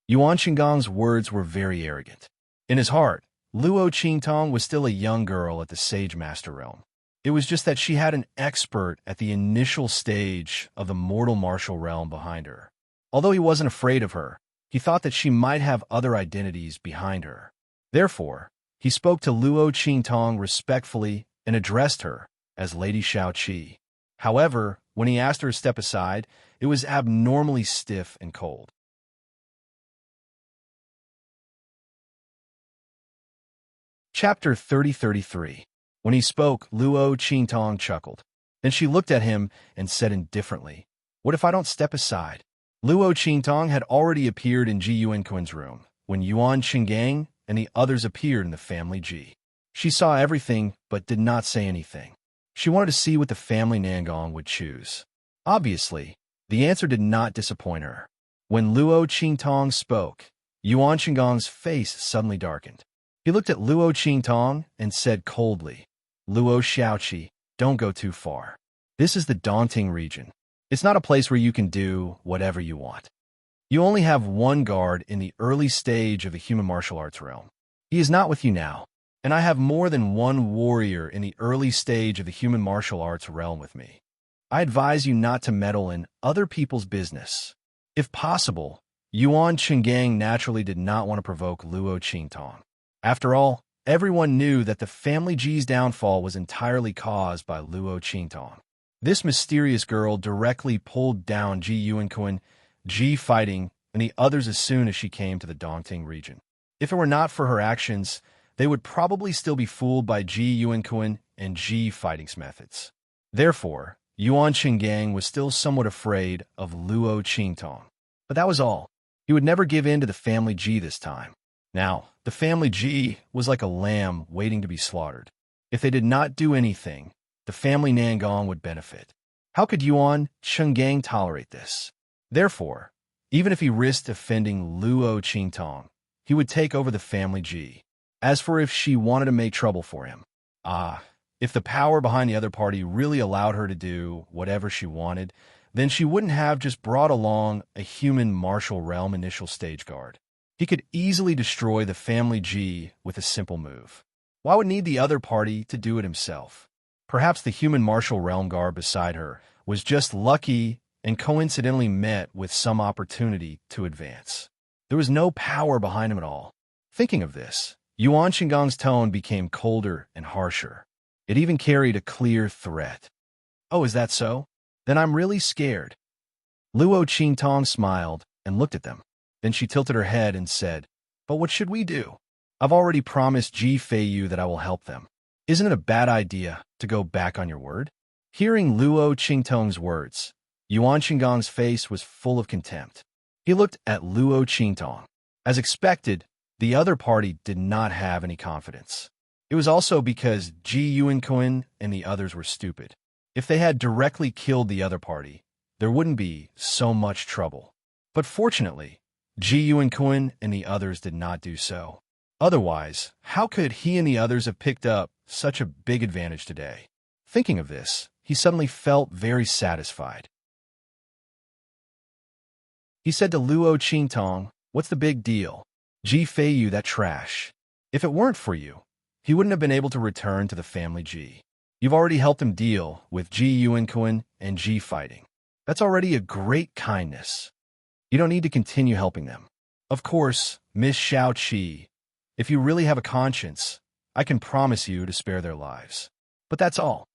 Yuan Chenggang's words were very arrogant. In his heart, Luo Qingtong was still a young girl at the Sage Master realm. It was just that she had an expert at the initial stage of the mortal martial realm behind her. Although he wasn't afraid of her, he thought that she might have other identities behind her. Therefore, he spoke to Luo Qingtong respectfully and addressed her as Lady Xiaoqi. However, when he asked her to step aside, it was abnormally stiff and cold. Chapter 30-33. When he spoke, Luo Qingtong chuckled. Then she looked at him and said indifferently, "What if I don't step aside?" Luo Qingtong had already appeared in Ji Yuanquan's room when Yuan Qinggang and the others appeared in the family Ji. She saw everything but did not say anything. She wanted to see what the family Nangong would choose. Obviously, the answer did not disappoint her. When Luo Qingtong spoke, Yuan Qinggong's face suddenly darkened. He looked at Luo Qingtong and said coldly, "Luo Xiaoqi, don't go too far. This is the Daunting region. It's not a place where you can do whatever you want. You only have one guard in the early stage of the human martial arts realm. He is not with you now, and I have more than one warrior in the early stage of the human martial arts realm with me. I advise you not to meddle in other people's business." If possible, Yuan Qinggang naturally did not want to provoke Luo Qingtong. After all, everyone knew that the family Ji's downfall was entirely caused by Luo Qingtong. This mysterious girl directly pulled down Ji Yuanquan, Ji Fighting, and the others as soon as she came to the Daunting region. If it were not for her actions, they would probably still be fooled by Ji Yuanquan and Ji Fighting's methods. Therefore, Yuan Qinggang was still somewhat afraid of Luo Qingtong. But that was all. He would never give in to the family Ji this time. Now, the family Ji was like a lamb waiting to be slaughtered. If they did not do anything, the family Nangong would benefit. How could Yuan Qinggang tolerate this? Therefore, even if he risked offending Luo Qingtong, he would take over the family Ji. As for if she wanted to make trouble for him, if the power behind the other party really allowed her to do whatever she wanted, then she wouldn't have just brought along a human martial realm initial stage guard. He could easily destroy the family Ji with a simple move. Why would need the other party to do it himself? Perhaps the human martial realm guard beside her was just lucky and coincidentally met with some opportunity to advance. There was no power behind him at all. Thinking of this, Yuan Qinggang's tone became colder and harsher. It even carried a clear threat. "Oh, is that so? Then I'm really scared." Luo Qingtong smiled and looked at them. Then she tilted her head and said, "But what should we do? I've already promised Ji Feiyu that I will help them. Isn't it a bad idea to go back on your word?" Hearing Luo Qingtong's words, Yuan Qinggang's face was full of contempt. He looked at Luo Qingtong. As expected, the other party did not have any confidence. It was also because Ji Yuanquan and the others were stupid. If they had directly killed the other party, there wouldn't be so much trouble. But fortunately, Ji Yuanquan and the others did not do so. Otherwise, how could he and the others have picked up such a big advantage today? Thinking of this, he suddenly felt very satisfied. He said to Luo Qingtong, "What's the big deal? Ji Feiyu, that trash. If it weren't for you, he wouldn't have been able to return to the family Ji. You've already helped him deal with Ji Yuanquan and Ji Fighting. That's already a great kindness. You don't need to continue helping them. Of course, Miss Xiaoqi, if you really have a conscience, I can promise you to spare their lives. But that's all."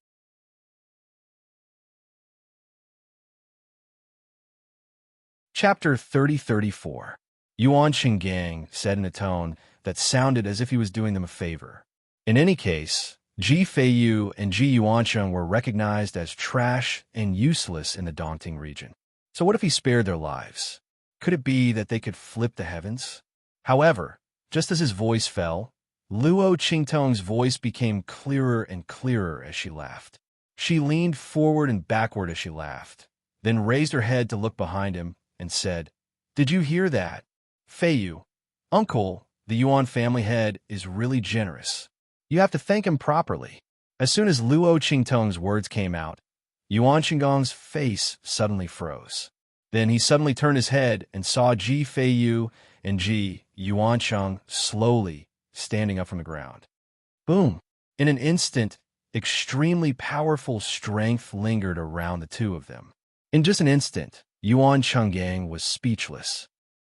Chapter 30-34. Yuan Qinggang said in a tone that sounded as if he was doing them a favor. In any case, Ji Feiyu and Ji Yuancheng were recognized as trash and useless in the Daunting region. So what if he spared their lives? Could it be that they could flip the heavens? However, just as his voice fell, Luo Qingtong's voice became clearer and clearer as she laughed. She leaned forward and backward as she laughed, then raised her head to look behind him and said, "Did you hear that? Feiyu, Uncle, the Yuan family head, is really generous. You have to thank him properly." As soon as Luo Qingtong's words came out, Yuan Qinggang's face suddenly froze. Then he suddenly turned his head and saw Ji Feiyu and Ji Yuancheng slowly, standing up from the ground. Boom! In an instant, extremely powerful strength lingered around the two of them. In just an instant, Yuan Changgang was speechless.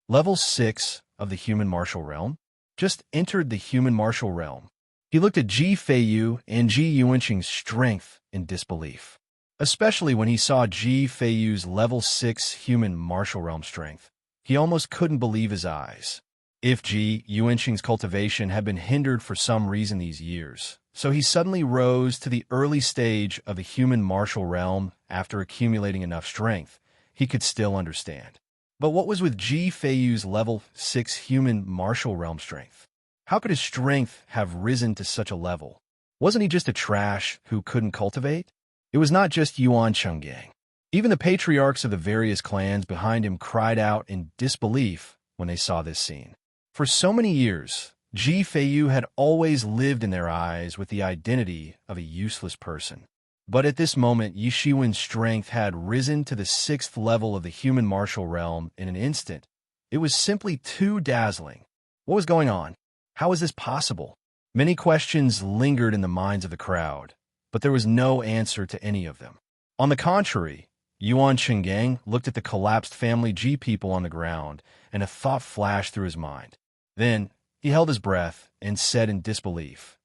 Level 6 of the human martial realm just entered the human martial realm. He looked at Ji Feiyu and Ji Yuanqing's strength in disbelief, especially when he saw Ji Feiyu's level 6 human martial realm strength. He almost couldn't believe his eyes. If Ji Yuanqing's cultivation had been hindered for some reason these years, so he suddenly rose to the early stage of the human martial realm after accumulating enough strength, he could still understand. But what was with Ji Feiyu's level 6 human martial realm strength? How could his strength have risen to such a level? Wasn't he just a trash who couldn't cultivate? It was not just Yuan Changgang. Even the patriarchs of the various clans behind him cried out in disbelief when they saw this scene. For so many years, Ji Feiyu had always lived in their eyes with the identity of a useless person. But at this moment, Yi Shiwen's strength had risen to the 6th level of the human martial realm in an instant. It was simply too dazzling. What was going on? How was this possible? Many questions lingered in the minds of the crowd, but there was no answer to any of them. On the contrary, Yuan Changgang looked at the collapsed family Ji people on the ground, and a thought flashed through his mind. Then, he held his breath and said in disbelief,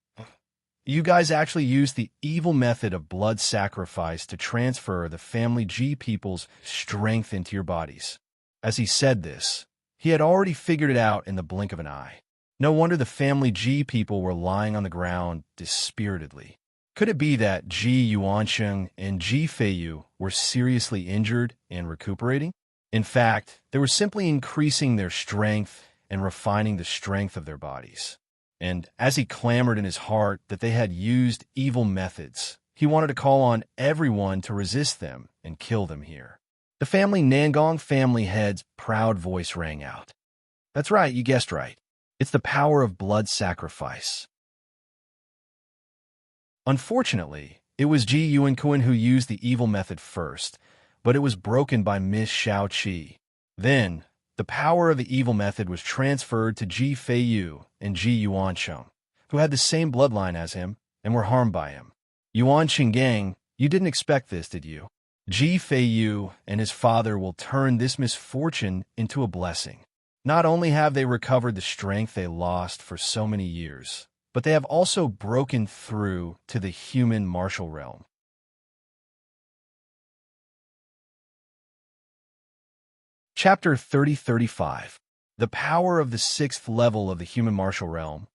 "You guys actually used the evil method of blood sacrifice to transfer the family Ji people's strength into your bodies." As he said this, he had already figured it out in the blink of an eye. No wonder the family Ji people were lying on the ground dispiritedly. Could it be that Ji Yuanqing and Ji Feiyu were seriously injured and recuperating? In fact, they were simply increasing their strength and refining the strength of their bodies. And as he clamored in his heart that they had used evil methods, he wanted to call on everyone to resist them and kill them here. The family Nangong family head's proud voice rang out. "That's right, you guessed right. It's the power of blood sacrifice." Unfortunately, it was Ji Yuanqing who used the evil method first, but it was broken by Miss Shaoqi. Then, the power of the evil method was transferred to Ji Feiyu and Ji Yuanqing, who had the same bloodline as him and were harmed by him. Yuan Changgang, you didn't expect this, did you? Ji Feiyu and his father will turn this misfortune into a blessing. Not only have they recovered the strength they lost for so many years, but they have also broken through to the human martial realm. Chapter 30-35. The power of the 6th level of the human martial realm.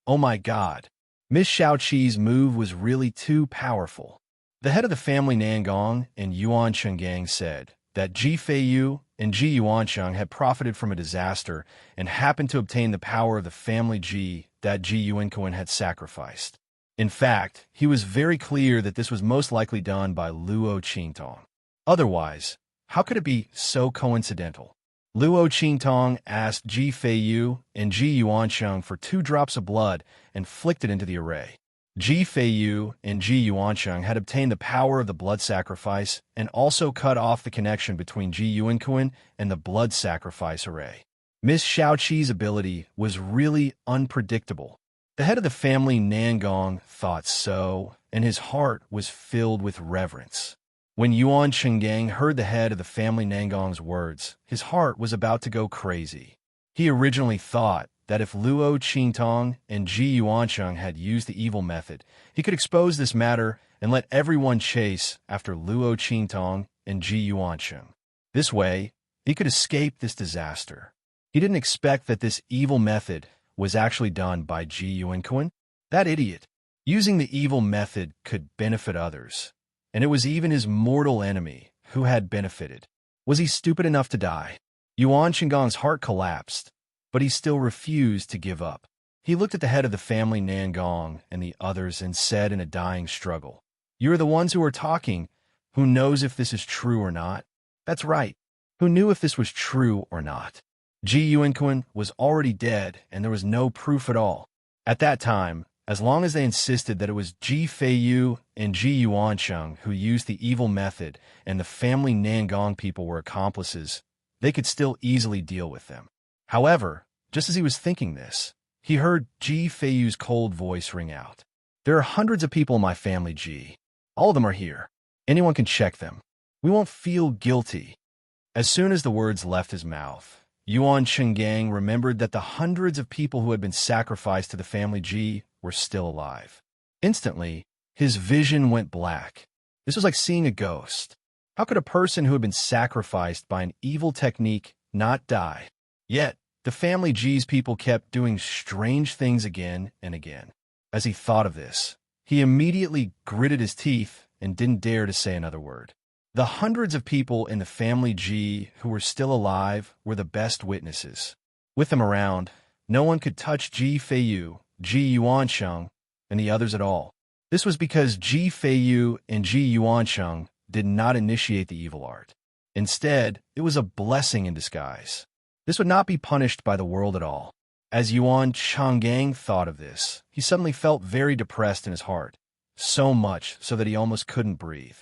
Oh my God. Miss Shaoqi's move was really too powerful. The head of the family Nangong and Yuan Changgang said that Ji Feiyu and Ji Yuanqing had profited from a disaster and happened to obtain the power of the family Ji that Ji Yuanqing had sacrificed. In fact, he was very clear that this was most likely done by Luo Qingtong. Otherwise, how could it be so coincidental? Luo Qingtong asked Ji Feiyu and Ji Yuanqing for 2 drops of blood and flicked it into the array. Ji Feiyu and Ji Yuanqing had obtained the power of the blood sacrifice and also cut off the connection between Ji Yuanqing and the blood sacrifice array. Miss Shaoqi's ability was really unpredictable. The head of the family Nangong thought so, and his heart was filled with reverence. When Yuan Changgang heard the head of the family Nangong's words, his heart was about to go crazy. He originally thought that if Luo Qingtong and Ji Yuanqing had used the evil method, he could expose this matter and let everyone chase after Luo Qingtong and Ji Yuanqing. This way, he could escape this disaster. He didn't expect that this evil method was actually done by Ji Yuanqing. That idiot. Using the evil method could benefit others, and it was even his mortal enemy who had benefited. Was he stupid enough to die? Yuan Qinggong's heart collapsed, but he still refused to give up. He looked at the head of the family Nangong and the others and said in a dying struggle, "You are the ones who are talking. Who knows if this is true or not?" That's right. Who knew if this was true or not? Ji Yuanqing was already dead, and there was no proof at all. At that time, as long as they insisted that it was Ji Feiyu and Ji Yuanqing who used the evil method and the family Nangong people were accomplices, they could still easily deal with them. However, just as he was thinking this, he heard Ji Feiyu's cold voice ring out. There are hundreds of people in my family, Ji. All of them are here. Anyone can check them. We won't feel guilty. As soon as the words left his mouth, Yuan Chenggang remembered that the hundreds of people who had been sacrificed to the family Ji were still alive. Instantly, his vision went black. This was like seeing a ghost. How could a person who had been sacrificed by an evil technique not die? Yet, the family Ji's people kept doing strange things again and again. As he thought of this, he immediately gritted his teeth and didn't dare to say another word. The hundreds of people in the family Ji who were still alive were the best witnesses. With them around, no one could touch Ji Feiyu, Ji Yuansheng, and the others at all. This was because Ji Feiyu and Ji Yuansheng did not initiate the evil art. Instead, it was a blessing in disguise. This would not be punished by the world at all. As Yuan Changgang thought of this, he suddenly felt very depressed in his heart, so much so that he almost couldn't breathe.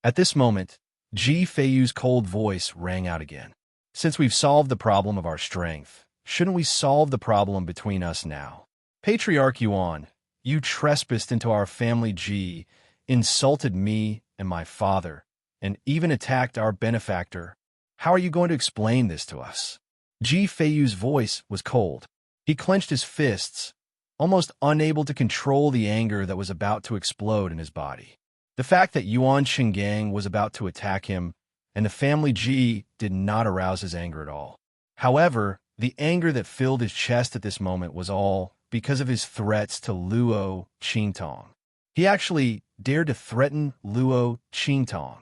At this moment, Ji Feiyu's cold voice rang out again. Since we've solved the problem of our strength, shouldn't we solve the problem between us now? Patriarch Yuan, you trespassed into our family Ji, insulted me and my father, and even attacked our benefactor. How are you going to explain this to us? Ji Feiyu's voice was cold. He clenched his fists, almost unable to control the anger that was about to explode in his body. The fact that Yuan Chenggang was about to attack him and the family Ji did not arouse his anger at all. However, the anger that filled his chest at this moment was all because of his threats to Luo Qingtong. He actually dared to threaten Luo Qingtong.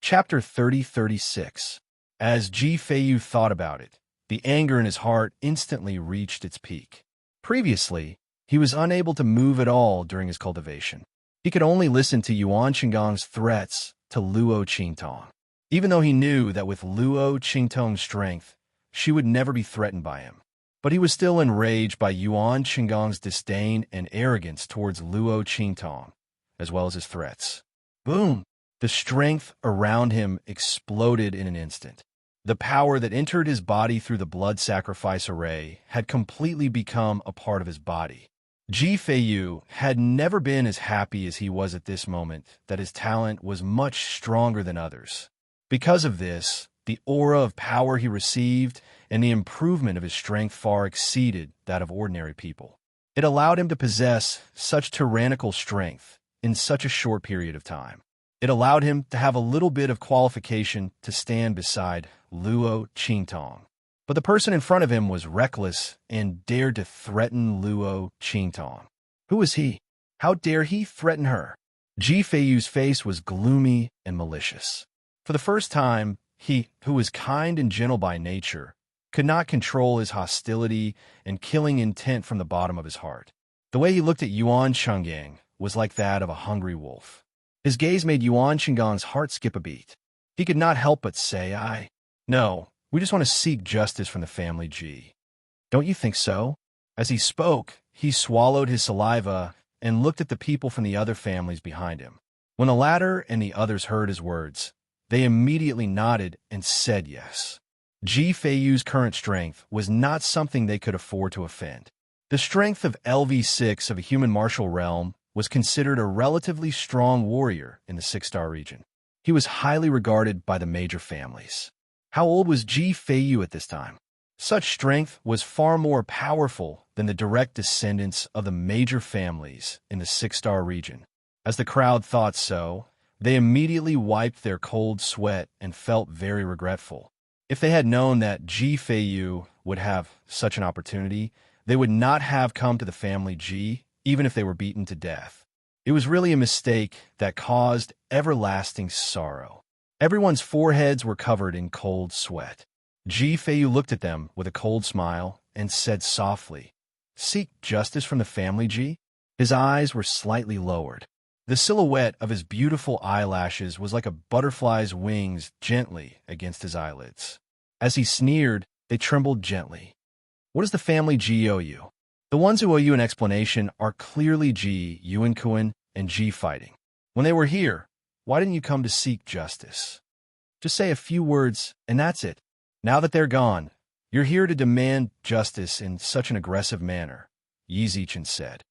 Chapter 30-36. As Ji Feiyu thought about it, the anger in his heart instantly reached its peak. Previously, he was unable to move at all during his cultivation. He could only listen to Yuan Chenggang's threats to Luo Qingtong. Even though he knew that with Luo Qingtong's strength, she would never be threatened by him. But he was still enraged by Yuan Chenggang's disdain and arrogance towards Luo Qingtong, as well as his threats. Boom! The strength around him exploded in an instant. The power that entered his body through the blood sacrifice array had completely become a part of his body. Ji Feiyu had never been as happy as he was at this moment that his talent was much stronger than others. Because of this, the aura of power he received and the improvement of his strength far exceeded that of ordinary people. It allowed him to possess such tyrannical strength in such a short period of time. It allowed him to have a little bit of qualification to stand beside Luo Qingtong. But the person in front of him was reckless and dared to threaten Luo Qingtong. Who was he? How dare he threaten her? Ji Feiyu's face was gloomy and malicious. For the first time, he, who was kind and gentle by nature, could not control his hostility and killing intent from the bottom of his heart. The way he looked at Yuan Chenggang was like that of a hungry wolf. His gaze made Yuan Chenggang's heart skip a beat. He could not help but say, No, we just want to seek justice from the family Ji. Don't you think so? As he spoke, he swallowed his saliva and looked at the people from the other families behind him. When the latter and the others heard his words, they immediately nodded and said yes. Ji Feiyu's current strength was not something they could afford to offend. The strength of LV6 of a human martial realm was considered a relatively strong warrior in the 6-star region. He was highly regarded by the major families. How old was Ji Feiyu at this time? Such strength was far more powerful than the direct descendants of the major families in the 6-star region. As the crowd thought so, they immediately wiped their cold sweat and felt very regretful. If they had known that Ji Feiyu would have such an opportunity, they would not have come to the family Ji, even if they were beaten to death. It was really a mistake that caused everlasting sorrow. Everyone's foreheads were covered in cold sweat. Ji Feiyu looked at them with a cold smile and said softly, "Seek justice from the family Ji?" His eyes were slightly lowered. The silhouette of his beautiful eyelashes was like a butterfly's wings gently against his eyelids. As he sneered, they trembled gently. What does the family Ji owe you? The ones who owe you an explanation are clearly Ji Yuankun and Ji Fighting. When they were here, why didn't you come to seek justice? Just say a few words, and that's it. Now that they're gone, you're here to demand justice in such an aggressive manner, Yizichin said.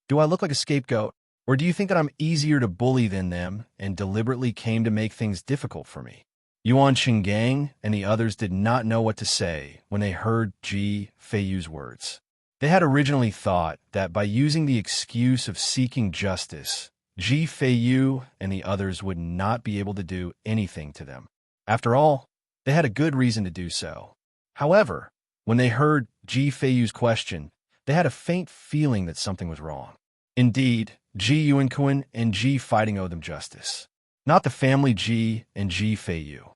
Do I look like a scapegoat, or do you think that I'm easier to bully than them and deliberately came to make things difficult for me? Yuan Qinggang and the others did not know what to say when they heard Ji Feiyu's words. They had originally thought that by using the excuse of seeking justice, Ji Feiyu and the others would not be able to do anything to them. After all, they had a good reason to do so. However, when they heard Ji Feiyu's question, they had a faint feeling that something was wrong. Indeed, Ji Yuanquan and Ji Fighting owed them justice, not the family Ji and Ji Feiyu.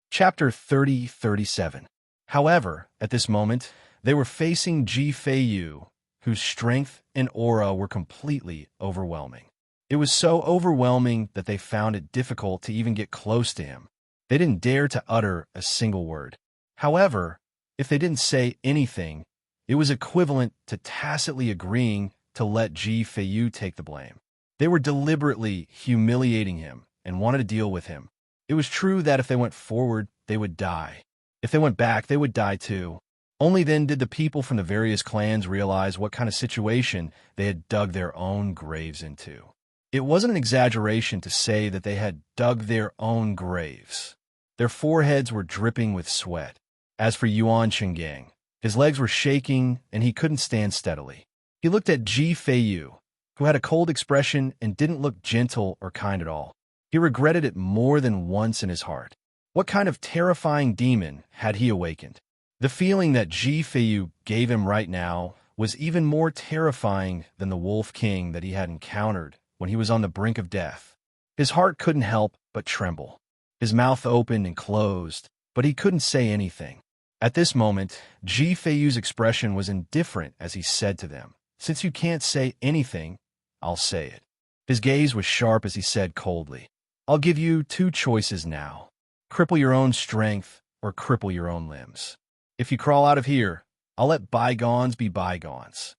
Chapter 30-37. However, at this moment, they were facing Ji Feiyu, whose strength and aura were completely overwhelming. It was so overwhelming that they found it difficult to even get close to him. They didn't dare to utter a single word. However, if they didn't say anything, it was equivalent to tacitly agreeing to let Ji Feiyu take the blame. They were deliberately humiliating him and wanted to deal with him. It was true that if they went forward, they would die. If they went back, they would die too. Only then did the people from the various clans realize what kind of situation they had dug their own graves into. It wasn't an exaggeration to say that they had dug their own graves. Their foreheads were dripping with sweat. As for Yuan Qinggang, his legs were shaking and he couldn't stand steadily. He looked at Ji Feiyu, who had a cold expression and didn't look gentle or kind at all. He regretted it more than once in his heart. What kind of terrifying demon had he awakened? The feeling that Ji Feiyu gave him right now was even more terrifying than the Wolf King that he had encountered when he was on the brink of death. His heart couldn't help but tremble. His mouth opened and closed, but he couldn't say anything. At this moment, Ji Feiyu's expression was indifferent as he said to them, "Since you can't say anything, I'll say it." His gaze was sharp as he said coldly, "I'll give you two choices now. Cripple your own strength or cripple your own limbs. If you crawl out of here, I'll let bygones be bygones.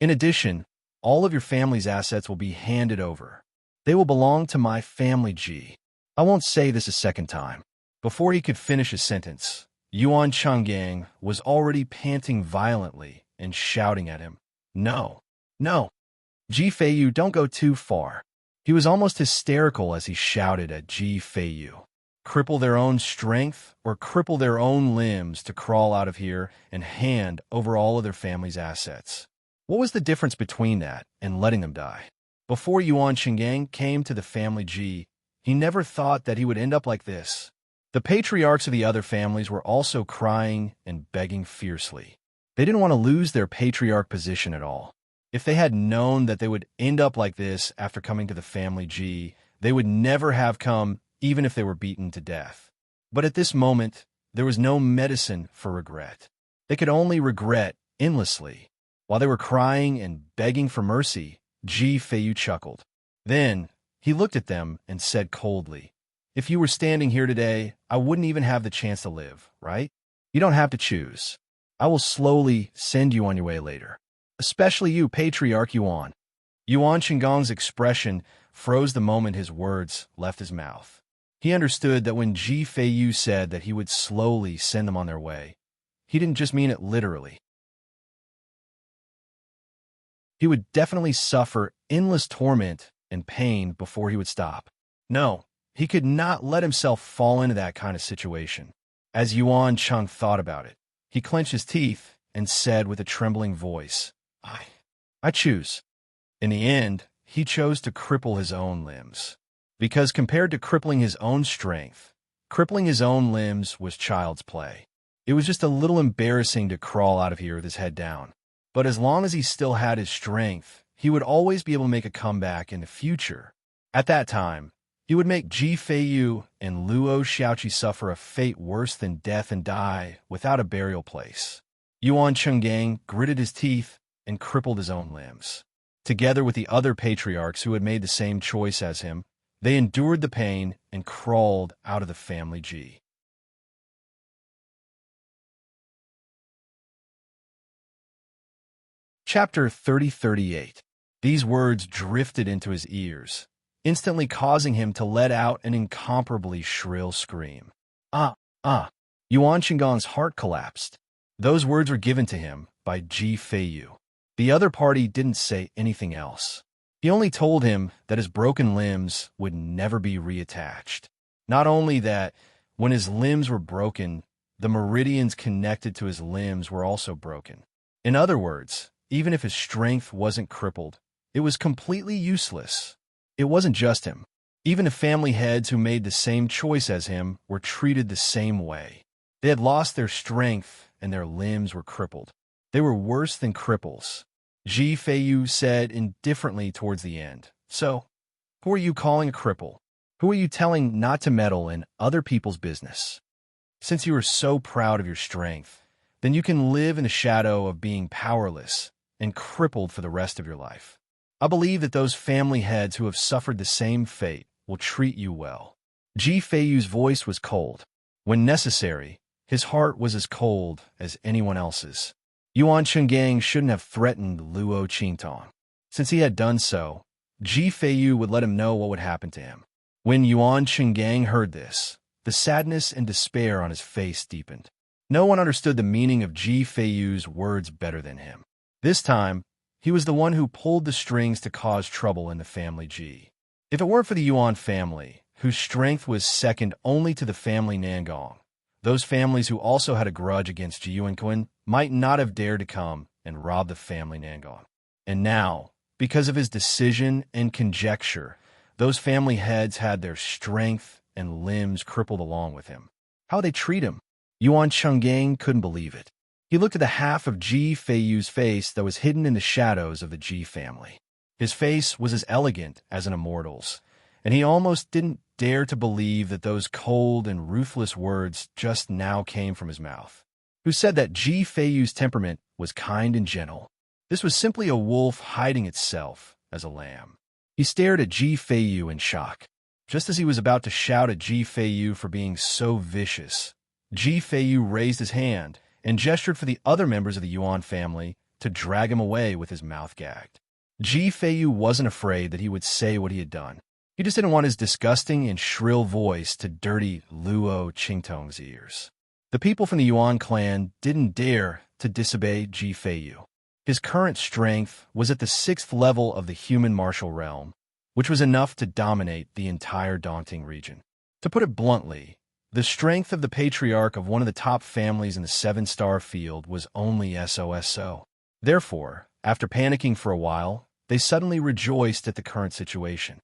In addition, all of your family's assets will be handed over. They will belong to my family Ji. I won't say this a second time." Before he could finish his sentence, Yuan Changgang was already panting violently and shouting at him, "No, no, Ji Feiyu, don't go too far." He was almost hysterical as he shouted at Ji Feiyu. Cripple their own strength or cripple their own limbs to crawl out of here and hand over all of their family's assets. What was the difference between that and letting them die? Before Yuan Qinggang came to the family Ji, he never thought that he would end up like this. The patriarchs of the other families were also crying and begging fiercely. They didn't want to lose their patriarch position at all. If they had known that they would end up like this after coming to the family Ji, they would never have come even if they were beaten to death. But at this moment, there was no medicine for regret. They could only regret endlessly. While they were crying and begging for mercy, Ji Feiyu chuckled. Then he looked at them and said coldly, "If you were standing here today, I wouldn't even have the chance to live, right? You don't have to choose. I will slowly send you on your way later. Especially you, Patriarch Yuan." Yuan Qinggang's expression froze the moment his words left his mouth. He understood that when Ji Feiyu said that he would slowly send them on their way, he didn't just mean it literally. He would definitely suffer endless torment and pain before he would stop. No, he could not let himself fall into that kind of situation. As Yuan Cheng thought about it, he clenched his teeth and said with a trembling voice, I choose." In the end, he chose to cripple his own limbs. Because compared to crippling his own strength, crippling his own limbs was child's play. It was just a little embarrassing to crawl out of here with his head down. But as long as he still had his strength, he would always be able to make a comeback in the future. At that time, he would make Ji Feiyu and Luo Xiaoqi suffer a fate worse than death and die without a burial place. Yuan Chenggang gritted his teeth and crippled his own limbs. Together with the other patriarchs who had made the same choice as him, they endured the pain and crawled out of the family Ji. Chapter 3038. These words drifted into his ears, instantly causing him to let out an incomparably shrill scream. Ah, ah. Yuan Shinggong's heart collapsed. Those words were given to him by Ji Feiyu. The other party didn't say anything else. He only told him that his broken limbs would never be reattached. Not only that, when his limbs were broken, the meridians connected to his limbs were also broken. In other words, even if his strength wasn't crippled, it was completely useless. It wasn't just him. Even the family heads who made the same choice as him were treated the same way. They had lost their strength and their limbs were crippled. They were worse than cripples. Ji Feiyu said indifferently towards the end. So, who are you calling a cripple? Who are you telling not to meddle in other people's business? Since you are so proud of your strength, then you can live in the shadow of being powerless and crippled for the rest of your life. I believe that those family heads who have suffered the same fate will treat you well. Ji Feiyu's voice was cold. When necessary, his heart was as cold as anyone else's. Yuan Shinggong shouldn't have threatened Luo Qingtong. Since he had done so, Ji Feiyu would let him know what would happen to him. When Yuan Shinggong heard this, the sadness and despair on his face deepened. No one understood the meaning of Ji Feiyu's words better than him. This time, he was the one who pulled the strings to cause trouble in the family Ji. If it weren't for the Yuan family, whose strength was second only to the family Nangong, those families who also had a grudge against Ji Yuanquan might not have dared to come and rob the family Nangong. And now, because of his decision and conjecture, those family heads had their strength and limbs crippled along with him. How they treat him? Yuan Shinggong couldn't believe it. He looked at the half of Ji Feiyu's face that was hidden in the shadows of the Ji family. His face was as elegant as an immortal's, and he almost didn't dare to believe that those cold and ruthless words just now came from his mouth. Who said that Ji Feiyu's temperament was kind and gentle? This was simply a wolf hiding itself as a lamb. He stared at Ji Feiyu in shock. Just as he was about to shout at Ji Feiyu for being so vicious, Ji Feiyu raised his hand and gestured for the other members of the Yuan family to drag him away with his mouth gagged. Ji Feiyu wasn't afraid that he would say what he had done. He just didn't want his disgusting and shrill voice to dirty Luo Qingtong's ears. The people from the Yuan clan didn't dare to disobey Ji Feiyu. His current strength was at the 6th level of the human martial realm, which was enough to dominate the entire Dongting region. To put it bluntly, the strength of the patriarch of one of the top families in the 7-star field was only SOSO. Therefore, after panicking for a while, they suddenly rejoiced at the current situation.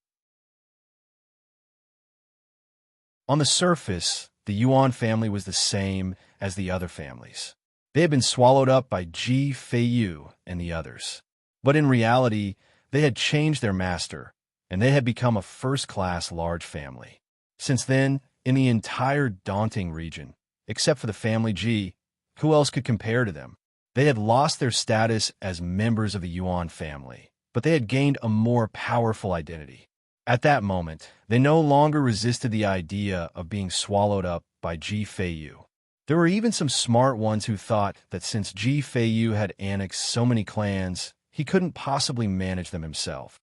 On the surface, the Yuan family was the same as the other families. They had been swallowed up by Ji Feiyu and the others. But in reality, they had changed their master, and they had become a first-class large family. Since then, in the entire Dongting region, except for the family Ji, who else could compare to them? They had lost their status as members of the Yuan family, but they had gained a more powerful identity. At that moment, they no longer resisted the idea of being swallowed up by Ji Feiyu. There were even some smart ones who thought that since Ji Feiyu had annexed so many clans, he couldn't possibly manage them himself.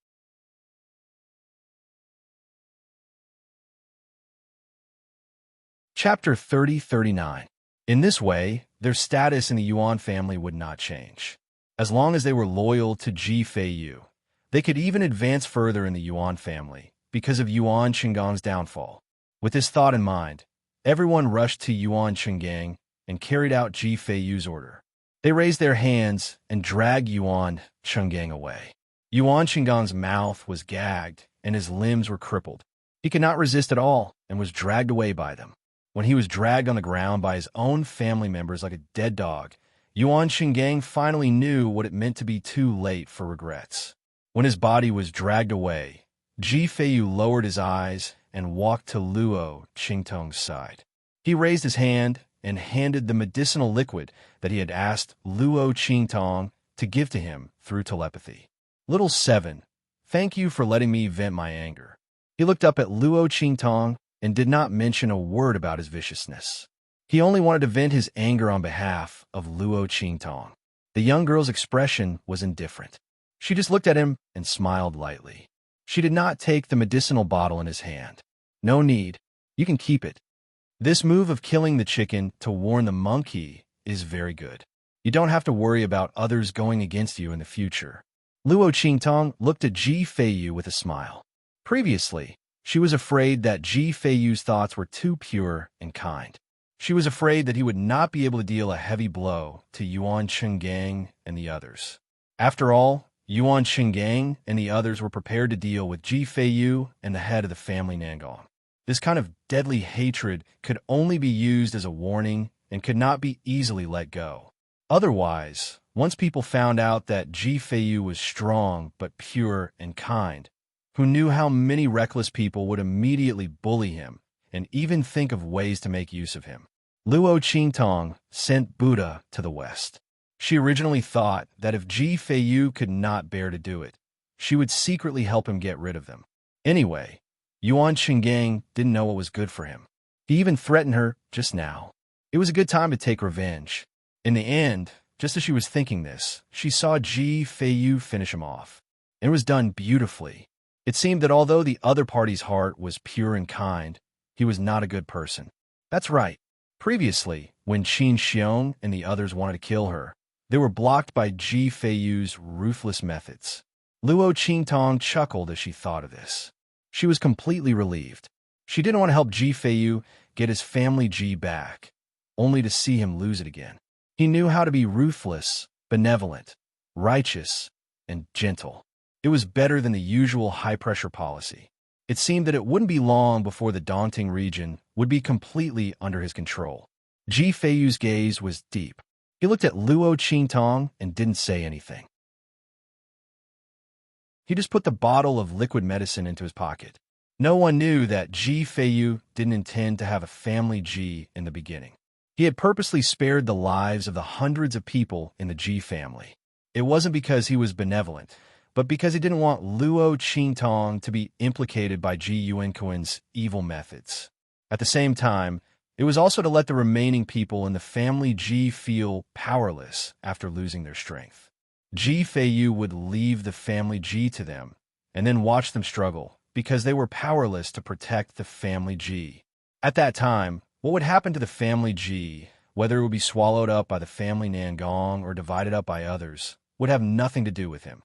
Chapter 3039. In this way, their status in the Yuan family would not change. As long as they were loyal to Ji Feiyu, they could even advance further in the Yuan family because of Yuan Shinggong's downfall. With this thought in mind, everyone rushed to Yuan Shinggong and carried out Ji Feiyu's order. They raised their hands and dragged Yuan Shinggong away. Yuan Shinggong's mouth was gagged and his limbs were crippled. He could not resist at all and was dragged away by them. When he was dragged on the ground by his own family members like a dead dog, Yuan Shinggong finally knew what it meant to be too late for regrets. When his body was dragged away, Ji Feiyu lowered his eyes and walked to Luo Qingtong's side. He raised his hand and handed the medicinal liquid that he had asked Luo Qingtong to give to him through telepathy. Little 7, thank you for letting me vent my anger. He looked up at Luo Qingtong and did not mention a word about his viciousness. He only wanted to vent his anger on behalf of Luo Qingtong. The young girl's expression was indifferent. She just looked at him and smiled lightly. She did not take the medicinal bottle in his hand. No need. You can keep it. This move of killing the chicken to warn the monkey is very good. You don't have to worry about others going against you in the future. Luo Qingtong looked at Ji Feiyu with a smile. Previously, she was afraid that Ji Feiyu's thoughts were too pure and kind. She was afraid that he would not be able to deal a heavy blow to Yuan Chenggang and the others. After all, Yuan Chenggang and the others were prepared to deal with Ji Feiyu and the head of the family Nangong. This kind of deadly hatred could only be used as a warning and could not be easily let go. Otherwise, once people found out that Ji Feiyu was strong but pure and kind, who knew how many reckless people would immediately bully him and even think of ways to make use of him. Luo Qingtong sent Buddha to the west. She originally thought that if Ji Feiyu could not bear to do it, she would secretly help him get rid of them. Anyway, Yuan Chenggang didn't know what was good for him. He even threatened her just now. It was a good time to take revenge. In the end, just as she was thinking this, she saw Ji Feiyu finish him off. It was done beautifully. It seemed that although the other party's heart was pure and kind, he was not a good person. That's right. Previously, when Qin Xiong and the others wanted to kill her, they were blocked by Ji Feiyu's ruthless methods. Luo Qingtong chuckled as she thought of this. She was completely relieved. She didn't want to help Ji Feiyu get his family Ji back, only to see him lose it again. He knew how to be ruthless, benevolent, righteous, and gentle. It was better than the usual high-pressure policy. It seemed that it wouldn't be long before the daunting region would be completely under his control. Ji Feiyu's gaze was deep. He looked at Luo Qingtong and didn't say anything. He just put the bottle of liquid medicine into his pocket. No one knew that Ji Feiyu didn't intend to have a family Ji in the beginning. He had purposely spared the lives of the hundreds of people in the Ji family. It wasn't because he was benevolent, but because he didn't want Luo Qingtong to be implicated by Ji Yuanquan's evil methods. At the same time, it was also to let the remaining people in the family Ji feel powerless after losing their strength. Ji Feiyu would leave the family Ji to them, and then watch them struggle, because they were powerless to protect the family Ji. At that time, what would happen to the family Ji, whether it would be swallowed up by the family Nangong or divided up by others, would have nothing to do with him.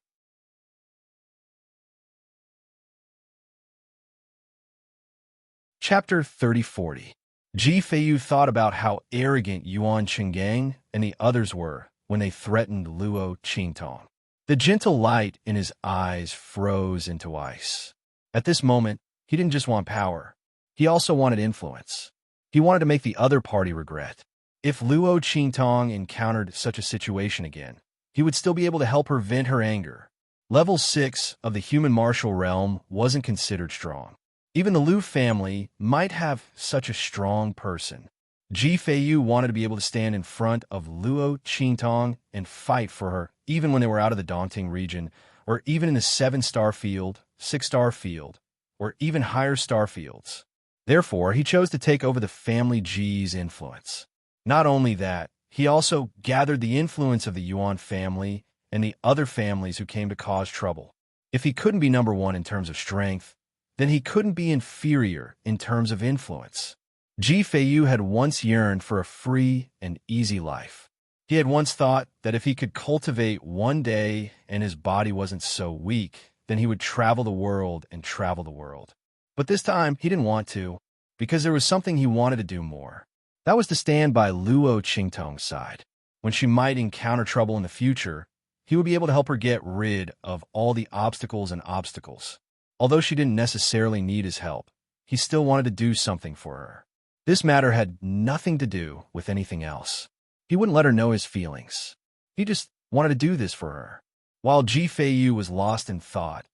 Chapter 3040. Ji Feiyu thought about how arrogant Yuan Chenggang and the others were when they threatened Luo Qingtong. The gentle light in his eyes froze into ice. At this moment, he didn't just want power. He also wanted influence. He wanted to make the other party regret. If Luo Qingtong encountered such a situation again, he would still be able to help her vent her anger. Level 6 of the human martial realm wasn't considered strong. Even the Lu family might have such a strong person. Ji Feiyu wanted to be able to stand in front of Luo Qingtong and fight for her, even when they were out of the daunting region, or even in the 7-star field, 6-star field, or even higher star fields. Therefore, he chose to take over the family Ji's influence. Not only that, he also gathered the influence of the Yuan family and the other families who came to cause trouble. If he couldn't be number one in terms of strength, then he couldn't be inferior in terms of influence. Ji Feiyu had once yearned for a free and easy life. He had once thought that if he could cultivate one day and his body wasn't so weak, then he would travel the world and travel the world. But this time, he didn't want to, because there was something he wanted to do more. That was to stand by Luo Qingtong's side. When she might encounter trouble in the future, he would be able to help her get rid of all the obstacles and obstacles. Although she didn't necessarily need his help, he still wanted to do something for her. This matter had nothing to do with anything else. He wouldn't let her know his feelings. He just wanted to do this for her. While Ji Feiyu was lost in thought,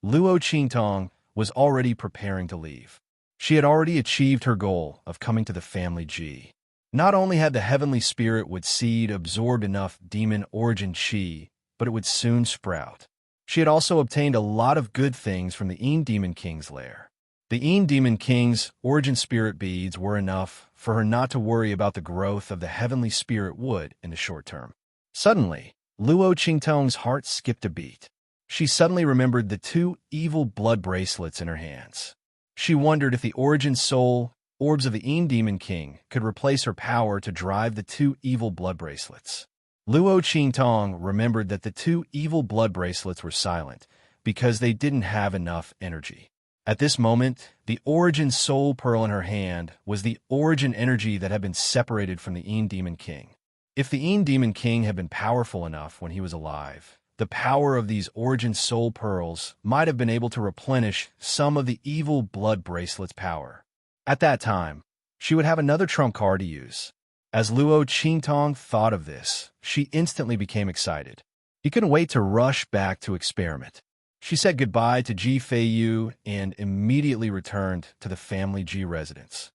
Luo Qingtong was already preparing to leave. She had already achieved her goal of coming to the family Ji. Not only had the heavenly spirit would seed absorbed enough demon origin chi, but it would soon sprout. She had also obtained a lot of good things from the Een Demon King's lair. The Een Demon King's origin spirit beads were enough for her not to worry about the growth of the heavenly spirit wood in the short term. Suddenly, Luo Qingtong's heart skipped a beat. She suddenly remembered the two evil blood bracelets in her hands. She wondered if the origin soul orbs of the Demon King could replace her power to drive the two evil blood bracelets. Luo Qingtong remembered that the two evil blood bracelets were silent because they didn't have enough energy. At this moment, the origin soul pearl in her hand was the origin energy that had been separated from the Demon King. If the Demon King had been powerful enough when he was alive, the power of these origin soul pearls might have been able to replenish some of the evil blood bracelet's power. At that time, she would have another trump card to use. As Luo Qingtong thought of this, she instantly became excited. He couldn't wait to rush back to experiment. She said goodbye to Ji Feiyu and immediately returned to the family Ji residence.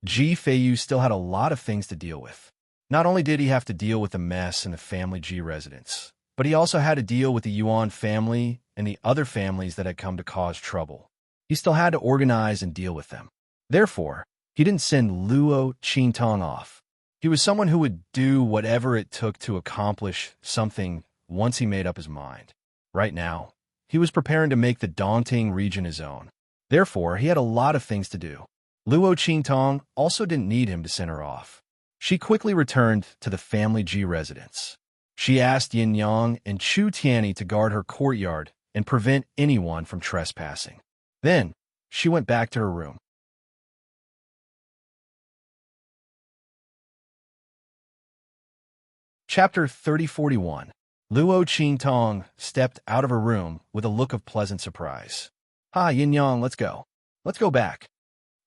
Ji Feiyu still had a lot of things to deal with. Not only did he have to deal with the mess in the family Ji residence, but he also had to deal with the Yuan family and the other families that had come to cause trouble. He still had to organize and deal with them. Therefore, he didn't send Luo Qingtong off. He was someone who would do whatever it took to accomplish something once he made up his mind. Right now, he was preparing to make the Dongting region his own. Therefore, he had a lot of things to do. Luo Qingtong also didn't need him to send her off. She quickly returned to the family Ji residence. She asked Yin Yang and Chu Tianyi to guard her courtyard and prevent anyone from trespassing. Then, she went back to her room. Chapter 3041. Luo Qingtong stepped out of her room with a look of pleasant surprise. "Hi, Yin Yang, let's go. Let's go back."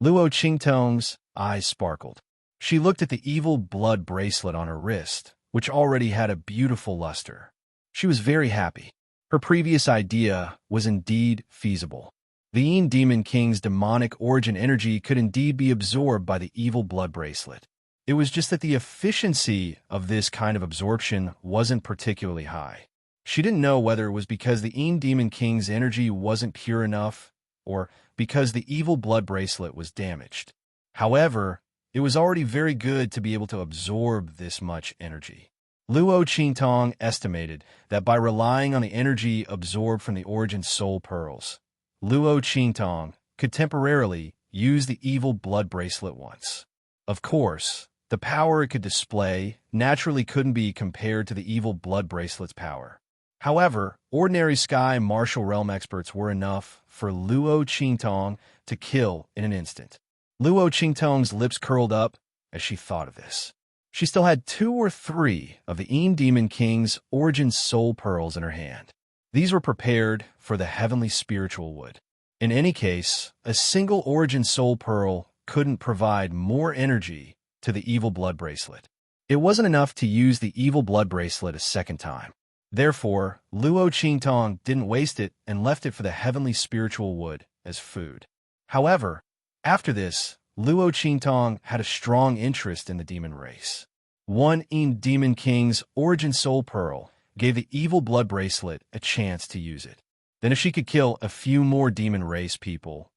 Luo Qingtong's eyes sparkled. She looked at the evil blood bracelet on her wrist, which already had a beautiful luster. She was very happy. Her previous idea was indeed feasible. The Demon King's demonic origin energy could indeed be absorbed by the evil blood bracelet. It was just that the efficiency of this kind of absorption wasn't particularly high. She didn't know whether it was because the Demon King's energy wasn't pure enough or because the evil blood bracelet was damaged. However, it was already very good to be able to absorb this much energy. Luo Qingtong estimated that by relying on the energy absorbed from the origin soul pearls, Luo Qingtong could temporarily use the evil blood bracelet once. Of course, the power it could display naturally couldn't be compared to the evil blood bracelet's power. However, ordinary sky martial realm experts were enough for Luo Qingtong to kill in an instant. Luo Qingtong's lips curled up as she thought of this. She still had 2 or 3 of the Demon King's origin soul pearls in her hand. These were prepared for the heavenly spiritual wood. In any case, a single origin soul pearl couldn't provide more energy to the evil blood bracelet. It wasn't enough to use the evil blood bracelet a second time. Therefore, Luo Qingtong didn't waste it and left it for the heavenly spiritual wood as food. However, after this, Luo Qingtong had a strong interest in the demon race. One Demon King's origin soul pearl gave the evil blood bracelet a chance to use it. Then if she could kill a few more demon race people,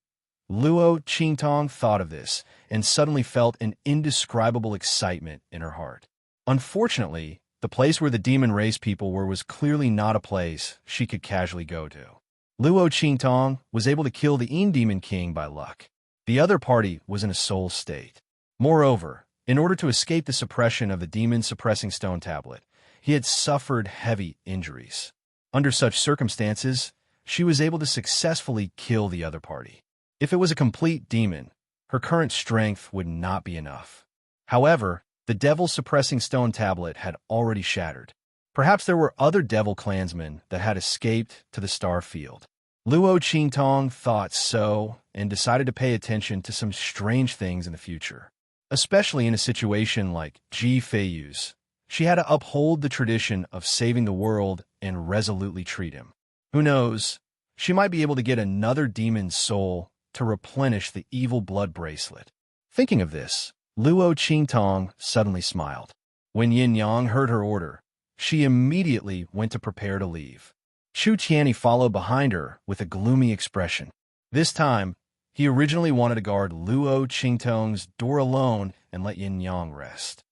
Luo Qingtong thought of this and suddenly felt an indescribable excitement in her heart. Unfortunately, the place where the demon race people were was clearly not a place she could casually go to. Luo Qingtong was able to kill the Demon King by luck. The other party was in a soul state. Moreover, in order to escape the suppression of the demon-suppressing stone tablet, he had suffered heavy injuries. Under such circumstances, she was able to successfully kill the other party. If it was a complete demon, her current strength would not be enough. However, the devil-suppressing stone tablet had already shattered. Perhaps there were other devil clansmen that had escaped to the star field. Luo Qingtong thought so and decided to pay attention to some strange things in the future. Especially in a situation like Ji Feiyu's, she had to uphold the tradition of saving the world and resolutely treat him. Who knows, she might be able to get another demon's soul to replenish the evil blood bracelet. Thinking of this, Luo Qingtong suddenly smiled. When Yin Yang heard her order, she immediately went to prepare to leave. Chu Tianyi followed behind her with a gloomy expression. This time, he originally wanted to guard Luo Qingtong's door alone and let Yin Yang rest.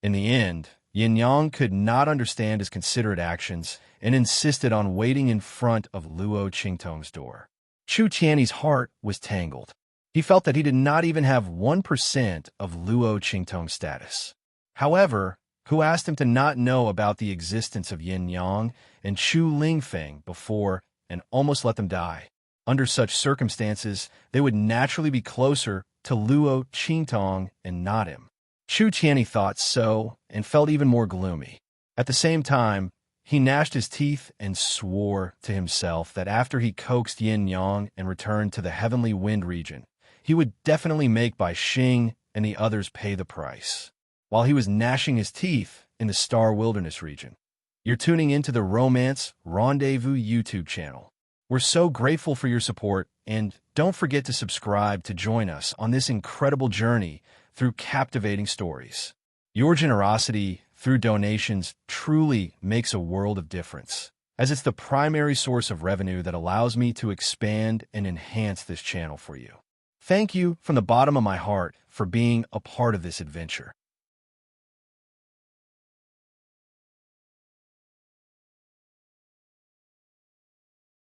In the end, Yin Yang could not understand his considerate actions and insisted on waiting in front of Luo Qingtong's door. Chu Tiany's heart was tangled. He felt that he did not even have 1% of Luo Qingtong's status. However, who asked him to not know about the existence of Yin Yang and Chu Lingfeng before and almost let them die? Under such circumstances, they would naturally be closer to Luo Qingtong and not him. Chu Tiany thought so and felt even more gloomy. At the same time, he gnashed his teeth and swore to himself that after he coaxed Yin Yang and returned to the Heavenly Wind region, he would definitely make Bai Xing and the others pay the price. While he was gnashing his teeth in the Star Wilderness region. You're tuning into the Romance Rendezvous YouTube channel. We're so grateful for your support, and don't forget to subscribe to join us on this incredible journey through captivating stories. Your generosity through donations truly makes a world of difference, as it's the primary source of revenue that allows me to expand and enhance this channel for you. Thank you from the bottom of my heart for being a part of this adventure.